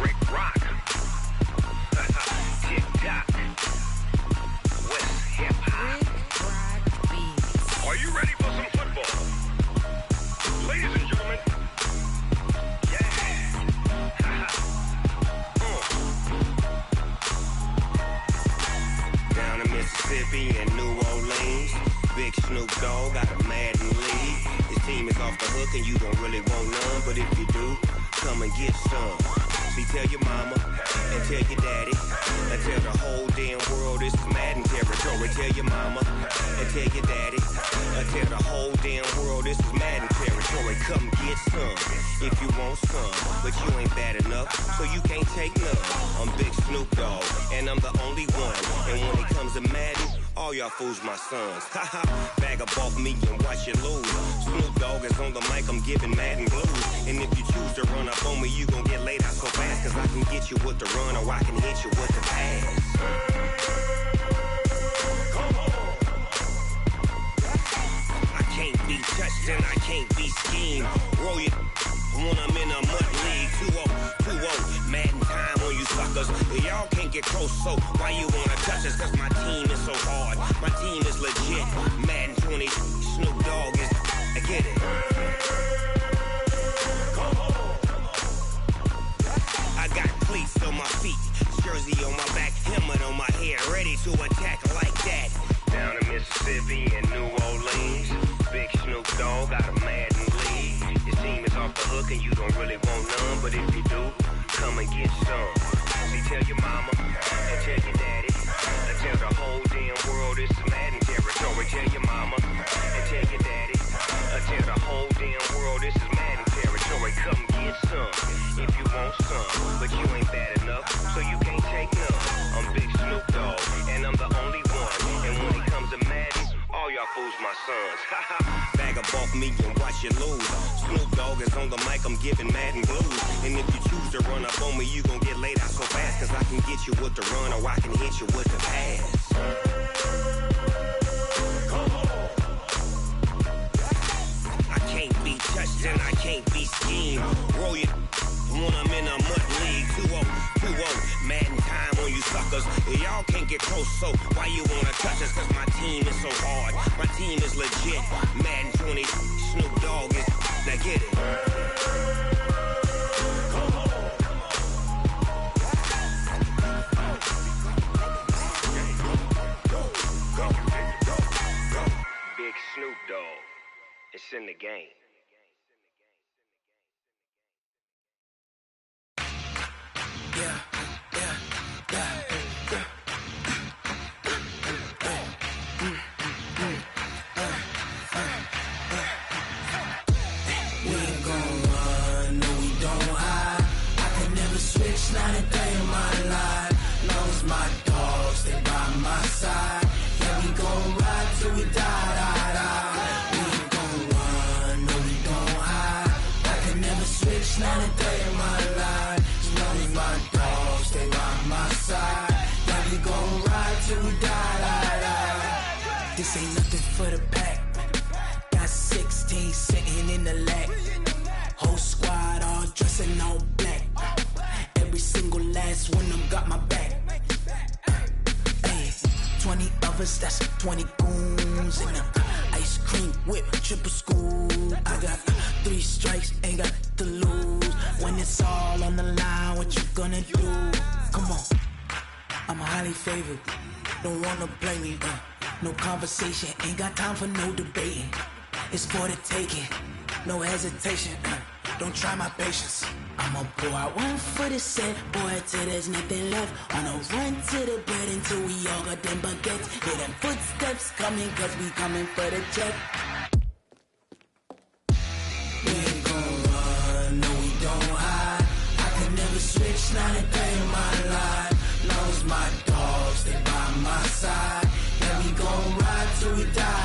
Rick Rock. TikTok. West Hip Hop. Are you ready for some football? Ladies and gentlemen. Yeah. Down in Mississippi and New Orleans, Big Snoop Dogg got a Madden league. His team is off the hook and you don't really want none, but if you do, come and get some. See, tell your mama and tell your daddy and tell the whole damn world this is Madden territory. Tell your mama and tell your daddy and tell the whole damn world this is Madden territory. Come get some if you want some, but you ain't bad enough, so you can't take none. I'm Big Snoop Dogg and I'm the only one. And when it comes to Madden, all y'all fools my sons. Haha, bag up off me and watch you lose. Snoop Dogg is on the mic, I'm giving Madden blues. And if you choose to run up on me, you gon' get laid out so fast. Cause I can get you with the run or I can hit you with the pass. Come on. I can't be touched and I can't be schemed. Roll you when I'm in a mud league. 2-0, Madden time on you suckers. Y'all can't get close, so why you wanna touch us? Cause my team is so hard, my team is legit. Madden 20, Snoop Dogg is, I get it. Come on. I got cleats on my feet, jersey on my back, helmet on my head, ready to attack like that. Down in Mississippi and New Orleans, Big Snoop Dogg got a Madden league. His team is off the hook and you don't really want none, but if you do, come and get some. See, tell your mama and tell your daddy and tell the whole damn world this is Madden territory. Tell your mama and tell your daddy Tell the whole damn world this is Madden territory. Come get some if you want some, but you ain't bad enough, so you can't take none. I'm Big Snoop Dogg, and I'm the only one. And when it comes to Madden, all y'all fools my sons. Bag up off me and watch you lose. Snoop Dogg is on the mic, I'm giving Madden blues. And if you choose to run up on me, you gon' get laid out so fast. Cause I can get you with the run or I can hit you with the pass. I can't be touched and I can't be schemed. Roll you when I'm in a mud league. 2-0, Madden time on you suckers. Y'all can't get close, so why you wanna touch us? Cause my team is so hard, my team is legit. Madden 20, Snoop Dogg is, now get it. Big Snoop Dogg, it's in the game. Switch, not a day in my life. Long as my dogs, they by my side. Yeah, we gon' ride till we die. We ain't gon' run, no, we don't hide. I can never switch, not a day in my life. As long as my dogs, they by my side. Yeah, we gon' ride till we die. This ain't nothing for the pack. Got 16 sitting in the lap. Whole squad all dressing all black. Every single last one of them got my back. Hey, 20 of us, that's 20 goons in them. Ice cream whip, triple school. I got 3 strikes, ain't got to lose. When it's all on the line, what you gonna do? Come on, I'm highly favored. Don't wanna play me, no conversation, ain't got time for no debating. It's for the taking, no hesitation. Don't try my patience. I'ma pour out one for the set, boy, till there's nothing left. On a run to the bread until we all got them baguettes. Hear them footsteps coming, cause we coming for the check. We ain't gon' run, no, we don't hide. I can never switch, not a day in my life. Long as my dogs, they by my side. Yeah, we gon' ride till we die.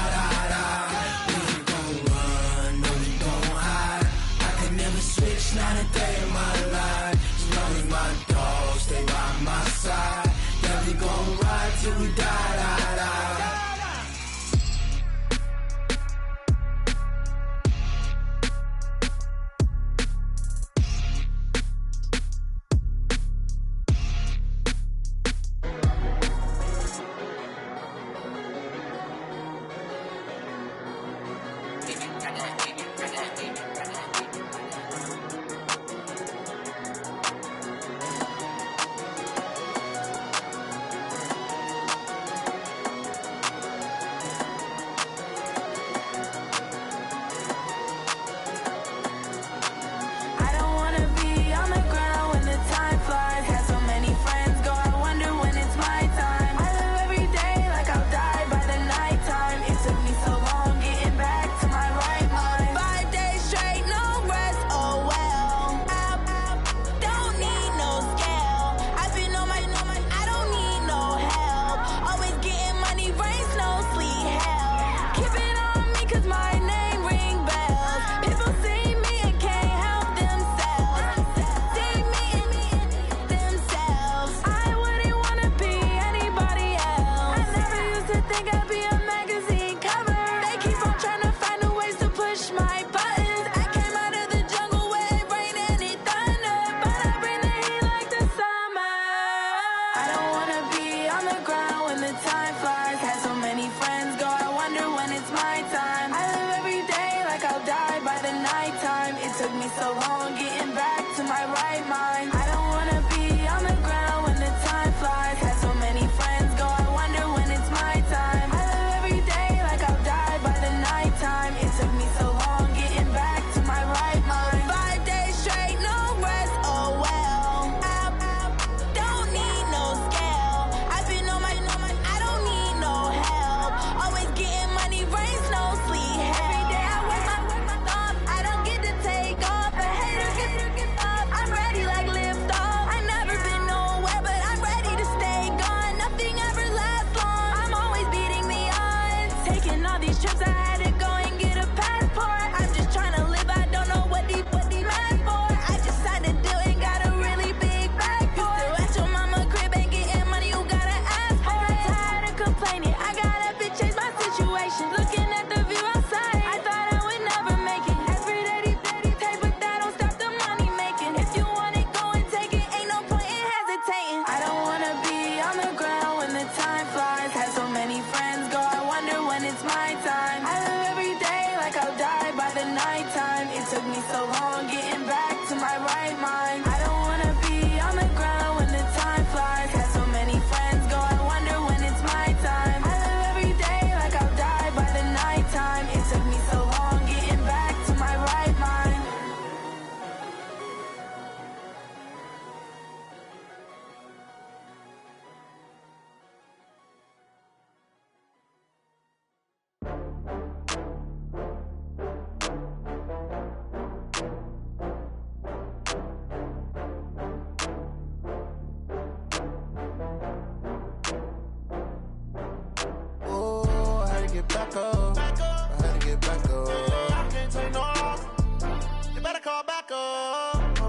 We ain't gon' run, no, we don't hide. I can never switch, not a day in my life. As long as my dogs, they by my side. Yeah, we gon' ride till we die.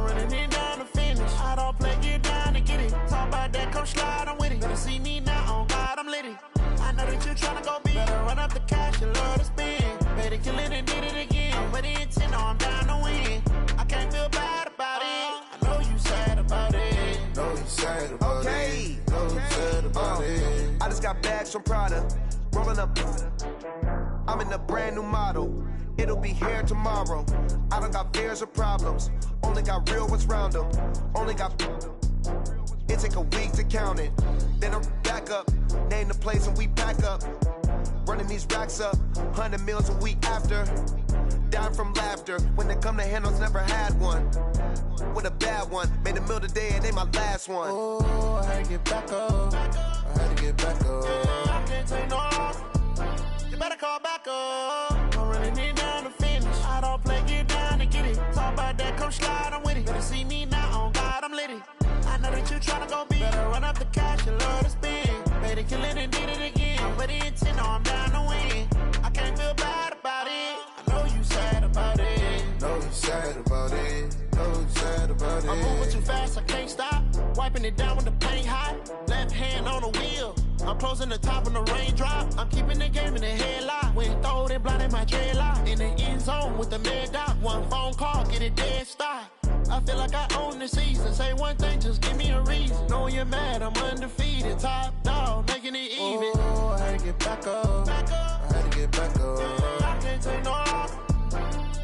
I'm running it down to finish. I don't play, get down to get it. Talk about that, come slide, I'm with it. Better see me now, on God, I'm litty. I know that you tryna go big. Better run up the cash, you love to spend. Better kill it and did it again. I'm with the intent, I'm down to win. I can't feel bad about it. I know you sad about it. Know you sad about it. Know you sad about it. I just got bags from Prada. Rolling up. I'm in a brand new model. It'll be here tomorrow. I don't got fears or problems. Only got real ones round them. Only got. It take a week to count it. Then I'm back up. Name the place and we pack up. Running these racks up. 100 meals a week after. Down from laughter. When they come to handles, never had one. With a bad one. Made a meal today and they my last one. Oh, I had to get back up. I had to get back up. I can't take no loss. You better call back up. I'm running it down to finish. I don't play, get down to get it. Talk about that, come slide, I'm with it. Better see me now, on God, I'm litty. I know that you tryna go big. Better run up the cash, you love to spend. Better kill it and did it again. I'm with the intent, I'm down to win. I can't feel bad about it. I know you sad about it. Know you sad about it. Know you sad about it. I'm moving too fast, I can't stop. Wiping it down when the paint hot. Left hand on the wheel. I'm closing the top when the raindrop. I'm keeping the game in the headlock. When throwed and blinded my dreadlock. In the end zone with the mad dot. One phone call, get it dead stop. I feel like I own the season. Say one thing, just give me a reason. Knowing you're mad, I'm undefeated. Top dog, making it even. Oh, I had to get back up. I had to get back up. I can't take no loss.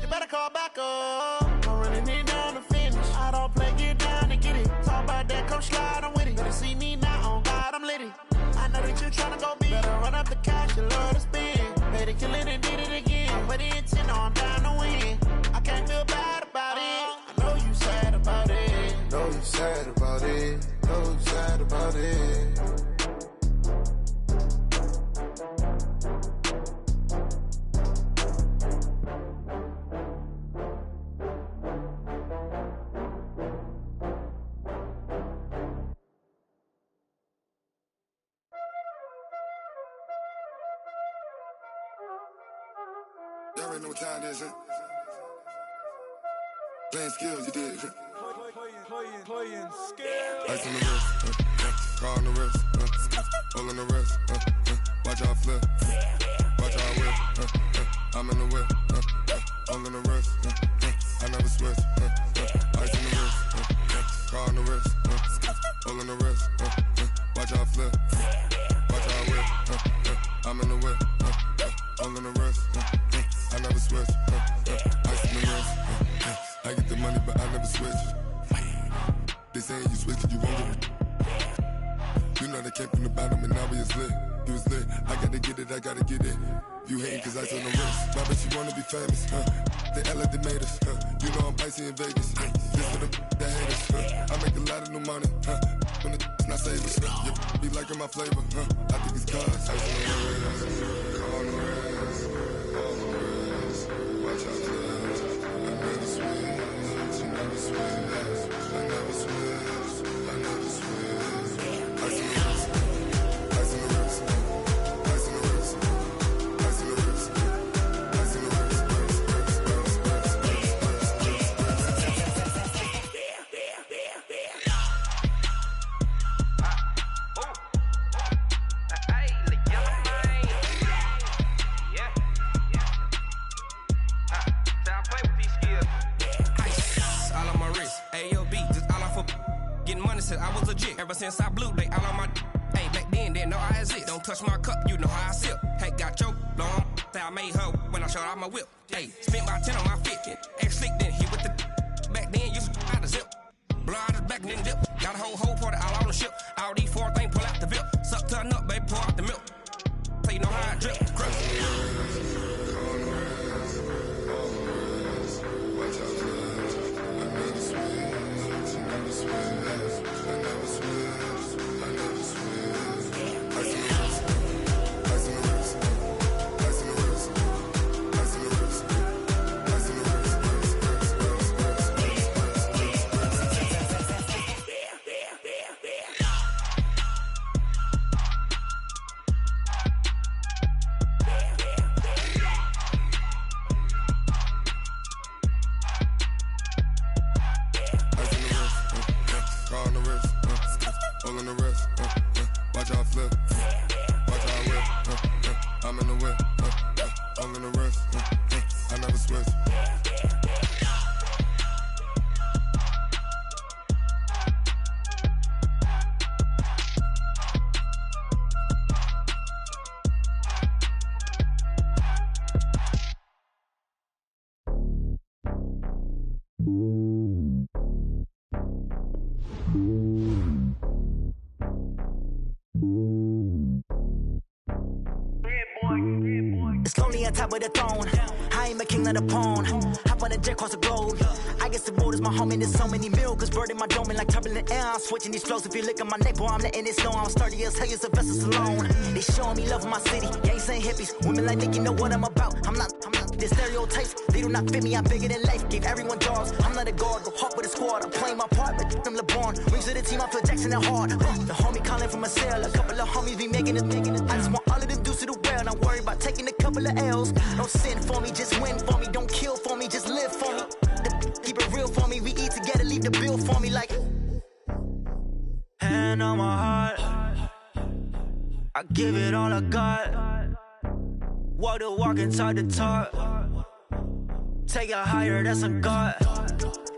You better call back up. I'm running it down to finish. I don't play, get down to get it. Talk about that, come slide, I'm with it. Better see me now, on God, I'm litty. I know that you tryna go big. Better run up the cash, you love to spend. Better kill it and did it again. I'm with the intent, I'm down to win. I can't feel bad about it. I know you sad about it. Know you sad about it. Know you sad about it. Y'all already know what time it is, huh? Playing skills, you did. Playing skills. Ice on the wrist, car on the wrist, hole on the wrist, watch out flip, watch out whip, I'm in the whip, hole in the wrist, I never switch, ice on the wrist, car on the wrist, hole in the wrist, watch out flip, watch out whip, I'm in the whip, hole in the wrist, I never switch, ice on the wrist, I get the money but I never switch. They saying you switch cause you won't get it. You know they came from the bottom and now we is lit. You was lit, I gotta get it, I gotta get it. You hating cause ice on the wrist. My bitch, you wanna be famous, They act like they made us, You know I'm icy in Vegas, This for the that hate us, I make a lot of new money, When it's not savers, You be liking my flavor, I think it's cause ice on the wrist, on the wrist, on the wrist. Watch out for this, I never switch, you never switch. I never switch, I never switch. Ice in the wrist, ice in the wrist, ice in the wrist, ice in the wrist, ice in the wrist, I was legit. Ever since I blew, they all on my. Hey, back then, didn't know I exist. Don't touch my cup, you know how I sip. Hey, got choked, long. Say I made her when I showed out my whip. Hey, spent my 10 on my fit. Ex slick, then hit with the. Back then, used to out the zip. Blow out his back and then dip. Got a whole party all on the ship. All these 4 things, pull out the VIP. Suck to a nut, baby, pour out the milk. So you know how I drip. Crush. all in the rest. Watch how I flip, watch how I whip. I'm in the whip, all in the rest. I never switch. It's lonely on top of the throne. I ain't a king of the pawn. Hop on a jet across the globe. I guess the world is my home and there's so many milkers bird in my dome and like turbulent air. I'm switching these flows. If you look at my neck, boy, I'm letting it snow. I'm sturdy as hell, a vessel alone. They showing me love in my city. Gangs ain't hippies. Women like think you know what I'm about. I'm not. The stereotypes, they do not fit me. I'm bigger than life. Gave everyone jobs. I'm not a guard. Go hard with a squad. I'm playing my part, but them LeBron. Rings to the team. I feel Jackson and hard. The homie calling from a cell. A couple of homies be making it. I just want all of them dudes to do well. Not worry about taking a couple of L's. Don't sin for me, just win for me. Don't kill for me, just live for me. Keep it real for me. We eat together, leave the bill for me like. Hand on my heart, I give it all I got. Walk the walk and talk the talk. Take it higher, that's a God.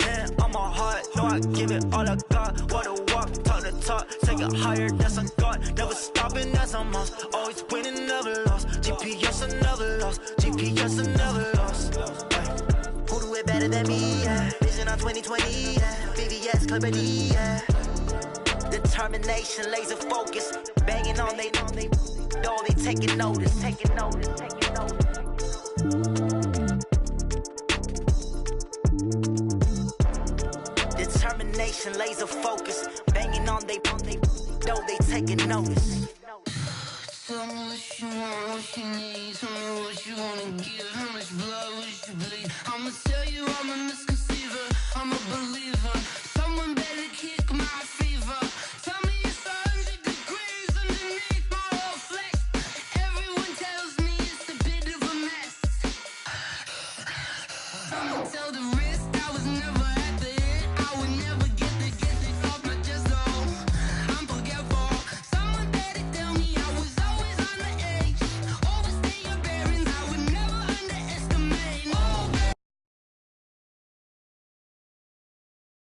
Hand on my heart, no, I give it all I got. Walk the walk, talk the talk. Take it higher, that's a God. Never stopping, that's a must. Always winning, never lost. GPS, I never lost. GPS, I never lost. Who do it better than me? Yeah. Vision on 2020. Yeah. VVS, Clippity. Yeah. Determination, laser focus. Banging on they. No, they taking notice. Taking notice. Taking notice. Determination, laser focus. Banging on they. No, they taking notice. Tell me what you want, what you need. Tell me what you wanna give. How much blood would you bleed? I'ma tell you I'm a misconceiver. I'm a believer.